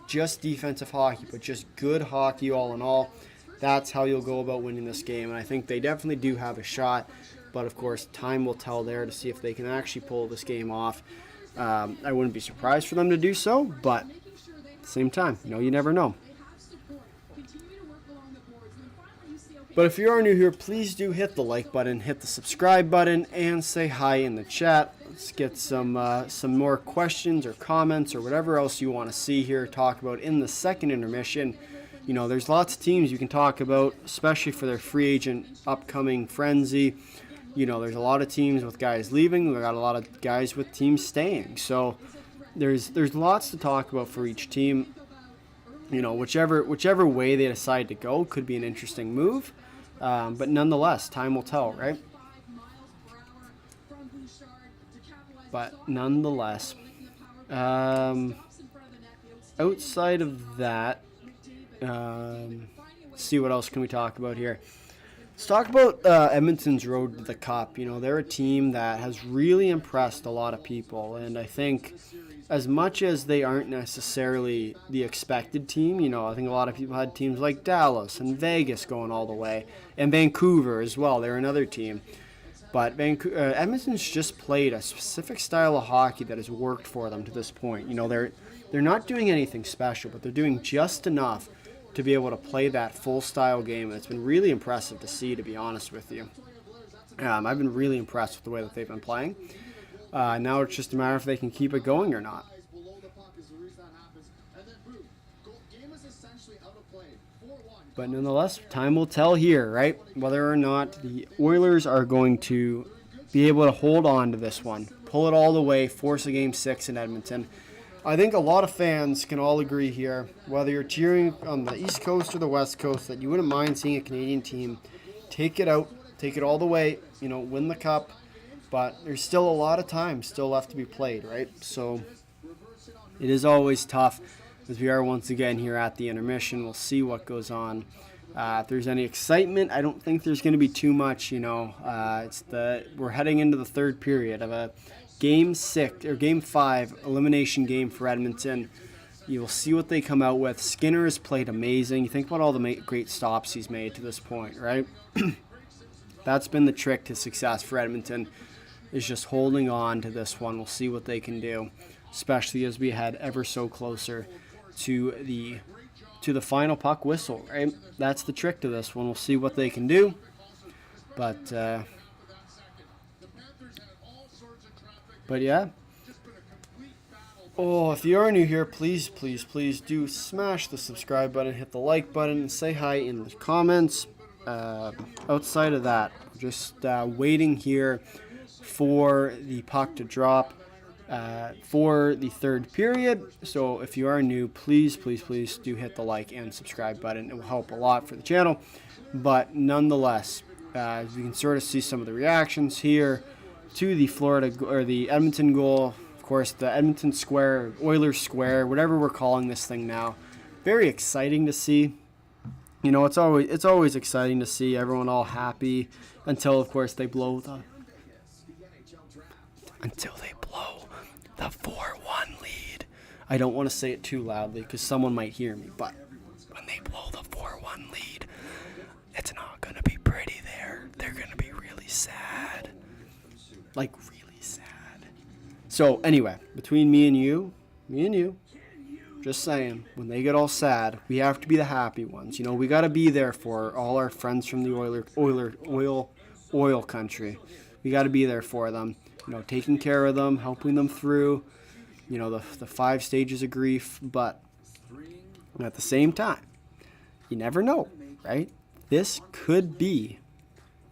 just defensive hockey, but just good hockey all in all, that's how you'll go about winning this game. And I think they definitely do have a shot. But, of course, time will tell there to see if they can actually pull this game off. I wouldn't be surprised for them to do so, but at the same time, you never know. But if you are new here, please do hit the like button, hit the subscribe button, and say hi in the chat. Let's get some more questions or comments or whatever else you want to see here, talk about in the second intermission. There's lots of teams you can talk about, especially for their free agent upcoming frenzy. There's a lot of teams with guys leaving. We've got a lot of guys with teams staying. So there's lots to talk about for each team. Whichever way they decide to go could be an interesting move. But nonetheless, time will tell, right? But nonetheless, outside of that, let's see what else can we talk about here. Let's talk about Edmonton's road to the Cup. They're a team that has really impressed a lot of people, and I think as much as they aren't necessarily the expected team, I think a lot of people had teams like Dallas and Vegas going all the way, and Vancouver as well. They're another team. But Edmonton's just played a specific style of hockey that has worked for them to this point. They're not doing anything special, but they're doing just enough to be able to play that full style game. And it's been really impressive to see, to be honest with you. I've been really impressed with the way that they've been playing. Now it's just a matter if they can keep it going or not. But nonetheless, time will tell here, right? Whether or not the Oilers are going to be able to hold on to this one, pull it all the way, force a Game 6 in Edmonton. I think a lot of fans can all agree here, whether you're cheering on the East Coast or the West Coast, that you wouldn't mind seeing a Canadian team take it out, take it all the way, win the Cup. But there's still a lot of time still left to be played, right? So it is always tough, as we are once again here at the intermission. We'll see what goes on. If there's any excitement, I don't think there's going to be too much. We're heading into the third period of a Game 6 or Game 5 elimination game for Edmonton. You will see what they come out with. Skinner has played amazing. You think about all the great stops he's made to this point, right? That's been the trick to success for Edmonton, is just holding on to this one. We'll see what they can do, especially as we head ever so closer to the final puck whistle, right? That's the trick to this one. We'll see what they can do. But yeah. Oh, if you are new here, please do smash the subscribe button, hit the like button, and say hi in the comments. Outside of that, just waiting here for the puck to drop for the third period. So if you are new, please do hit the like and subscribe button. It will help a lot for the channel. But nonetheless, as you can sort of see some of the reactions here to the Edmonton goal. Of course, the Edmonton Square, Oilers Square, whatever we're calling this thing now. Very exciting to see. It's always exciting to see everyone all happy until, of course, they blow the 4-1 lead. I don't want to say it too loudly because someone might hear me, but when they blow the 4-1 lead, it's not going to be pretty there. They're going to be really sad. Like, really sad. So, anyway, between me and you, just saying, when they get all sad, we have to be the happy ones. We got to be there for all our friends from the oil country. We got to be there for them. Taking care of them, helping them through, the 5 stages of grief. But at the same time, you never know, right? This could be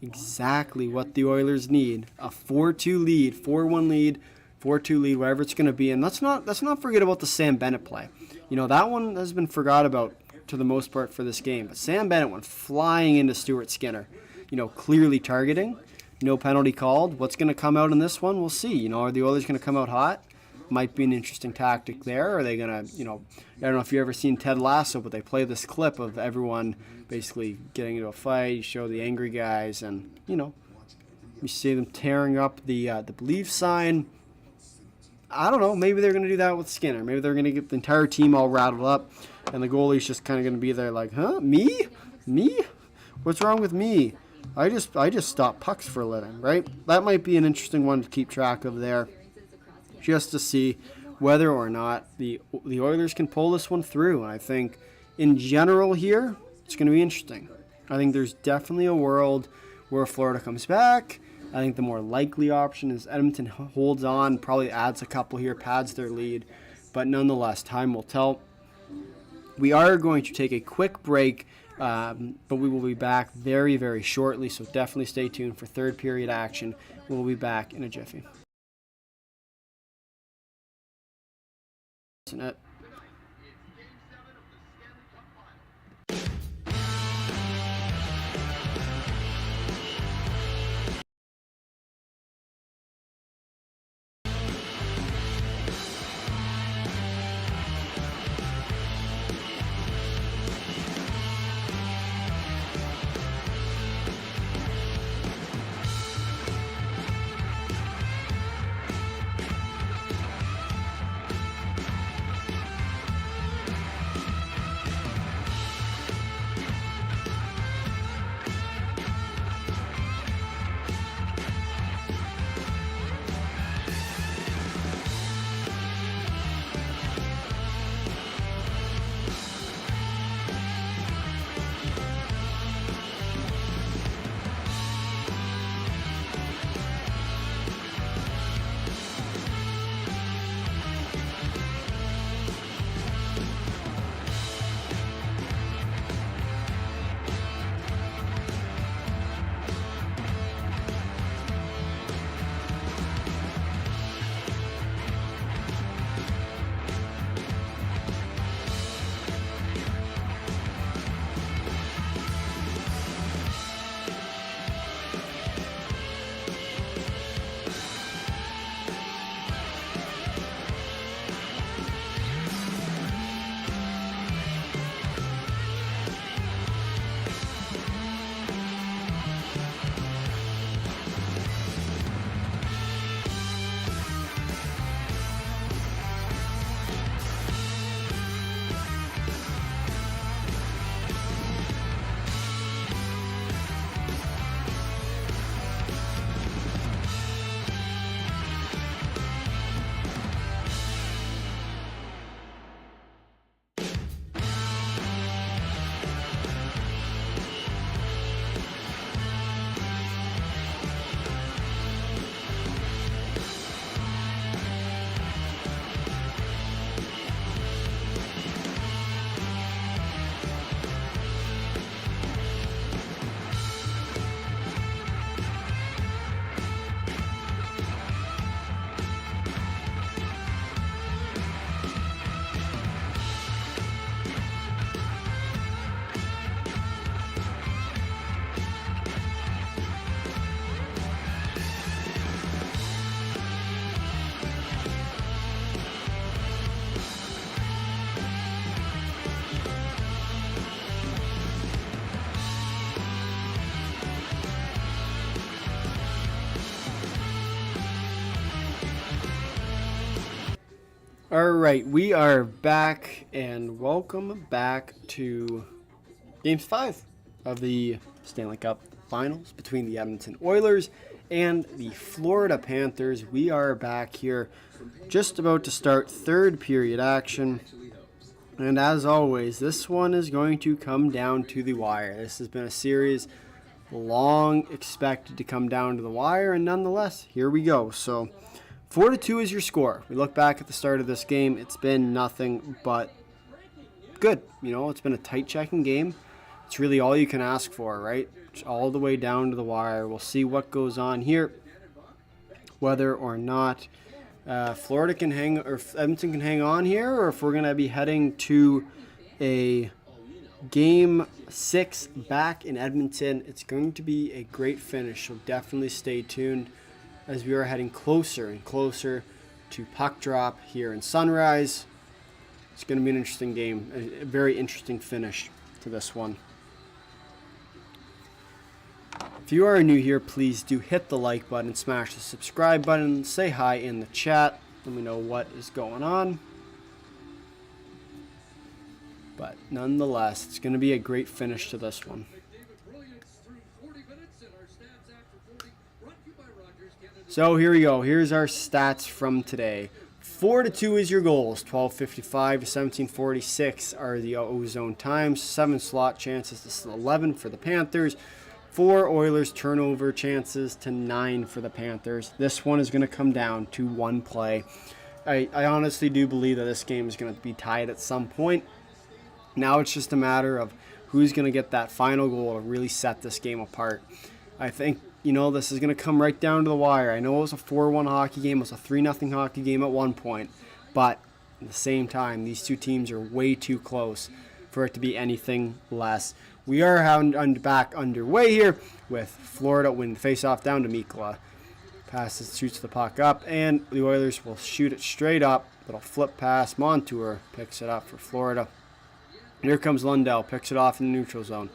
exactly what the Oilers need. A 4-2 lead, 4-1 lead, 4-2 lead, whatever it's going to be. And let's not forget about the Sam Bennett play. That one has been forgot about to the most part for this game. But Sam Bennett went flying into Stuart Skinner, clearly targeting. No penalty called. What's going to come out in this one? We'll see. Are the Oilers going to come out hot? Might be an interesting tactic there. Are they going to, I don't know if you've ever seen Ted Lasso, but they play this clip of everyone basically getting into a fight. You show the angry guys, and, you see them tearing up the Believe sign. I don't know. Maybe they're going to do that with Skinner. Maybe they're going to get the entire team all rattled up, and the goalie's just kind of going to be there like, huh? Me? What's wrong with me? I just stop pucks for a living, right? That might be an interesting one to keep track of there, just to see whether or not the Oilers can pull this one through. And I think in general here, it's going to be interesting. I think there's definitely a world where Florida comes back. I think the more likely option is Edmonton holds on, probably adds a couple here, pads their lead. But nonetheless, time will tell. We are going to take a quick break, but we will be back very, very shortly. So definitely stay tuned for third period action. We'll be back in a jiffy. Isn't it? All right, we are back, and welcome back to Game 5 of the Stanley Cup Finals between the Edmonton Oilers and the Florida Panthers. We are back here just about to start third period action, and as always, this one is going to come down to the wire. This has been a series long expected to come down to the wire, and nonetheless, here we go. So 4-2 is your score. We look back at the start of this game. It's been nothing but good. It's been a tight checking game. It's really all you can ask for, right? Just all the way down to the wire. We'll see what goes on here, whether or not Florida can hang, or if Edmonton can hang on here, or if we're going to be heading to a Game 6 back in Edmonton. It's going to be a great finish, so definitely stay tuned as we are heading closer and closer to puck drop here in Sunrise. It's going to be an interesting game, a very interesting finish to this one. If you are new here, please do hit the like button, smash the subscribe button, say hi in the chat, let me know what is going on. But nonetheless, it's going to be a great finish to this one. So here we go. Here's our stats from today. 4-2 is your goals. 12:55 to 17:46 are the O-zone times. 7 slot chances to 11 for the Panthers. 4 Oilers turnover chances to 9 for the Panthers. This one is going to come down to 1 play. I honestly do believe that this game is going to be tied at some point. Now it's just a matter of who's going to get that final goal to really set this game apart. I think, this is going to come right down to the wire. I know it was a 4-1 hockey game. It was a 3-0 hockey game at one point. But at the same time, these two teams are way too close for it to be anything less. We are back underway here with Florida winning the faceoff down to Mikla. Passes, shoots the puck up, and the Oilers will shoot it straight up. Little flip pass. Montour picks it up for Florida. Here comes Lundell, picks it off in the neutral zone.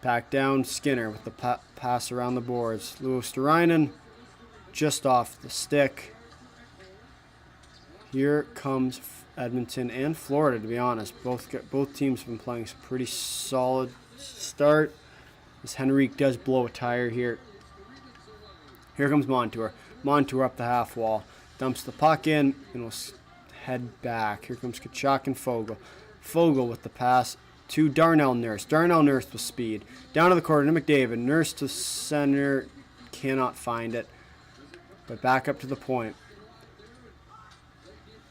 Back down, Skinner with the pass around the boards. Luostarinen just off the stick. Here comes Edmonton and Florida, to be honest. Both teams have been playing some pretty solid start. As Henrique does blow a tire here. Here comes Montour. Montour up the half wall. Dumps the puck in and will head back. Here comes Tkachuk and Fogle. Fogle with the pass to Darnell Nurse. Darnell Nurse with speed. Down to the corner to McDavid. Nurse to center. Cannot find it. But back up to the point.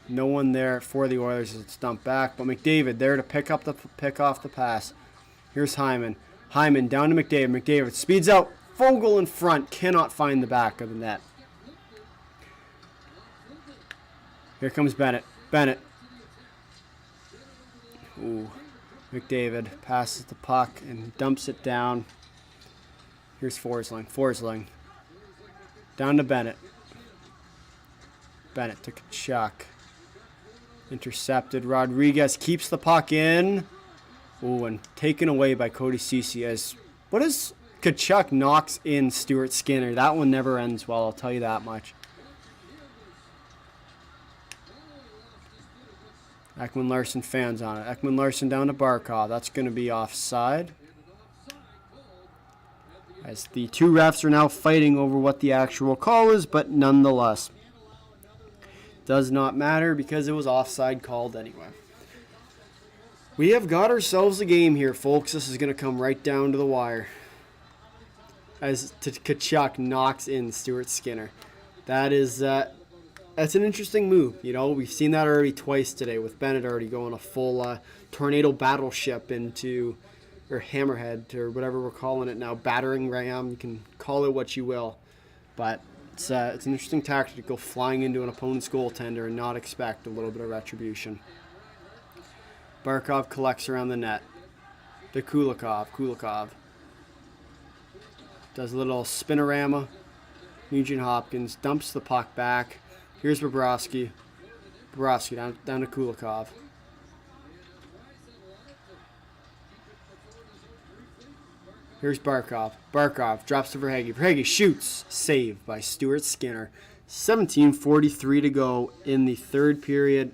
No one there for the Oilers as it's dumped back. But McDavid there to pick off the pass. Here's Hyman. Hyman down to McDavid. McDavid speeds out. Fogle in front. Cannot find the back of the net. Here comes Bennett. Bennett. Ooh. McDavid passes the puck and dumps it down. Here's Forsling. Forsling. Down to Bennett. Bennett to Tkachuk. Intercepted. Rodriguez keeps the puck in. Ooh, and taken away by Cody Ceci as what is Tkachuk knocks in Stuart Skinner. That one never ends well, I'll tell you that much. Ekman Larson fans on it. Ekman Larson down to Barkov. That's going to be offside. As the two refs are now fighting over what the actual call is, but nonetheless. Does not matter because it was offside called anyway. We have got ourselves a game here, folks. This is going to come right down to the wire. As Tkachuk knocks in Stuart Skinner. That's an interesting move. We've seen that already twice today with Bennett already going a full tornado battleship into, or hammerhead, or whatever we're calling it now, battering ram. You can call it what you will. But it's an interesting tactic to go flying into an opponent's goaltender and not expect a little bit of retribution. Barkov collects around the net. To Kulikov. Kulikov does a little spinorama. Nugent Hopkins dumps the puck back. Here's Bobrovsky. Bobrovsky down to Kulikov. Here's Barkov. Barkov drops to Verhaeghe. Verhaeghe shoots. Save by Stuart Skinner. 17:43 to go in the third period.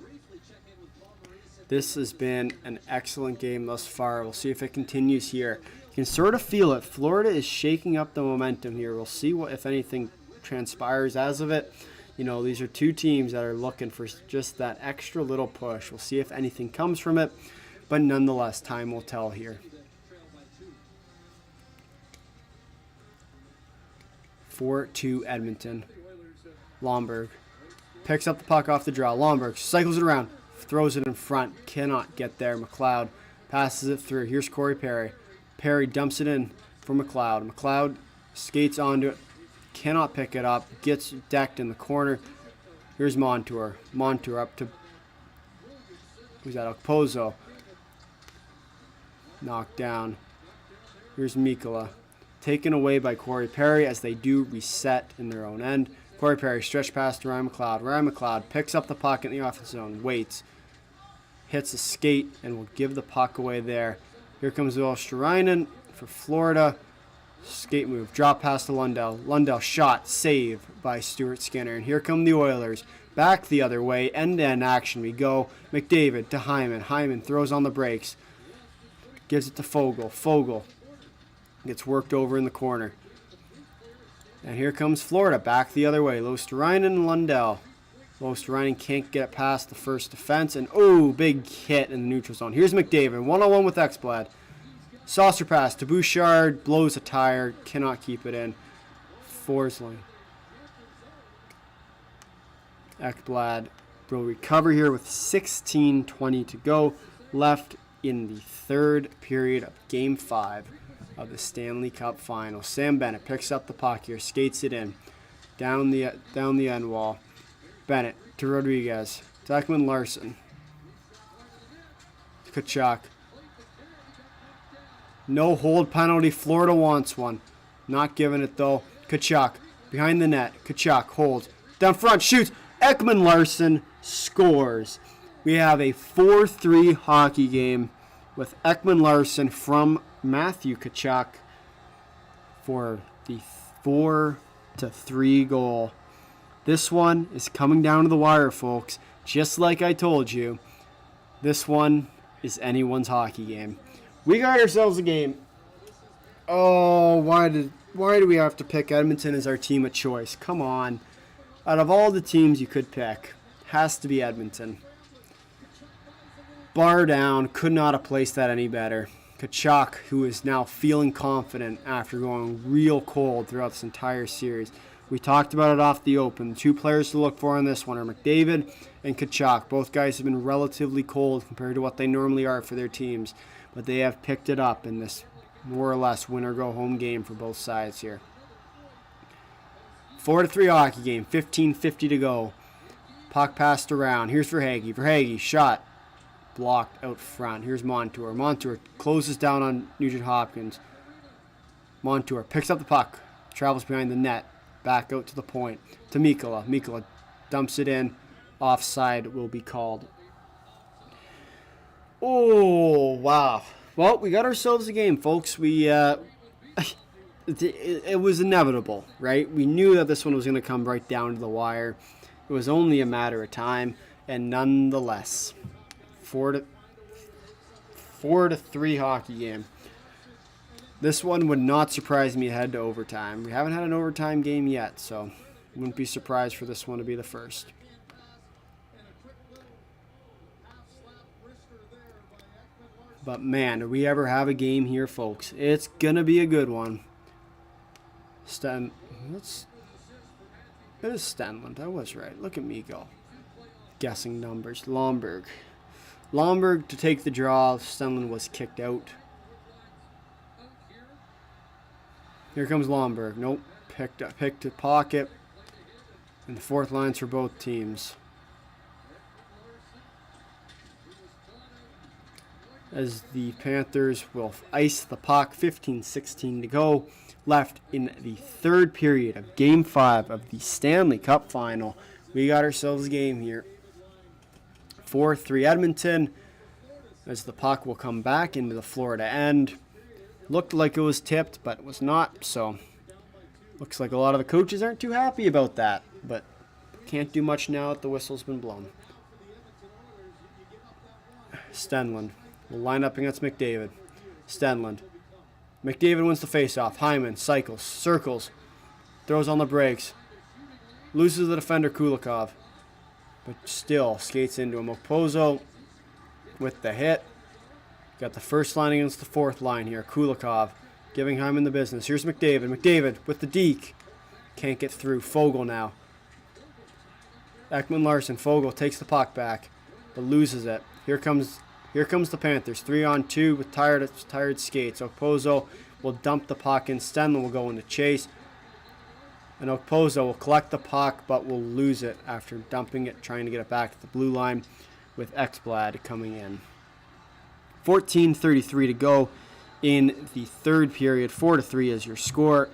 This has been an excellent game thus far. We'll see if it continues here. You can sort of feel it. Florida is shaking up the momentum here. We'll see what, if anything, transpires as of it. These are two teams that are looking for just that extra little push. We'll see if anything comes from it. But nonetheless, time will tell here. 4-2 Edmonton. Lomberg picks up the puck off the draw. Lomberg cycles it around. Throws it in front. Cannot get there. McLeod passes it through. Here's Corey Perry. Perry dumps it in for McLeod. McLeod skates onto it. Cannot pick it up. Gets decked in the corner. Here's Montour. Montour up to... Who's that? Okposo. Knocked down. Here's Mikkola. Taken away by Corey Perry as they do reset in their own end. Corey Perry stretch pass to Ryan McLeod. Ryan McLeod picks up the puck in the offensive zone. Waits. Hits a skate and will give the puck away there. Here comes Osterreinen for Florida. Skate move. Drop pass to Lundell. Lundell shot. Save by Stuart Skinner. And here come the Oilers. Back the other way. End-to-end action we go. McDavid to Hyman. Hyman throws on the brakes. Gives it to Fogle. Fogle gets worked over in the corner. And here comes Florida. Back the other way. Osterreinen and Lundell. Osterreinen can't get past the first defense. And, oh, big hit in the neutral zone. Here's McDavid. One-on-one with Ekblad. Saucer pass to Bouchard. Blows a tire. Cannot keep it in. Forsling. Ekblad will recover here with 16:20 to go. Left in the third period of Game 5 of the Stanley Cup Finals. Sam Bennett picks up the puck here. Skates it in. Down the end wall. Bennett to Rodriguez. To Ekman Larson. Kachuk. No hold penalty. Florida wants one. Not giving it though. Kachuk behind the net. Kachuk holds. Down front. Shoots. Ekman Larson scores. We have a 4-3 hockey game with Ekman Larson from Matthew Kachuk for the 4-3 goal. This one is coming down to the wire, folks. Just like I told you, this one is anyone's hockey game. We got ourselves a game. Oh, why do we have to pick Edmonton as our team of choice? Come on. Out of all the teams you could pick, has to be Edmonton. Bar down, could not have placed that any better. Kachuk, who is now feeling confident after going real cold throughout this entire series. We talked about it off the open. The two players to look for in this one are McDavid and Kachuk. Both guys have been relatively cold compared to what they normally are for their teams, but they have picked it up in this more or less win-or-go-home game for both sides here. 4-3 hockey game, 15:50 to go. Puck passed around. Here's Verhaeghe. Verhaeghe, shot. Blocked out front. Here's Montour. Montour closes down on Nugent Hopkins. Montour picks up the puck. Travels behind the net. Back out to the point. To Mikkola. Mikkola dumps it in. Offside will be called. Oh, wow. Well, we got ourselves a game, folks. It was inevitable, right? We knew that this one was going to come right down to the wire. It was only a matter of time, and nonetheless, 4-3 hockey game. This one would not surprise me ahead to overtime. We haven't had an overtime game yet, so wouldn't be surprised for this one to be the first. But man, do we ever have a game here, folks. It's going to be a good one. It is Stenlund. I was right. Look at me go. Guessing numbers. Lomberg to take the draw. Stenlund was kicked out. Here comes Lomberg. Nope. Picked a pocket. And the fourth lines for both teams. As the Panthers will ice the puck. 15:16 to go. Left in the third period of Game 5 of the Stanley Cup Final. We got ourselves a game here. 4-3 Edmonton. As the puck will come back into the Florida end. Looked like it was tipped, but it was not. So, looks like a lot of the coaches aren't too happy about that. But can't do much now that the whistle's been blown. Stenlund will line up against McDavid. Stenlund. McDavid wins the faceoff. Hyman cycles, circles, throws on the brakes, loses the defender Kulikov, but still skates into him. Okposo with the hit. Got the first line against the fourth line here. Kulikov giving Hyman the business. Here's McDavid. McDavid with the deke. Can't get through. Fogle now. Ekman Larson. Fogle takes the puck back, but loses it. Here comes the Panthers, 3-on-2 with tired skates. Okposo will dump the puck and Stenlund will go into chase. And Okposo will collect the puck but will lose it after dumping it, trying to get it back to the blue line with Ekblad coming in. 14:33 to go in the third period. 4-3 is your score.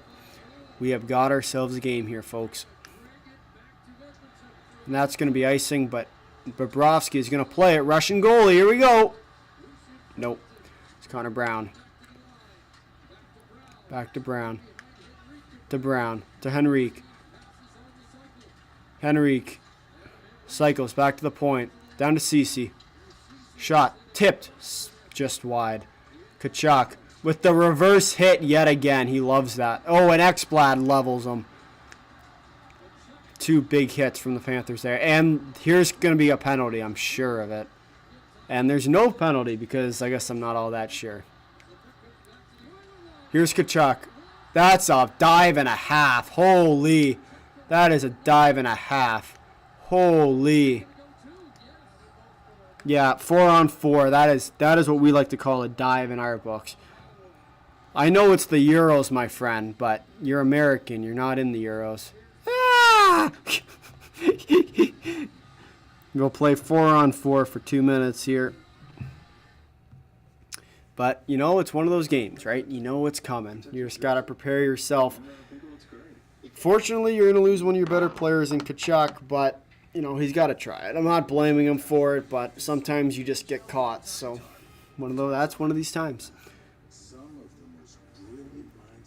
We have got ourselves a game here, folks. And that's going to be icing, but Bobrovsky is going to play it. Russian goalie. Here we go. Nope. It's Connor Brown. Back to Brown. To Brown. To Henrique. Henrique. Cycles back to the point. Down to Ceci. Shot. Tipped. Just wide. Kachuk with the reverse hit yet again. He loves that. Oh, and Ekblad levels him. 2 big hits from the Panthers there. And here's going to be a penalty. I'm sure of it. And there's no penalty because I guess I'm not all that sure. Here's Kachuk. That's a dive and a half. Holy. That is a dive and a half. Holy. Yeah, 4-on-4. That is what we like to call a dive in our books. I know it's the Euros, my friend, but you're American. You're not in the Euros. Ah! We'll play 4-on-4 for 2 minutes here. But, you know, it's one of those games, right? You know what's coming. You just got to prepare yourself. Fortunately, you're going to lose one of your better players in Kachuk, but, you know, he's got to try it. I'm not blaming him for it, but sometimes you just get caught. So, that's one of these times.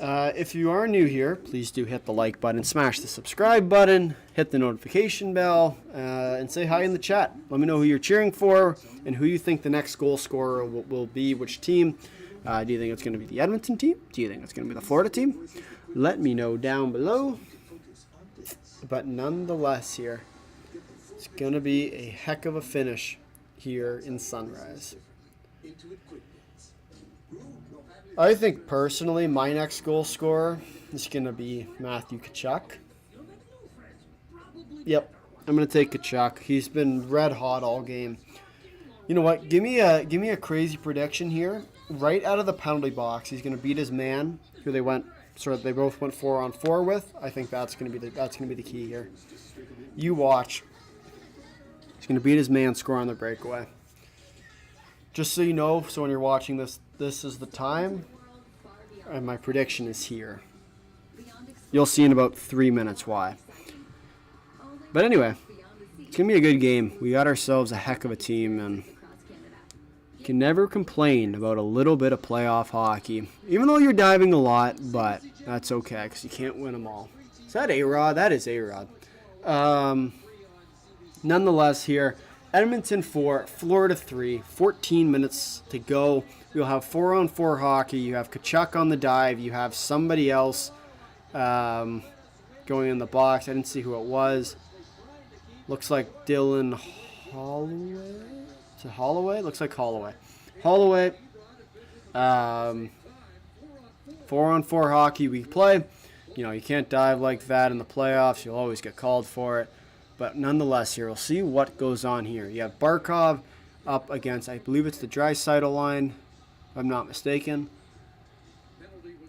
If you are new here, please do hit the like button, smash the subscribe button, hit the notification bell, and say hi in the chat. Let me know who you're cheering for and who you think the next goal scorer will be, which team. Do you think it's going to be the Edmonton team? Do you think it's going to be the Florida team? Let me know down below. But nonetheless here, it's going to be a heck of a finish here in Sunrise. I think personally my next goal scorer is going to be Matthew Kachuk. Yep, I'm going to take Kachuk. He's been red hot all game. You know what? Give me a crazy prediction here. Right out of the penalty box, he's going to beat his man, who they both went 4-on-4 with. I think that's going to be the key here. You watch. He's going to beat his man, score on the breakaway. Just so you know, so when you're watching this is the time, and my prediction is here. You'll see in about 3 minutes why. But anyway, it's going to be a good game. We got ourselves a heck of a team, and you can never complain about a little bit of playoff hockey. Even though you're diving a lot, but that's okay, because you can't win them all. Is that A-Rod? That is A-Rod. Nonetheless here, Edmonton 4, Florida 3, 14 minutes to go. We'll have 4-on-4 hockey. You have Kachuk on the dive. You have somebody else going in the box. I didn't see who it was. Looks like Dylan Holloway. Is it Holloway? Looks like Holloway. Holloway. 4-on-4 hockey we play. You know, you can't dive like that in the playoffs. You'll always get called for it. But nonetheless, here, we'll see what goes on here. You have Barkov up against, I believe it's the Draisaitl line, if I'm not mistaken.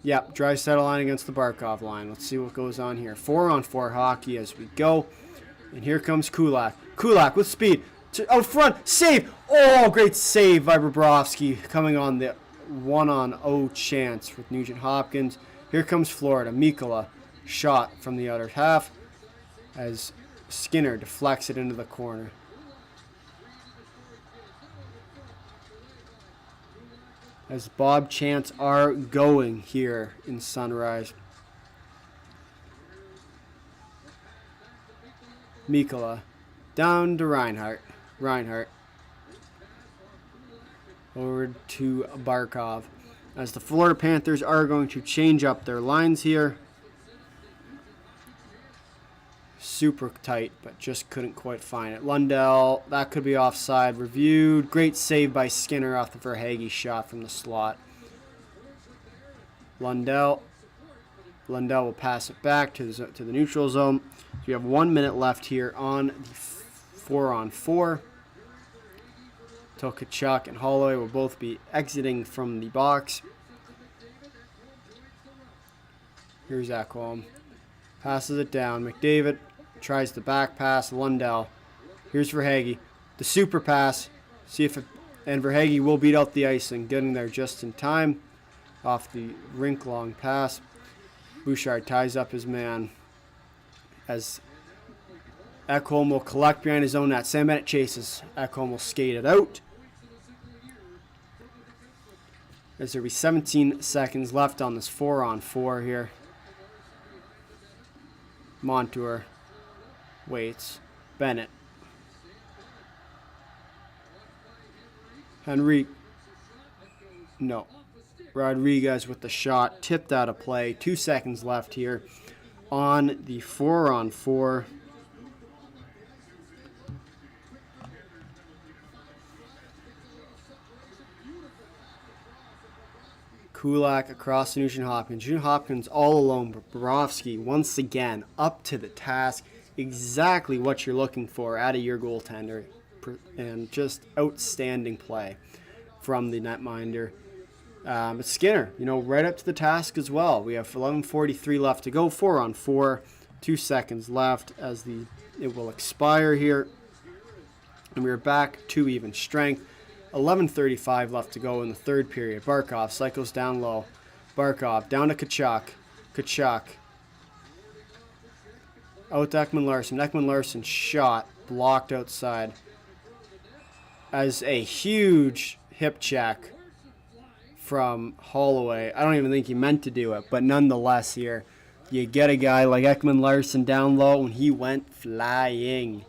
Yep, Draisaitl line against the Barkov line. Let's see what goes on here. 4-on-4 hockey as we go. And here comes Kulak. Kulak with speed. Out front. Save. Oh, great save by Bobrovsky. Coming on the 1-on-0 chance with Nugent Hopkins. Here comes Florida. Mikkola. Shot from the other half as Skinner deflects it into the corner. As Bob chants are going here in Sunrise. Mikkola down to Reinhart. Reinhart over to Barkov. As the Florida Panthers are going to change up their lines here. Super tight, but just couldn't quite find it. Lundell, that could be offside. Reviewed. Great save by Skinner off the Verhaeghe shot from the slot. Lundell will pass it back to the neutral zone. So you have 1 minute left here on the 4-on-4. Kachuk and Holloway will both be exiting from the box. Here's Ekholm. Passes it down. McDavid tries the back pass. Lundell. Here's Verhaeghe. The super pass. See if it And Verhaeghe will beat out the icing, getting there just in time off the rink-long pass. Bouchard ties up his man as Ekholm will collect behind his own net. Sam Bennett chases. Ekholm will skate it out. As there will be 17 seconds left on this 4-on-4 here. Montour waits. Bennett. Henrique. No. Rodriguez with the shot. Tipped out of play. 2 seconds left here on the 4-on-4. Kulak across to Nugent Hopkins. Nugent Hopkins all alone, but Bobrovsky once again up to the task. Exactly what you're looking for out of your goaltender. And just outstanding play from the netminder. But Skinner, right up to the task as well. We have 11:43 left to go. 4-on-4. 2 seconds left as it will expire here. And we're back to even strength. 11:35 left to go in the third period. Barkov cycles down low. Barkov down to Tkachuk. Tkachuk. Out to Ekman-Larsson. Ekman-Larsson shot. Blocked outside. As a huge hip check from Holloway. I don't even think he meant to do it, but nonetheless here, you get a guy like Ekman-Larsson down low, and he went flying.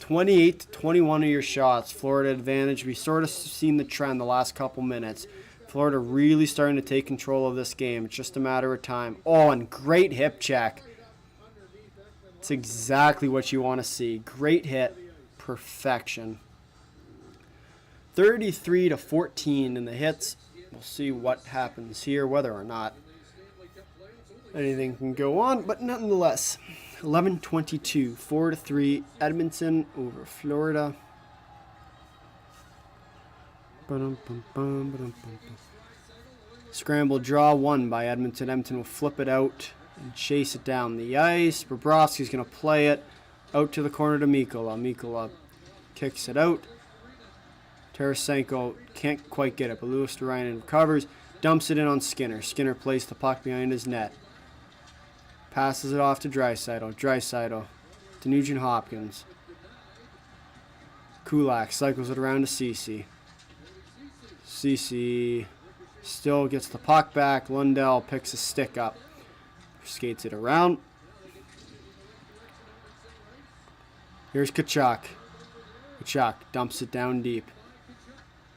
28-21 of your shots, Florida advantage. We sort of seen the trend the last couple minutes. Florida really starting to take control of this game. It's just a matter of time. Oh, and great hip check. It's exactly what you want to see. Great hit. Perfection. 33-14 in the hits. We'll see what happens here, whether or not anything can go on, but nonetheless. 11:22, 4-3, Edmonton over Florida. Scramble draw won by Edmonton. Edmonton will flip it out and chase it down the ice. Bobrovsky's going to play it out to the corner to Mikkola. Mikkola kicks it out. Tarasenko can't quite get it, but Louis Ryan recovers. Dumps it in on Skinner. Skinner plays the puck behind his net. Passes it off to Draisaitl. Draisaitl to Nugent Hopkins. Kulak cycles it around to Ceci. Ceci still gets the puck back. Lundell picks a stick up. Skates it around. Here's Tkachuk. Tkachuk dumps it down deep.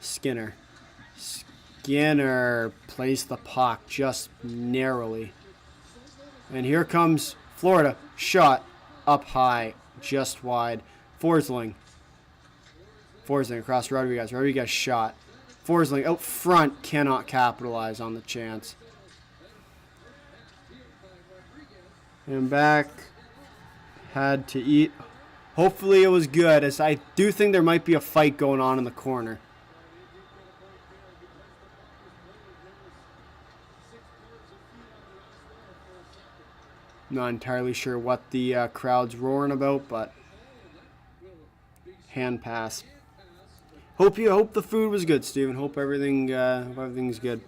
Skinner. Skinner plays the puck just narrowly. And here comes Florida. Shot up high, just wide. Forsling across Rodriguez. Rodriguez shot. Forsling out front, cannot capitalize on the chance. And back. Had to eat. Hopefully it was good, as I do think there might be a fight going on in the corner. Not entirely sure what the crowd's roaring about, but hand pass. Hope the food was good, Steven. Hope everything's good.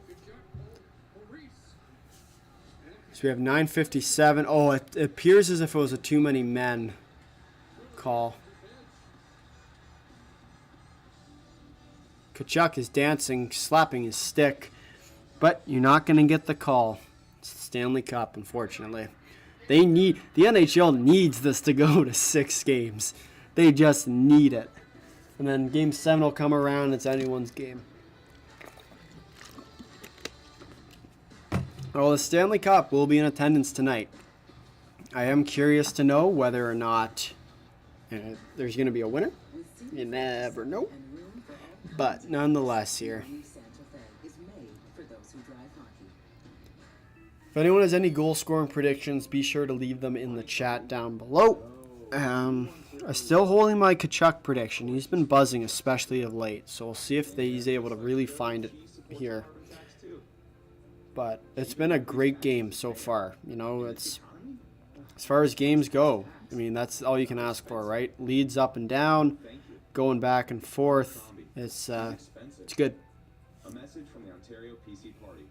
So we have 9:57. Oh, it appears as if it was a too many men call. Tkachuk is dancing, slapping his stick, but you're not going to get the call. It's the Stanley Cup, unfortunately. The NHL needs this to go to 6 games. They just need it. And then Game 7 will come around. It's anyone's game. Well, the Stanley Cup will be in attendance tonight. I am curious to know whether or not there's going to be a winner. You never know. But nonetheless here. If anyone has any goal scoring predictions, be sure to leave them in the chat down below. I'm still holding my Tkachuk prediction. He's been buzzing, especially of late. So we'll see if he's able to really find it here. But it's been a great game so far. It's as far as games go. I mean, that's all you can ask for, right? Leads up and down, going back and forth. It's expensive. good. A message from the Ontario PC Party.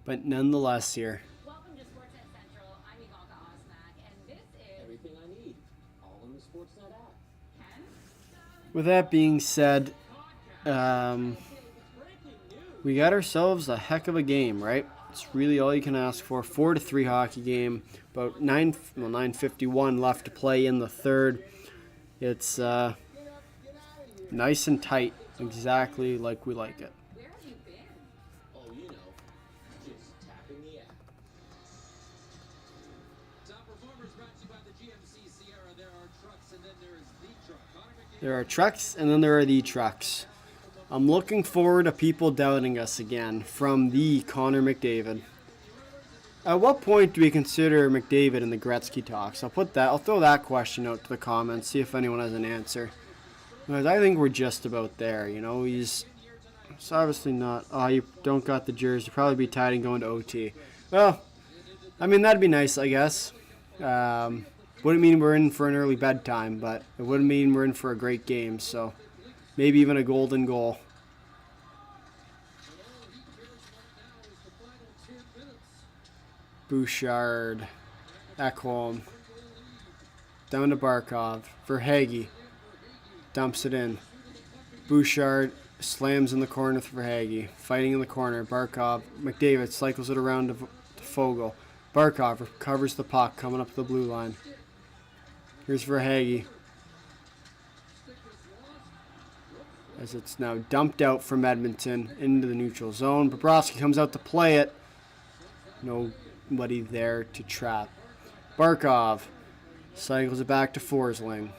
But nonetheless here. Welcome to Sportsnet Central. I'm Ivanka Osmak, and this is Everything I need, all in the Sportsnet app. Ken. With that being said, we got ourselves a heck of a game, right? It's really all you can ask for. 4-3 hockey game. About 9:51 left to play in the third. It's nice and tight, exactly like we like it. Where have you been? Oh, you know, just tapping the app. Top performers brought to you by the GMC Sierra. There are trucks, and then there is the truck. Connor McDavid. There are trucks, and then there are the trucks. I'm looking forward to people doubting us again from the Connor McDavid. At what point do we consider McDavid in the Gretzky talks? I'll throw that question out to the comments, see if anyone has an answer. Because I think we're just about there, you know. It's obviously not. Oh, you don't got the jersey. Probably be tied and going to OT. Well, I mean, that'd be nice, I guess. Wouldn't mean we're in for an early bedtime, but it wouldn't mean we're in for a great game. So maybe even a golden goal. Bouchard, Ekholm, down to Barkov, for Hagee, dumps it in. Bouchard slams in the corner for Hagee, fighting in the corner. Barkov, McDavid cycles it around to Fogle. Barkov recovers the puck, coming up the blue line. Here's for Hagee, as it's now dumped out from Edmonton into the neutral zone. Bobrovsky comes out to play it. Nobody there to trap. Barkov cycles it back to Forsling.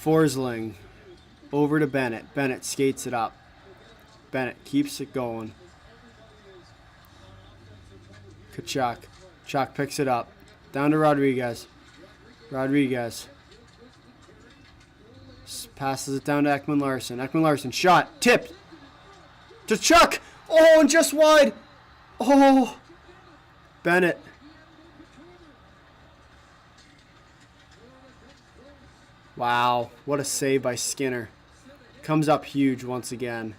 Forsling over to Bennett. Bennett skates it up. Bennett keeps it going. Kachuk. Chuck picks it up. Down to Rodriguez. Rodriguez passes it down to Ekman Larson. Ekman Larson shot. Tipped. To Chuck. Oh, and just wide. Oh. Bennett. Wow. What a save by Skinner. Comes up huge once again.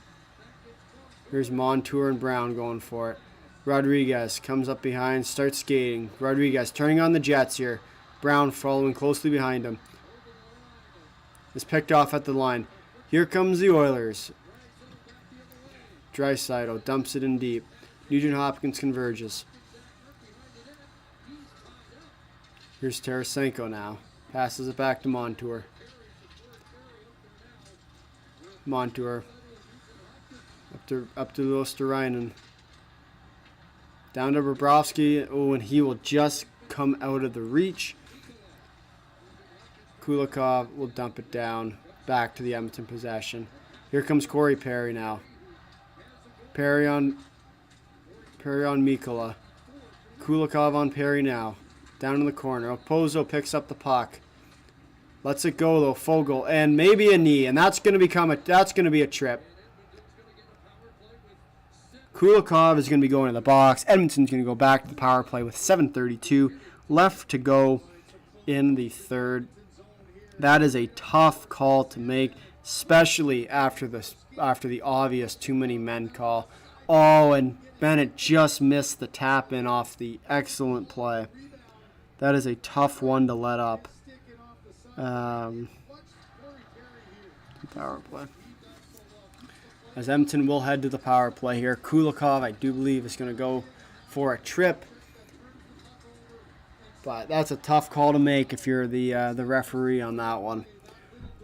Here's Montour and Brown going for it. Rodriguez comes up behind, starts skating. Rodriguez turning on the Jets here. Brown following closely behind him. Is picked off at the line. Here comes the Oilers. Draisaitl dumps it in deep. Nugent Hopkins converges. Here's Tarasenko now. Passes it back to Montour. Montour. Up to Luosterainen. Down to Bobrovsky. Oh, and he will just come out of the reach. Kulikov will dump it down. Back to the Edmonton possession. Here comes Corey Perry now. Perry on Mikkola. Kulikov on Perry now. Down in the corner. Opozo picks up the puck. Lets it go though. Fogle and maybe a knee, and that's going to be a trip. Kulikov is going to be going to the box. Edmonton's going to go back to the power play with 7:32 left to go in the third. That is a tough call to make, especially after the obvious too many men call. Oh, and Bennett just missed the tap in off the excellent play. That is a tough one to let up. Power play. As Edmonton will head to the power play here. Kulikov, I do believe, is going to go for a trip. But that's a tough call to make if you're the referee on that one.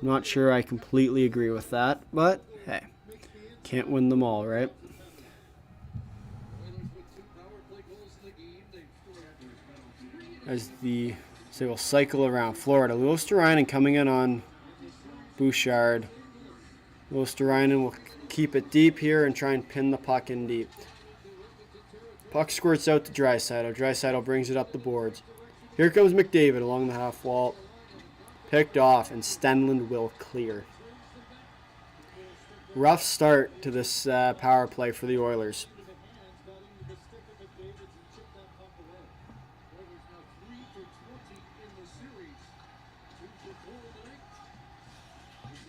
I'm not sure I completely agree with that, but hey, can't win them all, right? As they will cycle around Florida. Luosterainen coming in on Bouchard. Luosterainen will keep it deep here and try and pin the puck in deep. Puck squirts out to Draisaitl. Draisaitl brings it up the boards. Here comes McDavid along the half wall. Picked off, and Stenlund will clear. Rough start to this power play for the Oilers.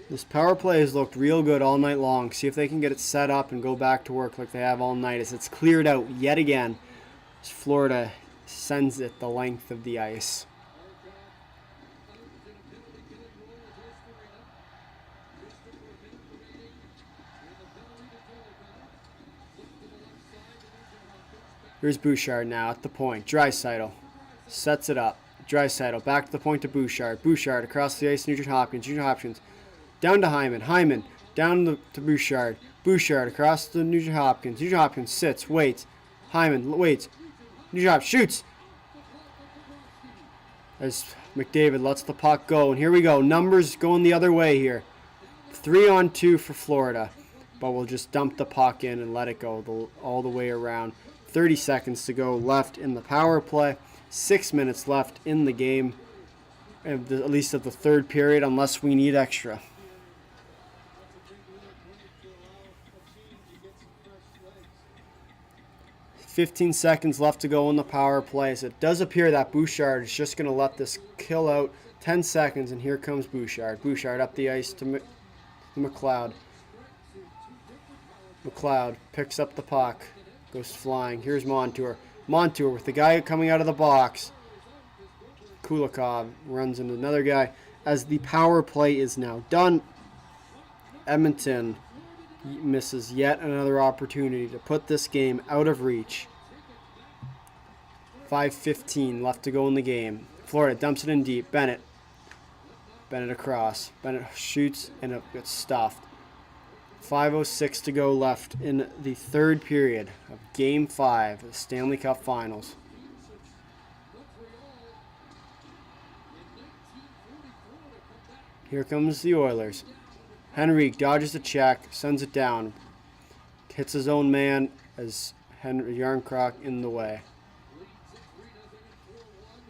This power play has looked real good all night long. See if they can get it set up and go back to work like they have all night as it's cleared out yet again. As Florida sends it the length of the ice. Here's Bouchard now at the point. Draisaitl sets it up. Draisaitl back to the point to Bouchard. Bouchard across the ice, Nugent Hopkins. Nugent Hopkins down to Hyman. Hyman down to Bouchard. Bouchard across to Nugent Hopkins. Nugent Hopkins sits, waits. Hyman waits. Nugent Hopkins shoots. As McDavid lets the puck go. And here we go. Numbers going the other way here. 3-on-2 for Florida. But we'll just dump the puck in and let it go all the way around. 30 seconds to go left in the power play. 6 minutes left in the game, at least of the third period, unless we need extra. 15 seconds left to go in the power play. So it does appear that Bouchard is just going to let this kill out. 10 seconds, and here comes Bouchard. Bouchard up the ice to McLeod. McLeod picks up the puck. Goes flying. Here's Montour. Montour with the guy coming out of the box. Kulikov runs into another guy. As the power play is now done, Edmonton misses yet another opportunity to put this game out of reach. 5:15 left to go in the game. Florida dumps it in deep. Bennett across. Bennett shoots and it gets stuffed. 5:06 to go left in the third period of Game 5 of the Stanley Cup Finals. Here comes the Oilers. Henrique dodges the check, sends it down. Hits his own man as Henry Yarncroc in the way.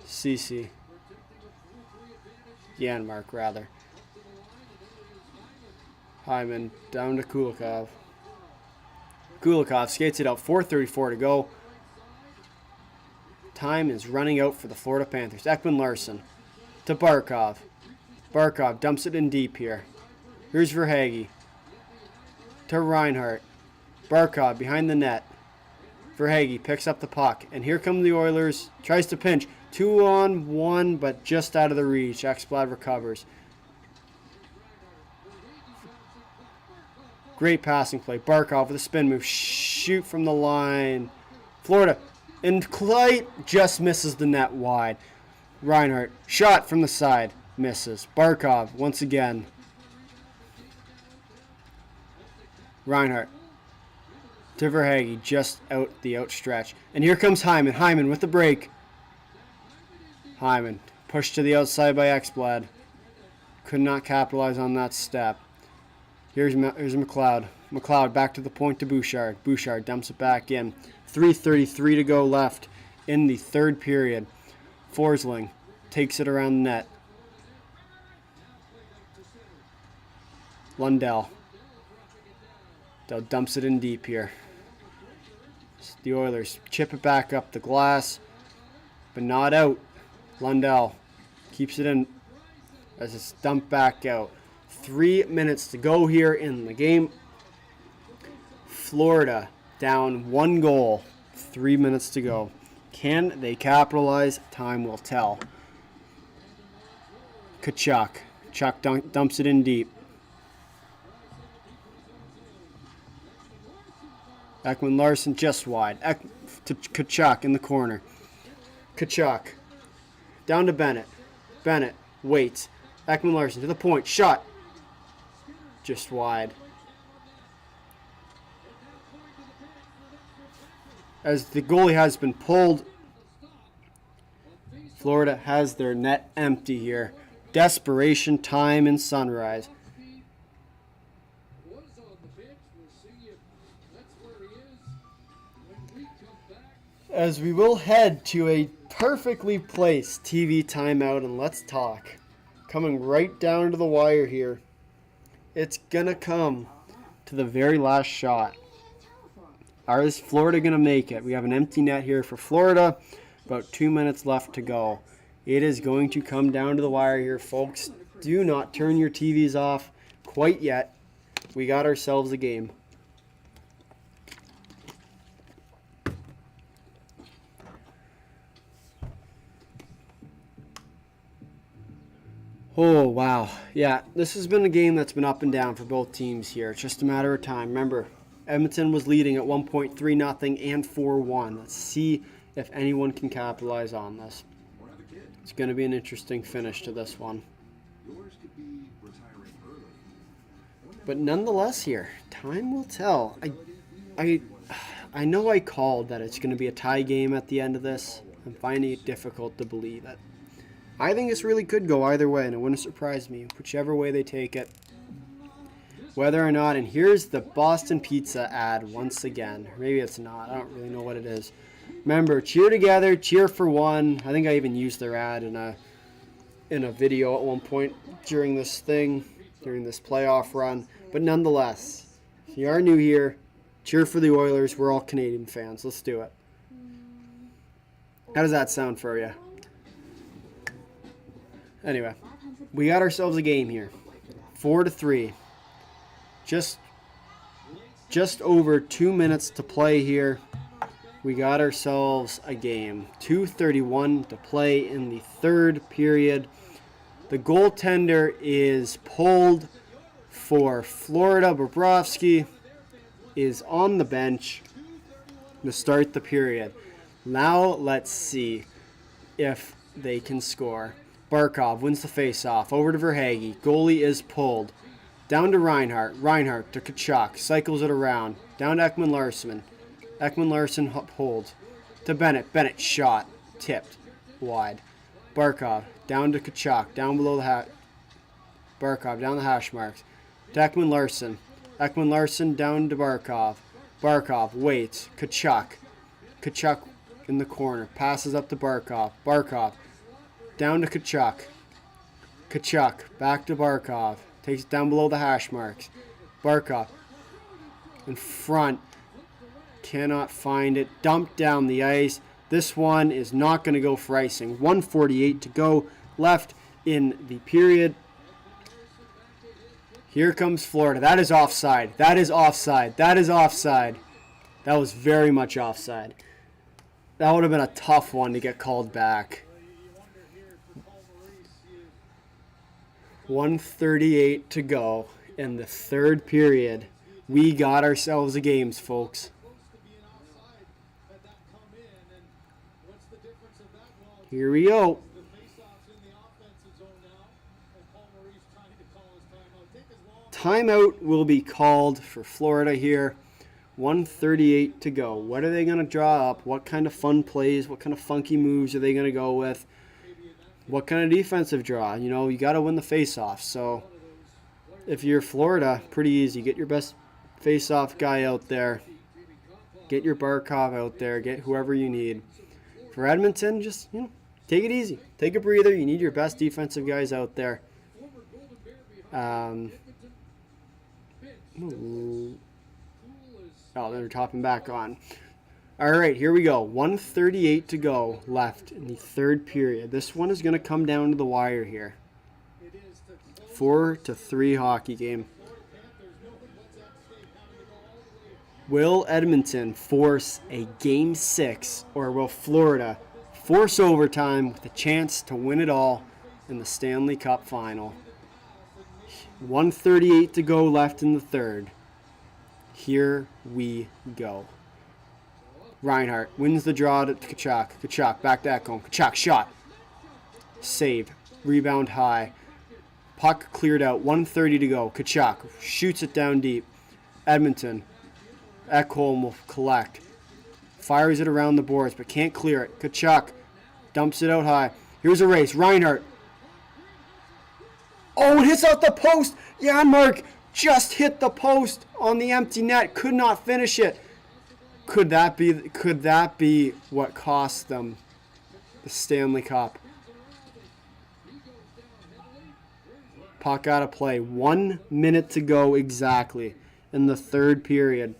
Ceci. Janmark, rather. Hyman down to Kulikov. Kulikov skates it out. 4:34 to go. Time is running out for the Florida Panthers. Ekman Larsson to Barkov. Barkov dumps it in deep here. Here's Verhaeghe to Reinhart. Barkov behind the net. Verhaeghe picks up the puck. And here come the Oilers. Tries to pinch. 2-on-1, but just out of the reach. Ekblad recovers. Great passing play. Barkov with a spin move. Shoot from the line. Florida. And Clyde just misses the net wide. Reinhart. Shot from the side. Misses. Barkov once again. Reinhart. To Verhaeghe. Just out the outstretch. And here comes Hyman. Hyman with the break. Hyman. Pushed to the outside by Ekblad. Could not capitalize on that step. Here's McLeod. McLeod back to the point to Bouchard. Bouchard dumps it back in. 3:33 to go left in the third period. Forsling takes it around the net. Lundell. Dumps it in deep here. The Oilers chip it back up the glass, but not out. Lundell keeps it in as it's dumped back out. 3 minutes to go here in the game. Florida down 1 goal. 3 minutes to go. Can they capitalize? Time will tell. Tkachuk. Chuck dumps it in deep. Ekman Larsson just wide. To Tkachuk in the corner. Tkachuk. Down to Bennett. Bennett waits. Ekman Larsson to the point. Shot. Just wide. As the goalie has been pulled, Florida has their net empty here. Desperation time in Sunrise. As we will head to a perfectly placed TV timeout, and let's talk. Coming right down to the wire here. It's going to come to the very last shot. Is Florida going to make it? We have an empty net here for Florida. About 2 minutes left to go. It is going to come down to the wire here, folks. Do not turn your TVs off. quite yet. We got ourselves a game. Oh, wow. Yeah, this has been a game that's been up and down for both teams here. It's just a matter of time. Remember, Edmonton was leading at 1.3 0 and 4-1. Let's see if anyone can capitalize on this. It's going to be an interesting finish to this one. But nonetheless here, time will tell. I know I called that it's going to be a tie game at the end of this. I'm finding it difficult to believe it. I think this really could go either way, and it wouldn't surprise me, whichever way they take it. Whether or not, and here's the Boston Pizza ad once again. Maybe it's not. I don't really know what it is. Remember, cheer together, cheer for one. I think I even used their ad in a video at one point during this playoff run. But nonetheless, if you are new here, cheer for the Oilers. We're all Canadian fans. Let's do it. How does that sound for you? Anyway, we got ourselves a game here. 4-3. Just over 2 minutes to play here. We got ourselves a game. 2:31 to play in the third period. The goaltender is pulled for Florida. Bobrovsky is on the bench to start the period. Now let's see if they can score. Barkov wins the faceoff. Over to Verhaeghe. Goalie is pulled. Down to Reinhart. Reinhart to Tkachuk. Cycles it around. Down to Ekman-Larsson. Ekman-Larsson holds. To Bennett. Bennett shot. Tipped. Wide. Barkov. Down to Tkachuk. Down below the Barkov. Down the hash marks. To Ekman-Larsson. Ekman-Larsson down to Barkov. Barkov waits. Tkachuk. Tkachuk in the corner. Passes up to Barkov. Barkov. Down to Tkachuk. Tkachuk. Back to Barkov. Takes it down below the hash marks. Barkov. In front. Cannot find it. Dumped down the ice. This one is not going to go for icing. 1:48 to go left in the period. Here comes Florida. That is offside. That is offside. That is offside. That was very much offside. That would have been a tough one to get called back. 1:38 to go in the third period. We got ourselves a game, folks. Here we go. Timeout will be called for Florida here. 1:38 to go. What are they going to draw up? What kind of fun plays? What kind of funky moves are they going to go with? What kind of defensive draw? You know, you got to win the face-off. So if you're Florida, pretty easy. Get your best face-off guy out there. Get your Barkov out there. Get whoever you need. For Edmonton, just take it easy. Take a breather. You need your best defensive guys out there. Oh, they're topping back on. All right, here we go. 1:38 to go left in the third period. This one is going to come down to the wire here. 4-3 hockey game. Will Edmonton force a Game 6, or will Florida force overtime with a chance to win it all in the Stanley Cup Final? 1:38 to go left in the third. Here we go. Reinhart wins the draw to Tkachuk. Tkachuk back to Ekholm. Tkachuk shot. Saved. Rebound high. Puck cleared out. 1:30 to go. Tkachuk shoots it down deep. Edmonton. Ekholm will collect. Fires it around the boards but can't clear it. Tkachuk dumps it out high. Here's a race. Reinhart. Oh, it hits out the post. Janmark just hit the post on the empty net. Could not finish it. Could that be what cost them the Stanley Cup? Puck out of play. 1 minute to go exactly in the third period.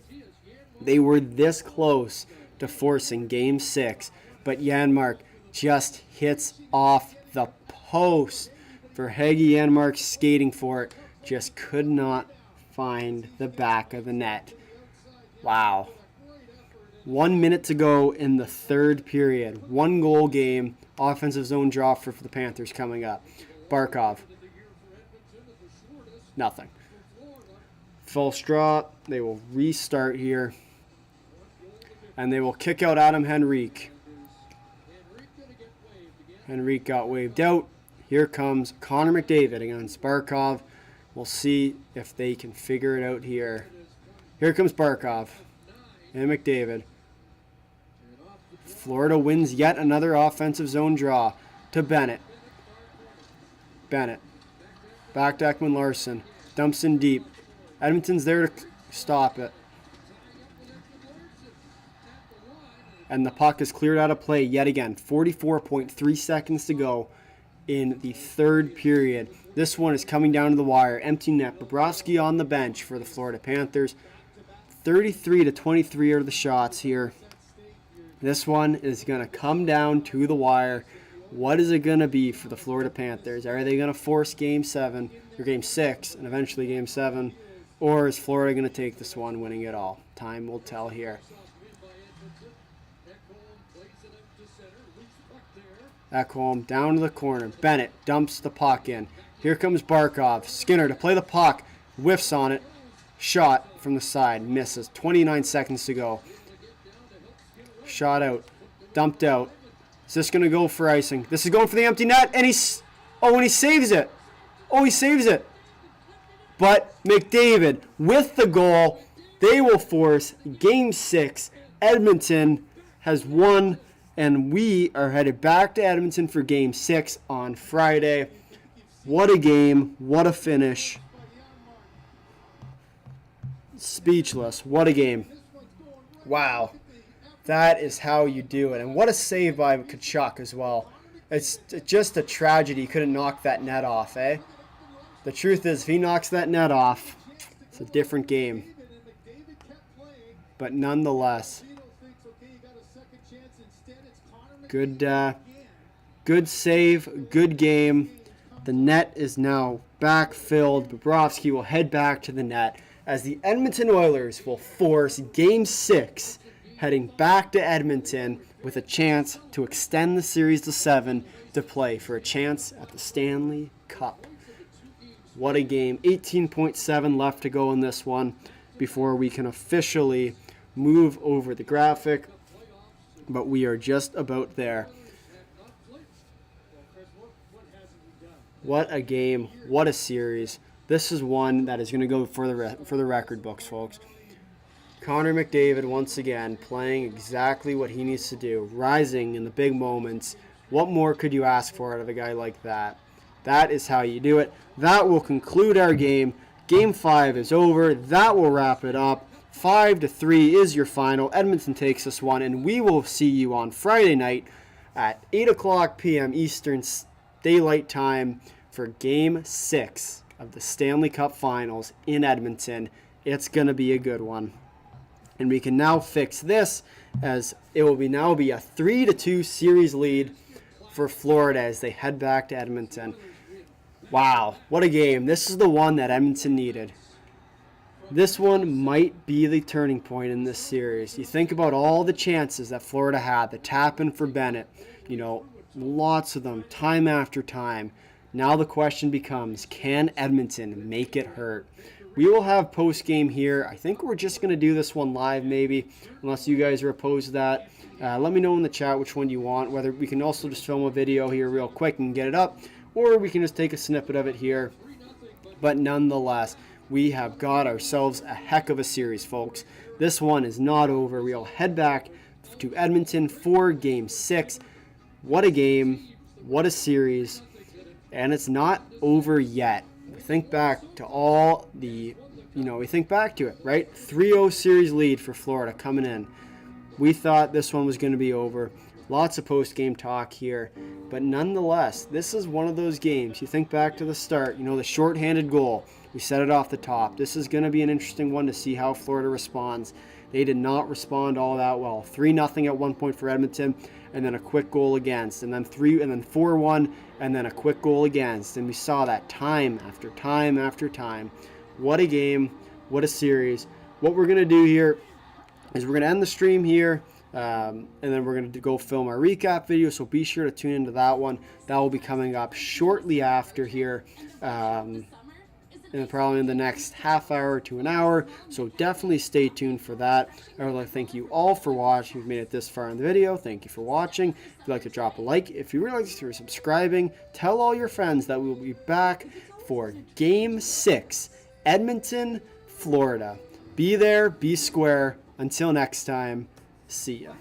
They were this close to forcing Game 6, but Janmark just hits off the post. Verhaeghe. Janmark skating for it. just could not find the back of the net. Wow. 1 minute to go in the third period. 1 goal game. Offensive zone draw for the Panthers coming up. Barkov. Nothing. Full straw. They will restart here. And they will kick out Adam Henrique. Henrique got waved out. Here comes Connor McDavid against Barkov. We'll see if they can figure it out here. Here comes Barkov and McDavid. Florida wins yet another offensive zone draw to Bennett. Bennett. Back to Ekman Larson. Dumps in deep. Edmonton's there to stop it. And the puck is cleared out of play yet again. 44.3 seconds to go in the third period. This one is coming down to the wire. Empty net. Bobrovsky on the bench for the Florida Panthers. 33 to 23 are the shots here. This one is going to come down to the wire. What is it going to be for the Florida Panthers? Are they going to force Game 7 or Game 6 and eventually Game 7? Or is Florida going to take this one, winning it all? Time will tell here. Ekholm down to the corner. Bennett dumps the puck in. Here comes Barkov. Skinner to play the puck. Whiffs on it. Shot from the side. Misses. 29 seconds to go. Shot out. Dumped out. Is this going to go for icing? This is going for the empty net. And he's... Oh, and he saves it. Oh, he saves it. But McDavid with the goal. They will force Game 6. Edmonton has won. And we are headed back to Edmonton for Game 6 on Friday. What a game. What a finish. Speechless. What a game. Wow. That is how you do it. And what a save by Tkachuk as well. It's just a tragedy he couldn't knock that net off, eh? The truth is, if he knocks that net off, it's a different game. But nonetheless, good save, good game. The net is now back filled. Bobrovsky will head back to the net as the Edmonton Oilers will force Game 6, heading back to Edmonton with a chance to extend the series to 7 to play for a chance at the Stanley Cup. What a game. 18.7 left to go in this one before we can officially move over the graphic. But we are just about there. What a game. What a series. This is one that is going to go for the record books, folks. Connor McDavid once again playing exactly what he needs to do. Rising in the big moments. What more could you ask for out of a guy like that? That is how you do it. That will conclude our game. Game 5 is over. That will wrap it up. 5-3 is your final. Edmonton takes this one, and we will see you on Friday night at 8 o'clock p.m. Eastern Daylight Time for Game 6 of the Stanley Cup Finals in Edmonton. It's going to be a good one. And we can now fix this as it will now be a 3-2 series lead for Florida as they head back to Edmonton. Wow, what a game. This is the one that Edmonton needed. This one might be the turning point in this series. You think about all the chances that Florida had, the tap-in for Bennett, lots of them, time after time. Now the question becomes, can Edmonton make it hurt? We will have post-game here. I think we're just going to do this one live maybe, unless you guys are opposed to that. Let me know in the chat which one you want, whether we can also just film a video here real quick and get it up, or we can just take a snippet of it here. But nonetheless, we have got ourselves a heck of a series, folks. This one is not over. We'll head back to Edmonton for Game 6. What a game. What a series. And it's not over yet. We think back to all the, we think back to it, right? 3-0 series lead for Florida coming in. We thought this one was going to be over. Lots of post-game talk here. But nonetheless, this is one of those games. You think back to the start, the shorthanded goal. We set it off the top. This is going to be an interesting one to see how Florida responds. They did not respond all that well. 3-0 at one point for Edmonton, and then a quick goal against, and then 4-1, and then a quick goal against. And we saw that time after time after time. What a game, what a series. What we're going to do here is we're going to end the stream here, and then we're going to go film our recap video, so be sure to tune into that one. That will be coming up shortly after here, and probably in the next half hour to an hour, so definitely stay tuned for that. I would like to thank you all for watching. If you've made it this far in the video, thank you for watching. If you'd like to drop a like, if you really like to, subscribing, tell all your friends that we will be back for Game 6, Edmonton, Florida. Be there, be square. Until next time, see ya.